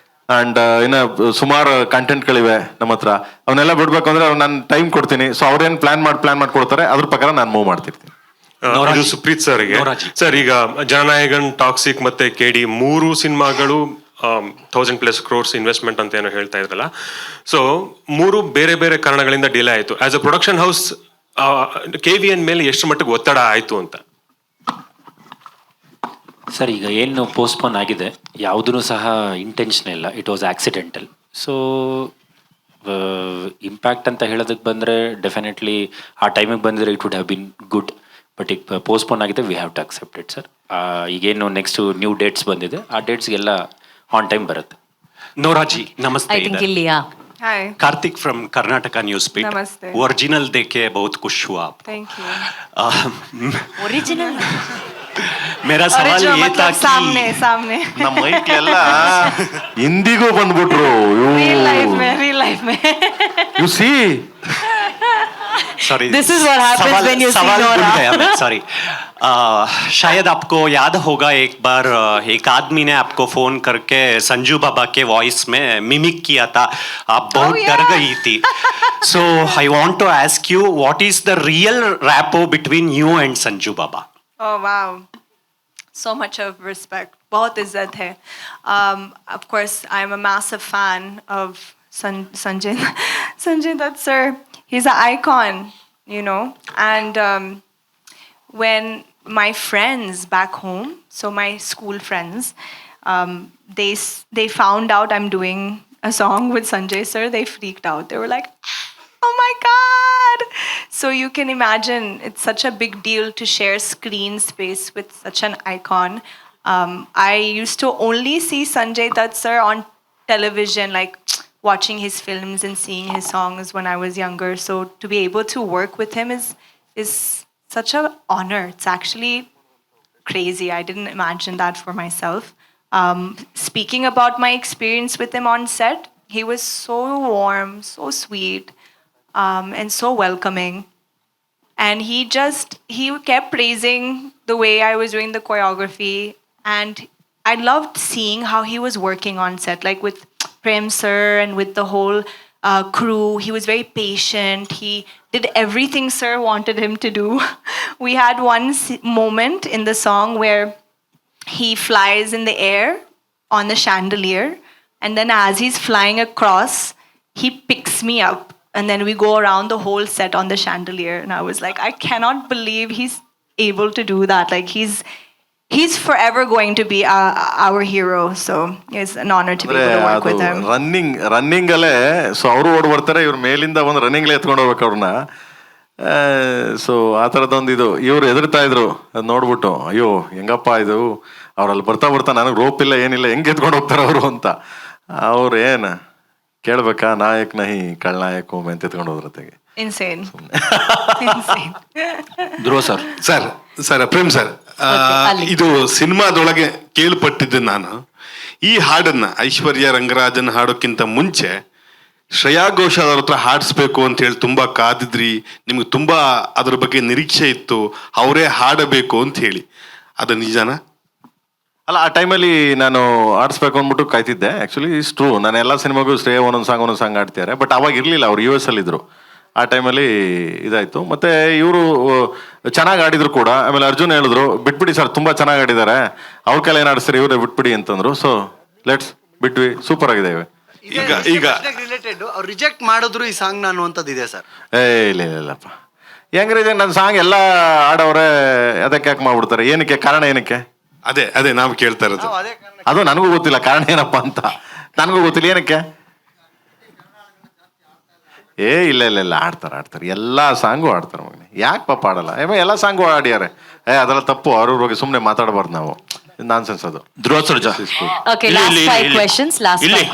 ಆ್ಯಂಡ್ ಇನ್ನು ಸುಮಾರು ಕಂಟೆಂಟ್ಗಳಿವೆ ನಮ್ಮ ಹತ್ರ. ಅವನ್ನೆಲ್ಲ ಬಿಡಬೇಕು ಅಂದರೆ ನಾನು ಟೈಮ್ ಕೊಡ್ತೀನಿ. ಸೊ ಅವ್ರೇನು ಪ್ಲಾನ್ ಮಾಡಿ ಕೊಡ್ತಾರೆ, ಅದ್ರ ಪ್ರಕಾರ ನಾನು ಮೂವ್ ಮಾಡ್ತಿರ್ತೀನಿ. ಇದು ಸುಪ್ರೀತ್ ಸರ್ಗೆ. ಸರ್, ಈಗ ಜನನಾಯಕನ್, ಟಾಕ್ಸಿಕ್ ಮತ್ತೆ KD 3 ಸಿನಿಮಾಗಳು 1,000+ crores ಇನ್ವೆಸ್ಟ್ಮೆಂಟ್ ಅಂತ ಏನೋ ಹೇಳ್ತಾ ಇದ್ರಲ್ಲ. ಸೊ 3 ಬೇರೆ ಬೇರೆ ಕಾರಣಗಳಿಂದ ಡಿಲೇ ಆಯಿತು. As a production house KVN ಮೇಲೆ ಎಷ್ಟು ಮಟ್ಟಿಗೆ ಒತ್ತಡ ಆಯಿತು ಅಂತ? ಸರ್, ಈಗ ಏನು ಪೋಸ್ಟ್ಪೋನ್ ಆಗಿದೆ ಯಾವುದೂ ಸಹ ಇಂಟೆನ್ಷನ್ ಇಲ್ಲ, it was accidental. So impact ಅಂತ ಹೇಳೋದಕ್ಕೆ ಬಂದರೆ ಡೆಫಿನೆಟ್ಲಿ ಆ ಟೈಮಿಗೆ ಬಂದಿದ್ರೆ it would have been good. But ಈಗ ಪೋಸ್ಟ್ಪೋನ್ ಆಗಿದೆ, we have to accept it sir. ಈಗೇನು ನೆಕ್ಸ್ಟ್ ನ್ಯೂ ಡೇಟ್ಸ್ ಬಂದಿದೆ, ಆ ಡೇಟ್ಸ್ಗೆಲ್ಲ ಆನ್ ಟೈಮ್ ಬರುತ್ತೆ. ನೋರಾಜಿ ನಮಸ್ತೆ. ಐ ಥಿಂಕ್ ಇಲ್ಲಿಯಾ Hi. Karthik from Karnataka news पीट. नमस्ते. ओरिजिनल देख के बहुत खुश हुआ आप. Thank you. ಒರಿಜಿನಲ್ मेरा सवाल ये था कि सामने ನಮ್ಮ ಮೈಕ್ ಎಲ್ಲ ಹಿಂದಿಗೂ ಬಂದ್ಬಿಟ್ರು. real life में U C, sorry, This is what happens when you see सवाल भूल Nora. गया मैं, सॉरी. शायद आपको याद होगा एक बार एक आदमी ने आपको फोन करके संजू बाबा के वॉइस में मिमिक किया था, आप बहुत डर गई थी. So I want to ask you, what is the real rapport between you and Sanju Baba? Oh wow, so much of respect, बहुत इज्जत है. Of course I am a massive fan of Sanjay Dutt sir. He's an icon, you know. And when my friends back home, so my school friends, they found out I'm doing a song with Sanjay sir, they freaked out. They were like, oh my God. So you can imagine it's such a big deal to share screen space with such an icon. I used to only see Sanjay Dutt sir on television, like watching his films and seeing his songs when I was younger. So to be able to work with him is such an honor. It's actually crazy. I didn't imagine that for myself. Speaking about my experience with him on set, he was so warm, so sweet, and so welcoming. And he kept praising the way I was doing the choreography. And I loved seeing how he was working on set, like with Prem sir and with the whole crew. He was very patient. He did everything sir wanted him to do. We had one moment in the song where he flies in the air on the chandelier, and then as he's flying across, he picks me up, and then we go around the whole set on the chandelier. And I was like, I cannot believe he's able to do that. Like he's forever going to be our hero. So it's an honor to be able to work with him. Running ಅಲ್ಲೇ ಸೊ ಅವರು ಓಡ್ ಬರ್ತಾರೆ, ಇವ್ರ ಮೇಲಿಂದ ಒಂದು ರನ್ನಿಂಗ್ಲೇ ಎತ್ಕೊಂಡು ಹೋಗ್ಬೇಕು ಅವ್ರನ್ನ. ಸೊ ಆ ಥರದೊಂದು ಇದು ಇವ್ರು ಎದುರ್ತಾ ಇದ್ರು. ಅದು ನೋಡ್ಬಿಟ್ಟು ಅಯ್ಯೋ ಹೆಂಗಪ್ಪ ಇದು, ಅವ್ರಲ್ಲಿ ಬರ್ತಾ ನನಗೆ ರೋಪ್ ಇಲ್ಲ ಏನಿಲ್ಲ, ಹೆಂಗೆ ಎತ್ಕೊಂಡು ಹೋಗ್ತಾರೆ ಅವರು ಅಂತ. ಅವ್ರು ಏನು ಕೇಳ್ಬೇಕಾ, ನಾಯಕ್ ನಹಿ ಕಳ್ನಾಯಕ್ ಒಮ್ಮೆ ಅಂತ ಎತ್ಕೊಂಡು ಹೋದ್ರತೆಗೆ. Insane. ಧ್ರುವ ಸರ್. ಸರ್ ಪ್ರೇಮ್ ಸರ್, ಇದು ಸಿನಿಮಾದೊಳಗೆ ಕೇಳ್ಪಟ್ಟಿದ್ದು ನಾನು. ಈ ಹಾಡನ್ನ ಐಶ್ವರ್ಯ ರಂಗರಾಜನ್ ಹಾಡೋಕ್ಕಿಂತ ಮುಂಚೆ ಶ್ರೇಯಾ ಘೋಷಾಲ್ ಅವ್ರ ಹತ್ರ ಹಾಡಿಸ್ಬೇಕು ಅಂತ ಹೇಳಿ ತುಂಬಾ ಕಾದಿದ್ರಿ, ನಿಮ್ಗೆ ತುಂಬಾ ಅದ್ರ ಬಗ್ಗೆ ನಿರೀಕ್ಷೆ ಇತ್ತು, ಅವರೇ ಹಾಡಬೇಕು ಅಂತ ಹೇಳಿ. ಅದು ನಿಜಾನ? ಅಲ್ಲ, ಆ ಟೈಮಲ್ಲಿ ನಾನು ಆಡಿಸ್ಬೇಕು ಅಂದ್ಬಿಟ್ಟು ಕಾಯ್ತಿದ್ದೆ. ಆ್ಯಕ್ಚುಲಿ ಇಸ್ ಟ್ರೂ, ನಾನು ಎಲ್ಲ ಸಿನಿಮಾಗೂ ಶ್ರೇಯ ಒಂದೊಂದು ಸಾಂಗ್ ಆಡ್ತಿದ್ದಾರೆ. ಬಟ್ ಅವಾಗ ಇರಲಿಲ್ಲ, ಅವ್ರು US ಅಲ್ಲಿದ್ದರು. ಆ ಟೈಮಲ್ಲಿ ಇದಾಯಿತು. ಮತ್ತು ಇವರು ಚೆನ್ನಾಗಿ ಆಡಿದ್ರು ಕೂಡ. ಆಮೇಲೆ ಅರ್ಜುನ್ ಹೇಳಿದ್ರು, ಬಿಟ್ಬಿಡಿ ಸರ್, ತುಂಬ ಚೆನ್ನಾಗಿ ಆಡಿದ್ದಾರೆ, ಅವ್ರ ಕೈಲಿ ಏನು ಆಡಿಸ್ತಾರೆ, ಇವರೇ ಬಿಟ್ಬಿಡಿ ಅಂತಂದ್ರು. ಸೊ ಲೆಟ್ಸ್ ಬಿಟ್ವಿ, ಸೂಪರ್ ಆಗಿದೆ. ಈಗ ರಿಲೇಟೆಡ್ ಅವ್ರು ರಿಜೆಕ್ಟ್ ಮಾಡಿದ್ರು ಈ ಸಾಂಗ್ ನಾನು ಅಂತದಿದೆ ಸರ್. ಇಲ್ಲಪ್ಪ, ಹೆಂಗ್ರಿ ನನ್ನ ಸಾಂಗ್ ಎಲ್ಲ ಆಡವ್ರೆ, ಅದಕ್ಕೆ ಯಾಕೆ ಮಾಡ್ಬಿಡ್ತಾರೆ? ಏನಕ್ಕೆ? ಕಾರಣ ಏನಕ್ಕೆ? ಅದೇ ನಾವು ಕೇಳ್ತಾ ಇರೋದು. ಅದು ನನಗೂ ಗೊತ್ತಿಲ್ಲ ಕಾರಣ ಏನಪ್ಪ ಅಂತ, ನನಗೂ ಗೊತ್ತಿಲ್ಲ ಏನಕ್ಕೆ. ಇಲ್ಲ ಆಡ್ತಾರೆ, ಎಲ್ಲ ಸಾಂಗು ಆಡ್ತಾರೆ ಮಗನೆ. ಯಾಕೆ ಪಾಪ ಆಡಲ್ಲ? ಎಲ್ಲ ಸಾಂಗು ಆಡ್ಯಾರೆ. ಅದೆಲ್ಲ ತಪ್ಪು, ಅವ್ರ ಹೋಗಿ ಸುಮ್ಮನೆ ಮಾತಾಡಬಾರ್ದು ನಾವು. ನಾನ್ಸೆನ್ಸ್ ಅದು. Dhruva Sarja. Okay, last 5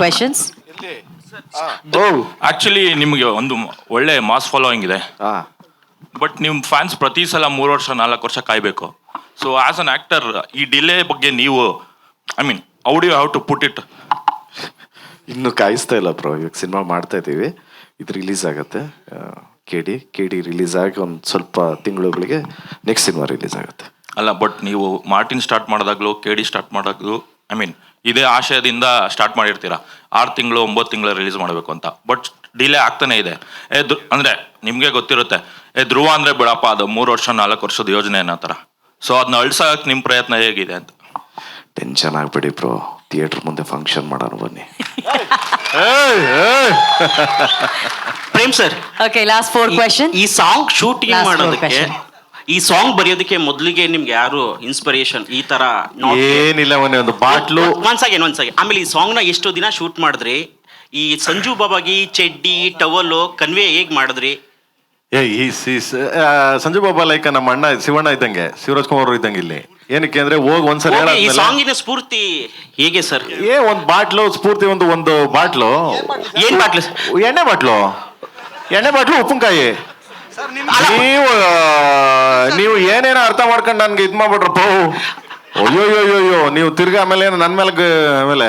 questions. Actually ನಿಮಗೆ ಒಂದು ಒಳ್ಳೆ ಮಾಸ್ ಫಾಲೋಯಿಂಗ್ ಇದೆ, ಬಟ್ ನಿಮ್ಮ ಫ್ಯಾನ್ಸ್ ಪ್ರತಿ ಸಲ 3 ವರ್ಷ 4 ವರ್ಷ ಕಾಯ್ಬೇಕು. ಸೊ ಆಸ್ ಅನ್ ಆಕ್ಟರ್ ಈ ಡಿಲೇ ಬಗ್ಗೆ ನೀವು, I mean, how do you have to put it? ಇನ್ನು ಕಾಯಿಸ್ತಾ ಇಲ್ಲ ಬ್ರೋ, ಇವಾಗ ಸಿನಿಮಾ ಮಾಡ್ತಾ ಇದ್ದೀವಿ. ಇದು ರಿಲೀಸ್ ಆಗುತ್ತೆ, ಕೆ ಡಿ ರಿಲೀಸ್ ಆಗಿ ಒಂದು ಸ್ವಲ್ಪ ತಿಂಗಳುಗಳಿಗೆ ನೆಕ್ಸ್ಟ್ ಸಿನಿಮಾ ರಿಲೀಸ್ ಆಗುತ್ತೆ. ಅಲ್ಲ, ಬಟ್ ನೀವು ಮಾರ್ಟಿನ್ ಸ್ಟಾರ್ಟ್ ಮಾಡಿದಾಗಲೂ KD ಸ್ಟಾರ್ಟ್ ಮಾಡಿದಾಗಲೂ ಐ ಮೀನ್ ಇದೇ ಆಶಯದಿಂದ ಸ್ಟಾರ್ಟ್ ಮಾಡಿರ್ತೀರಾ, 6 ತಿಂಗಳು 9 ತಿಂಗಳು ರಿಲೀಸ್ ಮಾಡಬೇಕು ಅಂತ. ಬಟ್ ಡಿಲೇ ಆಗ್ತಾನೆ ಇದೆ. ಅಂದರೆ ನಿಮಗೆ ಗೊತ್ತಿರುತ್ತೆ, ಧ್ರುವ ಅಂದರೆ ಬಿಡಪ್ಪ ಅದು 3 ವರ್ಷ 4 ವರ್ಷದ ಯೋಜನೆ ಅನ್ನೋ ಥರ. ಸೊ ಅದನ್ನ ಅಳ್ಸೋಕೆ ನಿಮ್ಮ ಪ್ರಯತ್ನ ಹೇಗಿದೆ ಅಂತ? ಟೆನ್ಷನ್ ಆಗ್ಬೇಡಿ ಬ್ರೋ, ಥಿಯೇಟರ್ ಮುಂದೆ ಫಂಕ್ಷನ್ ಮಾಡೋಣ ಬನ್ನಿ. Prem sir, okay, last 4 question. ಈ ಸಾಂಗ್ ಶೂಟಿಂಗ್ Last 4 ಮಾಡೋದಕ್ಕೆ, question. ಈ ಸಾಂಗ್ ಬರೆಯೋದಕ್ಕೆ ಮೊದಲಿಗೆ ನಿಮ್ಗೆ ಯಾರು ಇನ್ಸ್ಪಿರೇಷನ್ ಈ ತರ? ಏನಿಲ್ಲ, ಒಂದು ಬಾಟ್ಲು ಒಂದ್ಸಾಗಿ ಆಮೇಲೆ ಈ ಸಾಂಗ್ ನ ಎಷ್ಟು ದಿನ ಶೂಟ್ ಮಾಡಿದ್ರಿ? ಈ ಸಂಜು ಬಾಬಾಗಿ ಚಡ್ಡಿ ಟವಲ್ ಕನ್ವೆ ಹೇಗ್ ಮಾಡಿದ್ರಿ? ಸಂಜು ಬಾಬಾ ಲೈಕ್ ನಮ್ಮ ಅಣ್ಣ ಶಿವಣ್ಣ ಇದ್ದಂಗೆ, ಶಿವರಾಜ್ ಕುಮಾರ್ ಇದ್ದಂಗೆ ಇಲ್ಲಿ. ಏನಕ್ಕೆ ಅಂದ್ರೆ ಒಂದ್ಸಲ ಈ ಸಾಂಗಿನ ಸ್ಫೂರ್ತಿ ಹೇಗೆ ಸರ್? ಒಂದ್ ಬಾಟ್ಲು ಸ್ಫೂರ್ತಿ, ಒಂದು ಬಾಟ್ಲು. ಏನ್ ಬಾಟ್ಲು? ಎಣ್ಣೆ ಬಾಟ್ಲು ಉಪ್ಪಿನಕಾಯಿ. ನೀವು ಏನೇನೋ ಅರ್ಥ ಮಾಡ್ಕೊಂಡು ನನ್ಗೆ ಇದ್ ಮಾಡ್ಬಿಟ್ರಪ್ಪ. ಅಯ್ಯೋ ನೀವು ತಿರ್ಗಾ ಆಮೇಲೆ ನನ್ ಮೇಲೆ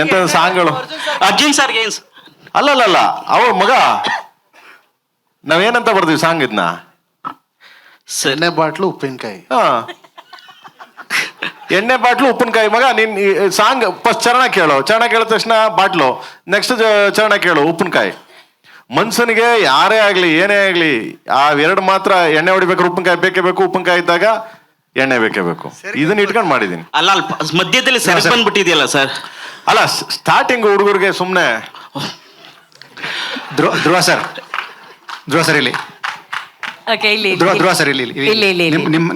ಎಂತ ಸಾಂಗ್ಗಳು. ಅರ್ಜುನ್ ಸರ್ ಅಲ್ಲ ಅವ ಮಗ, ನಾವೇನಂತ ಬರ್ತೀವಿ ಸಾಂಗ್ ಇದನ್ನ? ಎಣ್ಣೆ ಬಾಟ್ಲು ಉಪ್ಪಿನಕಾಯಿ. ಎಣ್ಣೆ ಬಾಟ್ಲು ಉಪ್ಪಿನಕಾಯಿ. ಮಗ ನೀನ್ ಸಾಂಗ್ ಫಸ್ಟ್ ಚರಣ ಕೇಳಿದ ತಕ್ಷಣ ಬಾಟ್ಲು, ನೆಕ್ಸ್ಟ್ ಚರಣ ಕೇಳು ಉಪ್ಪಿನಕಾಯಿ. ಮನ್ಸನಿಗೆ ಯಾರೇ ಆಗ್ಲಿ ಏನೇ ಆಗ್ಲಿ ಆ ಎರಡು ಮಾತ್ರ, ಎಣ್ಣೆ ಹೊಡಿಬೇಕಾದ್ರೆ ಉಪ್ಪಿನಕಾಯಿ ಬೇಕೇ ಬೇಕು, ಉಪ್ಪಿನಕಾಯಿ ಇದ್ದಾಗ ಎಣ್ಣೆ ಬೇಕೇ ಬೇಕು. ಇದನ್ನ ಇಟ್ಕೊಂಡು ಮಾಡಿದೀನಿ. ಅಲ್ಲ ಮಧ್ಯದಲ್ಲಿ ಸೆರಗ್ ಬಂದ್ಬಿಟ್ಟಿದೆಯಲ್ಲ ಸರ್? ಅಲ್ಲ, ಸ್ಟಾರ್ಟಿಂಗ್ ಹುಡುಗರಿಗೆ ಸುಮ್ಮನೆ. ಧ್ರುವ ಸರ್ ಇಲ್ಲಿ. ಓಕೆ, ಇಲ್ಲಿ ಧ್ರುವ ಸರ್ ಇಲ್ಲಿ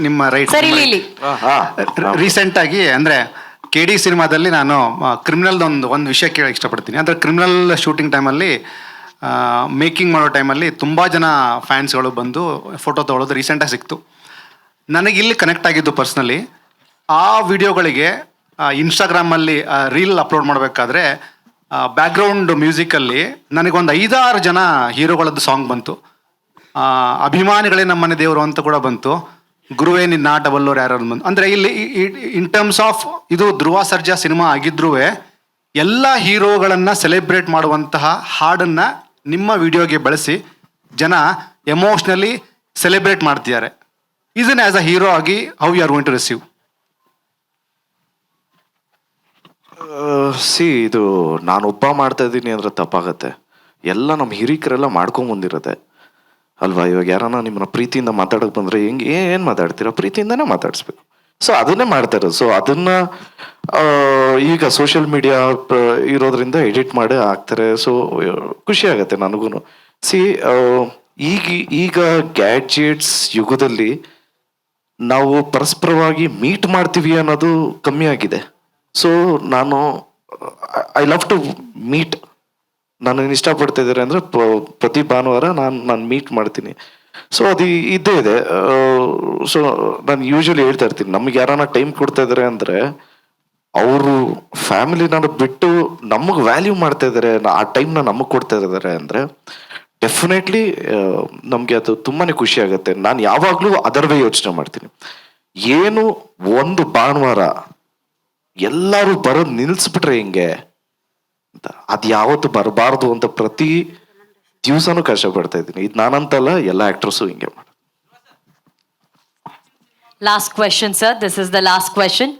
ನಿಮ್ಮ ರೈಟ್. ಸರ್ ಇಲ್ಲಿ ರೀಸೆಂಟ್ ಆಗಿ ಅಂದ್ರೆ KD ಸಿನಿಮಾದಲ್ಲಿ ನಾನು ಕ್ರಿಮಿನಲ್ ಒಂದು ವಿಷಯ ಕೇಳಕ್ಕೆ ಇಷ್ಟಪಡ್ತೀನಿ. ಅಂದ್ರೆ ಕ್ರಿಮಿನಲ್ ಶೂಟಿಂಗ್ ಟೈಮಲ್ಲಿ, ಮೇಕಿಂಗ್ ಮಾಡೋ ಟೈಮಲ್ಲಿ ತುಂಬ ಜನ ಫ್ಯಾನ್ಸ್ಗಳು ಬಂದು ಫೋಟೋ ತೊಗೊಳೋದು ರೀಸೆಂಟಾಗಿ ಸಿಕ್ತು. ನನಗೆ ಇಲ್ಲಿ ಕನೆಕ್ಟ್ ಆಗಿದ್ದು ಪರ್ಸ್ನಲಿ, ಆ ವಿಡಿಯೋಗಳಿಗೆ ಇನ್ಸ್ಟಾಗ್ರಾಮಲ್ಲಿ ರೀಲ್ ಅಪ್ಲೋಡ್ ಮಾಡಬೇಕಾದ್ರೆ ಬ್ಯಾಕ್ಗ್ರೌಂಡ್ ಮ್ಯೂಸಿಕಲ್ಲಿ ನನಗೊಂದು 5-6 ಜನ ಹೀರೋಗಳದ್ದು ಸಾಂಗ್ ಬಂತು. ಅಭಿಮಾನಿಗಳೇ ನಮ್ಮನೆ ದೇವರು ಅಂತ ಕೂಡ ಬಂತು. ಗುರುವೇ ನಿನ್ನ ಡಬಲ್ಲೋರು ಯಾರು ಬಂತು. ಅಂದರೆ ಇಲ್ಲಿ ಇನ್ ಟರ್ಮ್ಸ್ ಆಫ್ ಇದು ಧ್ರುವ ಸರ್ಜಾ ಸಿನಿಮಾ ಆಗಿದ್ರೂ ಎಲ್ಲ ಹೀರೋಗಳನ್ನು ಸೆಲೆಬ್ರೇಟ್ ಮಾಡುವಂತಹ ಹಾಡನ್ನು ನಿಮ್ಮ ವಿಡಿಯೋಗೆ ಬಳಸಿ ಜನ ಎಮೋಷ್ನಲಿ ಸೆಲೆಬ್ರೇಟ್ ಮಾಡ್ತಿದ್ದಾರೆ. ಇದನ್ನ ಆಸ್ ಅ ಹೀರೋ ಆಗಿ how you are going to receive? ಇದು ನಾನೊಬ್ಬ ಮಾಡ್ತಾ ಇದ್ದೀನಿ ಅಂದ್ರೆ ತಪ್ಪಾಗತ್ತೆ. ಎಲ್ಲ ನಮ್ಮ ಹಿರಿಕರೆಲ್ಲ ಮಾಡ್ಕೊಂಡ್ ಬಂದಿರತ್ತೆ ಅಲ್ವಾ? ಇವಾಗ ಯಾರನ್ನ ನಿಮ್ಮನ್ನ ಪ್ರೀತಿಯಿಂದ ಮಾತಾಡಕ್ ಬಂದ್ರೆ ಏನ್ ಮಾತಾಡ್ತೀರಾ? ಪ್ರೀತಿಯಿಂದನೇ ಮಾತಾಡಿಸ್ಬೇಕು. ಸೊ ಅದನ್ನೇ ಮಾಡ್ತಾರೆ. ಸೊ ಅದನ್ನ ಈಗ ಸೋಷಿಯಲ್ ಮೀಡಿಯಾ ಇರೋದ್ರಿಂದ ಎಡಿಟ್ ಮಾಡಿ ಹಾಕ್ತಾರೆ. ಸೊ ಖುಷಿ ಆಗತ್ತೆ ನನಗೂ. ಈಗ ಗ್ಯಾಡ್ಜೆಟ್ಸ್ ಯುಗದಲ್ಲಿ ನಾವು ಪರಸ್ಪರವಾಗಿ ಮೀಟ್ ಮಾಡ್ತೀವಿ ಅನ್ನೋದು ಕಮ್ಮಿ ಆಗಿದೆ. So I love to meet. ನಾನು ಇಷ್ಟಪಡ್ತಾ ಇದ್ದಾರೆ ಅಂದರೆ ಪ್ರತಿ ಭಾನುವಾರ ನಾನು ಮೀಟ್ ಮಾಡ್ತೀನಿ. ಸೊ ಅದು ಇದ್ದೇ ಇದೆ. ಸೊ ನಾನು ಯೂಶಲಿ ಹೇಳ್ತಾ ಇರ್ತೀನಿ, ನಮ್ಗೆ ಯಾರನ್ನ ಟೈಮ್ ಕೊಡ್ತಾ ಇದ್ದಾರೆ ಅಂದರೆ ಅವರು ಫ್ಯಾಮಿಲಿನ ಬಿಟ್ಟು ನಮಗೆ ವ್ಯಾಲ್ಯೂ ಮಾಡ್ತಾ ಇದ್ದಾರೆ, ಆ ಟೈಮ್ನ ನಮಗೆ ಕೊಡ್ತಾ ಇದ್ದಾರೆ ಅಂದರೆ ಡೆಫಿನೆಟ್ಲಿ ನಮಗೆ ಅದು ತುಂಬಾ ಖುಷಿ ಆಗುತ್ತೆ. ನಾನು ಯಾವಾಗಲೂ ಅದರವೇ ಯೋಚನೆ ಮಾಡ್ತೀನಿ. ಏನು ಒಂದು ಭಾನುವಾರ ಎಲ್ಲರೂ ಬರೋದು ನಿಲ್ಲಿಸ್ಬಿಟ್ರೆ ಹಿಂಗೆ ಅಂತ, ಅದು ಯಾವತ್ತು ಬರಬಾರ್ದು ಅಂತ ಪ್ರತಿ ದಿವಸನೂ ಕಷ್ಟಪಡ್ತಾ ಇದ್ದೀನಿ. ಇದು ನಾನಂತಲ್ಲ, ಎಲ್ಲ ಆಕ್ಟರ್ಸು ಹಿಂಗೆ ಮಾಡಿ. Last question sir, this is the last question.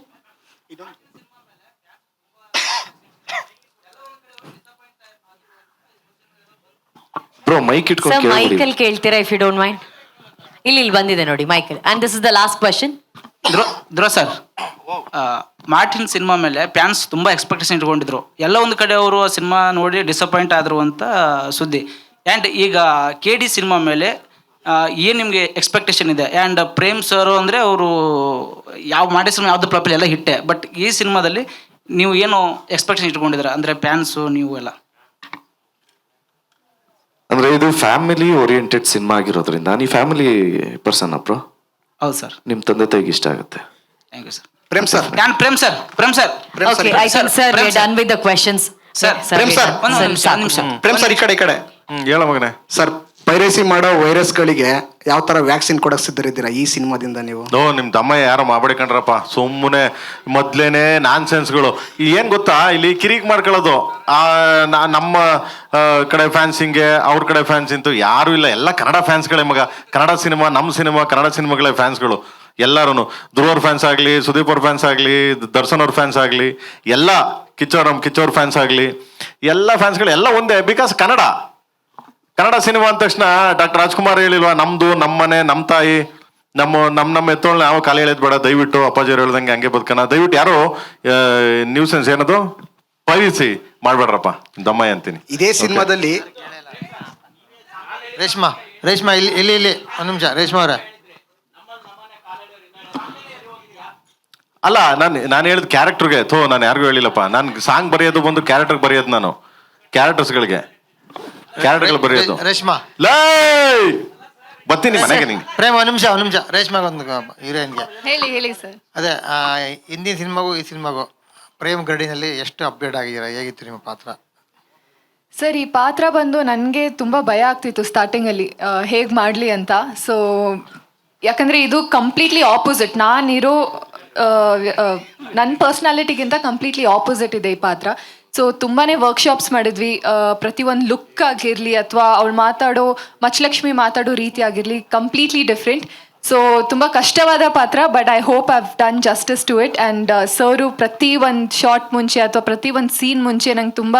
Bro mic ಇಟ್ಕೊಂಡು ಸರ್ ಮೈಕಲ್ ಕೇಳ್ತೀರಾ ಇಫ್ ಯು ಡೋಂಟ್ ಮೈಂಡ್? ಇಲ್ಲಿ ಬಂದಿದೆ ನೋಡಿ Michael. And this is the last question. Dhruva sir, Martin cinema ಮೇಲೆ ಫ್ಯಾನ್ಸ್ ತುಂಬ ಎಕ್ಸ್ಪೆಕ್ಟೇಷನ್ ಇಟ್ಕೊಂಡಿದ್ರು. ಎಲ್ಲ ಒಂದು ಕಡೆ ಅವರು ಸಿನಿಮಾ ನೋಡಿ ಡಿಸಪಾಯಿಂಟ್ ಆದರು ಅಂತ ಸುದ್ದಿ. ಆ್ಯಂಡ್ ಈಗ KD ಸಿನಿಮಾ ಮೇಲೆ ಏನು ನಿಮಗೆ ಎಕ್ಸ್ಪೆಕ್ಟೇಷನ್ ಇದೆ? ಆ್ಯಂಡ್ ಪ್ರೇಮ್ ಸರ್ ಅಂದರೆ ಅವರು ಮಾಡಿದ ಸಿನಿಮಾ ಯಾವುದು ಪ್ರಾಪರ್ ಎಲ್ಲ ಹಿಟ್ಟೆ, ಬಟ್ ಈ ಸಿನಿಮಾದಲ್ಲಿ ನೀವು ಏನು ಎಕ್ಸ್ಪೆಕ್ಟೇಷನ್ ಇಟ್ಕೊಂಡಿದ್ದೀರಾ ಅಂದರೆ ಫ್ಯಾನ್ಸು ನೀವು ಎಲ್ಲ? ಅಂದ್ರೆ ಇದು ಫ್ಯಾಮಿಲಿ ಓರಿಯೆಂಟೆಡ್ ಸಿನಿಮಾ ಆಗಿರೋದ್ರಿಂದ, ನೀವು ಫ್ಯಾಮಿಲಿ ಪರ್ಸನ್ ಬ್ರೋ? ಹೌದು ಸರ್. ನಿಮ್ಮ ತಂದೆ ತಾಯಿಗೆ ಇಷ್ಟ ಆಗುತ್ತೆ. Thank you sir. Prem sir, Prem sir. Okay, I think sir we're done with the questions. Prem sir, Prem sir ಈ ಕಡೆ ಹೇಳ ಮಗನೇ. ಸರ್, ಪೈರೇಸಿ ಮಾಡೋ ವೈರಸ್ಗಳಿಗೆ ಯಾವ ತರ ವ್ಯಾಕ್ಸಿನ್ ಕೊಡಕ್ ಸಿದ್ಧರಿದ್ದೀರಾ ಈ ಸಿನಿಮಾದಿಂದ ನೀವು? ನಿಮ್ ತಮ್ಮ ಯಾರೋ ಮಾಡ್ಬೇಕಂಡ್ರಪ್ಪ, ಸುಮ್ಮನೆ ಮೊದ್ಲೇನೆ ನಾನ್ ಸೆನ್ಸ್ಗಳು. ಏನ್ ಗೊತ್ತಾ, ಇಲ್ಲಿ ಕಿರಿಕ್ ಮಾಡ್ಕೊಳ್ಳೋದು. ನಮ್ಮ ಕಡೆ ಫ್ಯಾನ್ಸ್ ಹಿಂಗೆ, ಅವ್ರ ಕಡೆ ಫ್ಯಾನ್ಸ್ ಇಂತೂ ಯಾರು ಇಲ್ಲ, ಎಲ್ಲ ಕನ್ನಡ ಫ್ಯಾನ್ಸ್ಗಳೇ ಮಗ. ಕನ್ನಡ ಸಿನಿಮಾ, ನಮ್ಮ ಸಿನಿಮಾ, ಕನ್ನಡ ಸಿನಿಮಾಗಳೇ ಫ್ಯಾನ್ಸ್ಗಳು ಎಲ್ಲರೂ. ಧ್ರುವರ್ ಫ್ಯಾನ್ಸ್ ಆಗಲಿ, ಸುದೀಪ್ ಅವ್ರ ಫ್ಯಾನ್ಸ್ ಆಗಲಿ, ದರ್ಶನ್ ಅವ್ರ ಫ್ಯಾನ್ಸ್ ಆಗಲಿ, ಎಲ್ಲ ಕಿಚ್ಚೋರ್ ಫ್ಯಾನ್ಸ್ ಆಗಲಿ, ಎಲ್ಲ ಫ್ಯಾನ್ಸ್ಗಳು ಎಲ್ಲ ಒಂದೇ. ಬಿಕಾಸ್ ಕನ್ನಡ ಸಿನಿಮಾ ಅಂದ ತಕ್ಷಣ ಡಾಕ್ಟರ್ ರಾಜ್ಕುಮಾರ್ ಹೇಳಿಲ್ವಾ, ನಮ್ದು ನಮ್ಮ ಮನೆ ನಮ್ಮ ತಾಯಿ ನಮ್ಮ ಎತ್ತೋಳನ್ನ ಯಾವ ಕಾಲ ಹೇಳಿದ್ ಬೇಡ, ದಯವಿಟ್ಟು ಅಪ್ಪಾಜಿ ಹೇಳ್ದಂಗೆ ಹಂಗೆ ಬದುಕನ, ದಯವಿಟ್ಟು ಯಾರು ನ್ಯೂಸೆನ್ಸ್ ಏನದು ಪೈರಿಸಿ ಮಾಡ್ಬೇಡ್ರಪ್ಪ ದಮ್ಮಯ್ಯ ಅಂತೀನಿ. ಇದೇ ಸಿನಿಮಾದಲ್ಲಿ ರೇಷ್ಮಾ ಇಲ್ಲಿ ಒಂದು ನಿಮಿಷ ರೇಷ್ಮಾ ಅವರ ಅಲ್ಲ, ನಾನು ಹೇಳಿದ ಕ್ಯಾರೆಕ್ಟರ್ಗೆ ನಾನು ಯಾರಿಗೂ ಹೇಳಿಲ್ಲಪ್ಪ. ನಾನು ಸಾಂಗ್ ಬರೆಯೋದು ಬಂದು ಕ್ಯಾರೆಕ್ಟರ್ ಬರೆಯೋದು, ನಾನು ಕ್ಯಾರೆಕ್ಟರ್ಸ್ಗಳಿಗೆ ಕ್ಯಾರೆಕ್ಟರ್ಗಳು ಬರೆಯೋದು. ರೇಷ್ಮಾ ಲೈ ಬರ್ತೀನಿ ಮನೆಗೆ. ನಿಂಗೆ ಪ್ರೇಮ್ ಒಂದು ನಿಮಿಷ ರೇಷ್ಮಾಗ ಒಂದು ಹೀರೋಯಿನ್ಗೆ ಹೇಳಿ ಸರ್. ಅದೇ ಹಿಂದಿನ ಸಿನಿಮಾಗೂ ಈ ಸಿನಿಮಾಗೂ ಪ್ರೇಮ್ ಗರಡಿನಲ್ಲಿ ಎಷ್ಟು ಅಪ್ಡೇಟ್ ಆಗಿದ್ದೀರಾ, ಹೇಗಿತ್ತು ನಿಮ್ಮ ಪಾತ್ರ? ಸರ್, ಈ ಪಾತ್ರ ಬಂದು ನನಗೆ ತುಂಬ ಭಯ ಆಗ್ತಿತ್ತು ಸ್ಟಾರ್ಟಿಂಗಲ್ಲಿ ಹೇಗೆ ಮಾಡಲಿ ಅಂತ. ಸೊ ಯಾಕಂದರೆ ಇದು ಕಂಪ್ಲೀಟ್ಲಿ ಆಪೋಸಿಟ್, ನಾನಿರೋ ನನ್ನ ಪರ್ಸ್ನಾಲಿಟಿಗಿಂತ ಕಂಪ್ಲೀಟ್ಲಿ ಆಪೋಸಿಟ್ ಇದೆ ಈ ಪಾತ್ರ. ಸೊ ತುಂಬಾ ವರ್ಕ್ಶಾಪ್ಸ್ ಮಾಡಿದ್ವಿ. ಪ್ರತಿಯೊಂದು ಲುಕ್ ಆಗಿರಲಿ ಅಥವಾ ಅವಳು ಮಾತಾಡೋ ಮಚಲಕ್ಷ್ಮಿ ಮಾತಾಡೋ ರೀತಿ ಆಗಿರಲಿ ಕಂಪ್ಲೀಟ್ಲಿ ಡಿಫ್ರೆಂಟ್. ಸೊ ತುಂಬ ಕಷ್ಟವಾದ ಪಾತ್ರ, but I hope I've done justice to it. And sir ಪ್ರತಿ ಒಂದು ಶಾರ್ಟ್ ಮುಂಚೆ ಅಥವಾ ಪ್ರತಿ ಒಂದು ಸೀನ್ ಮುಂಚೆ ನಂಗೆ ತುಂಬ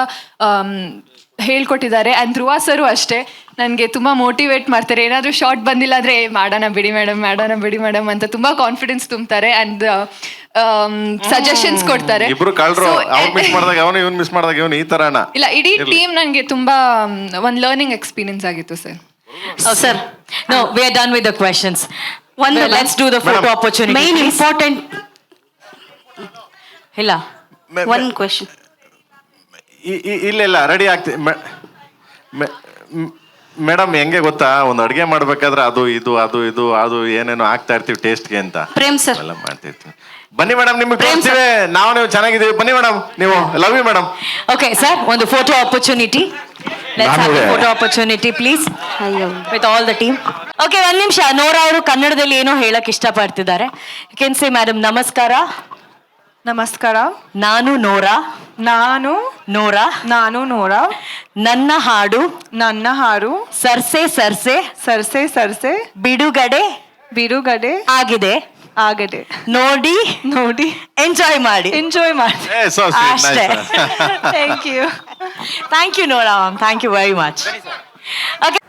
ಹೇಳ್ಕೊಟ್ಟಿದ್ದಾರೆ. ಆ್ಯಂಡ್ ಧ್ರುವ ಸರು ಅಷ್ಟೇ ನನಗೆ ತುಂಬ ಮೋಟಿವೇಟ್ ಮಾಡ್ತಾರೆ. ಏನಾದರೂ ಶಾರ್ಟ್ ಬಂದಿಲ್ಲ ಅಂದರೆ ಮಾಡೋಣ ಬಿಡಿ ಮೇಡಮ್ ಅಂತ ತುಂಬ ಕಾನ್ಫಿಡೆನ್ಸ್ ತುಂಬ್ತಾರೆ. ಆ್ಯಂಡ್ ಸಜೆಷನ್ಸ್ ಕೊಡ್ತಾರೆ. ಇಬ್ರು ಕಳ್ರು, ಅವ್ರು ಮಿಸ್ ಮಾಡಿದಾಗ ಅವನು, ಇವನು ಮಿಸ್ ಮಾಡಿದಾಗ ಇವನು, ಈ ತರನ ಇಲ್ಲ, ಇಡೀ ಟೀಮ್ ನನಗೆ ತುಂಬ ಒಂದು ಲರ್ನಿಂಗ್ ಎಕ್ಸ್ಪೀರಿಯನ್ಸ್ ಆಗಿತ್ತು sir. Sir, no, we are done with the questions. Let's do the photo opportunity. Main important. ಇಲ್ಲ, One question. ಇಲ್ಲ ರೆಡಿ ಆಗ್ತಿ ಮೇಡಮ್. ಹೆಂಗೆ ಗೊತ್ತಾ, ಒಂದು ಅಡುಗೆ ಮಾಡ್ಬೇಕಾದ್ರೆ ಅದು ಏನೇನೋ ಆಗ್ತಾ ಇರ್ತೀವಿ ಟೇಸ್ಟ್ಗೆ ಅಂತ. ಪ್ರೇಮ್ ಸರ್ ಎಲ್ಲ ಮಾಡ್ತಿರ್ತೀವಿ. ಬನ್ನಿ ಮೇಡಮ್, ನಿಮ್ಗೆ ತೋರಿಸ್ತೀವಿ ನೀವು ಚೆನ್ನಾಗಿದ್ದೀವಿ. ಬನ್ನಿ ಮೇಡಮ್, ನೀವು love you madam. Okay sir, ಒಂದು photo opportunity. Let's have a photo opportunity, please, with all the team. Okay, ಒಂದು ನಿಮಿಷ. ನೋರಾ ಅವರು ಕನ್ನಡದಲ್ಲಿ ಏನೋ ಹೇಳಕ್ ಇಷ್ಟಪಡ್ತಿದ್ದಾರೆ. You can say, madam, ನಮಸ್ಕಾರ. ನಮಸ್ಕಾರ. ನಾನು ನೋರಾ. ನನ್ನ ಹಾಡು ಸರ್ಸೆ ಬಿಡುಗಡೆ ಆಗಿದೆ. ನೋಡಿ ಎಂಜಾಯ್ ಮಾಡಿ. ಅಷ್ಟೇ. Thank you Nora. Thank you very much. Okay.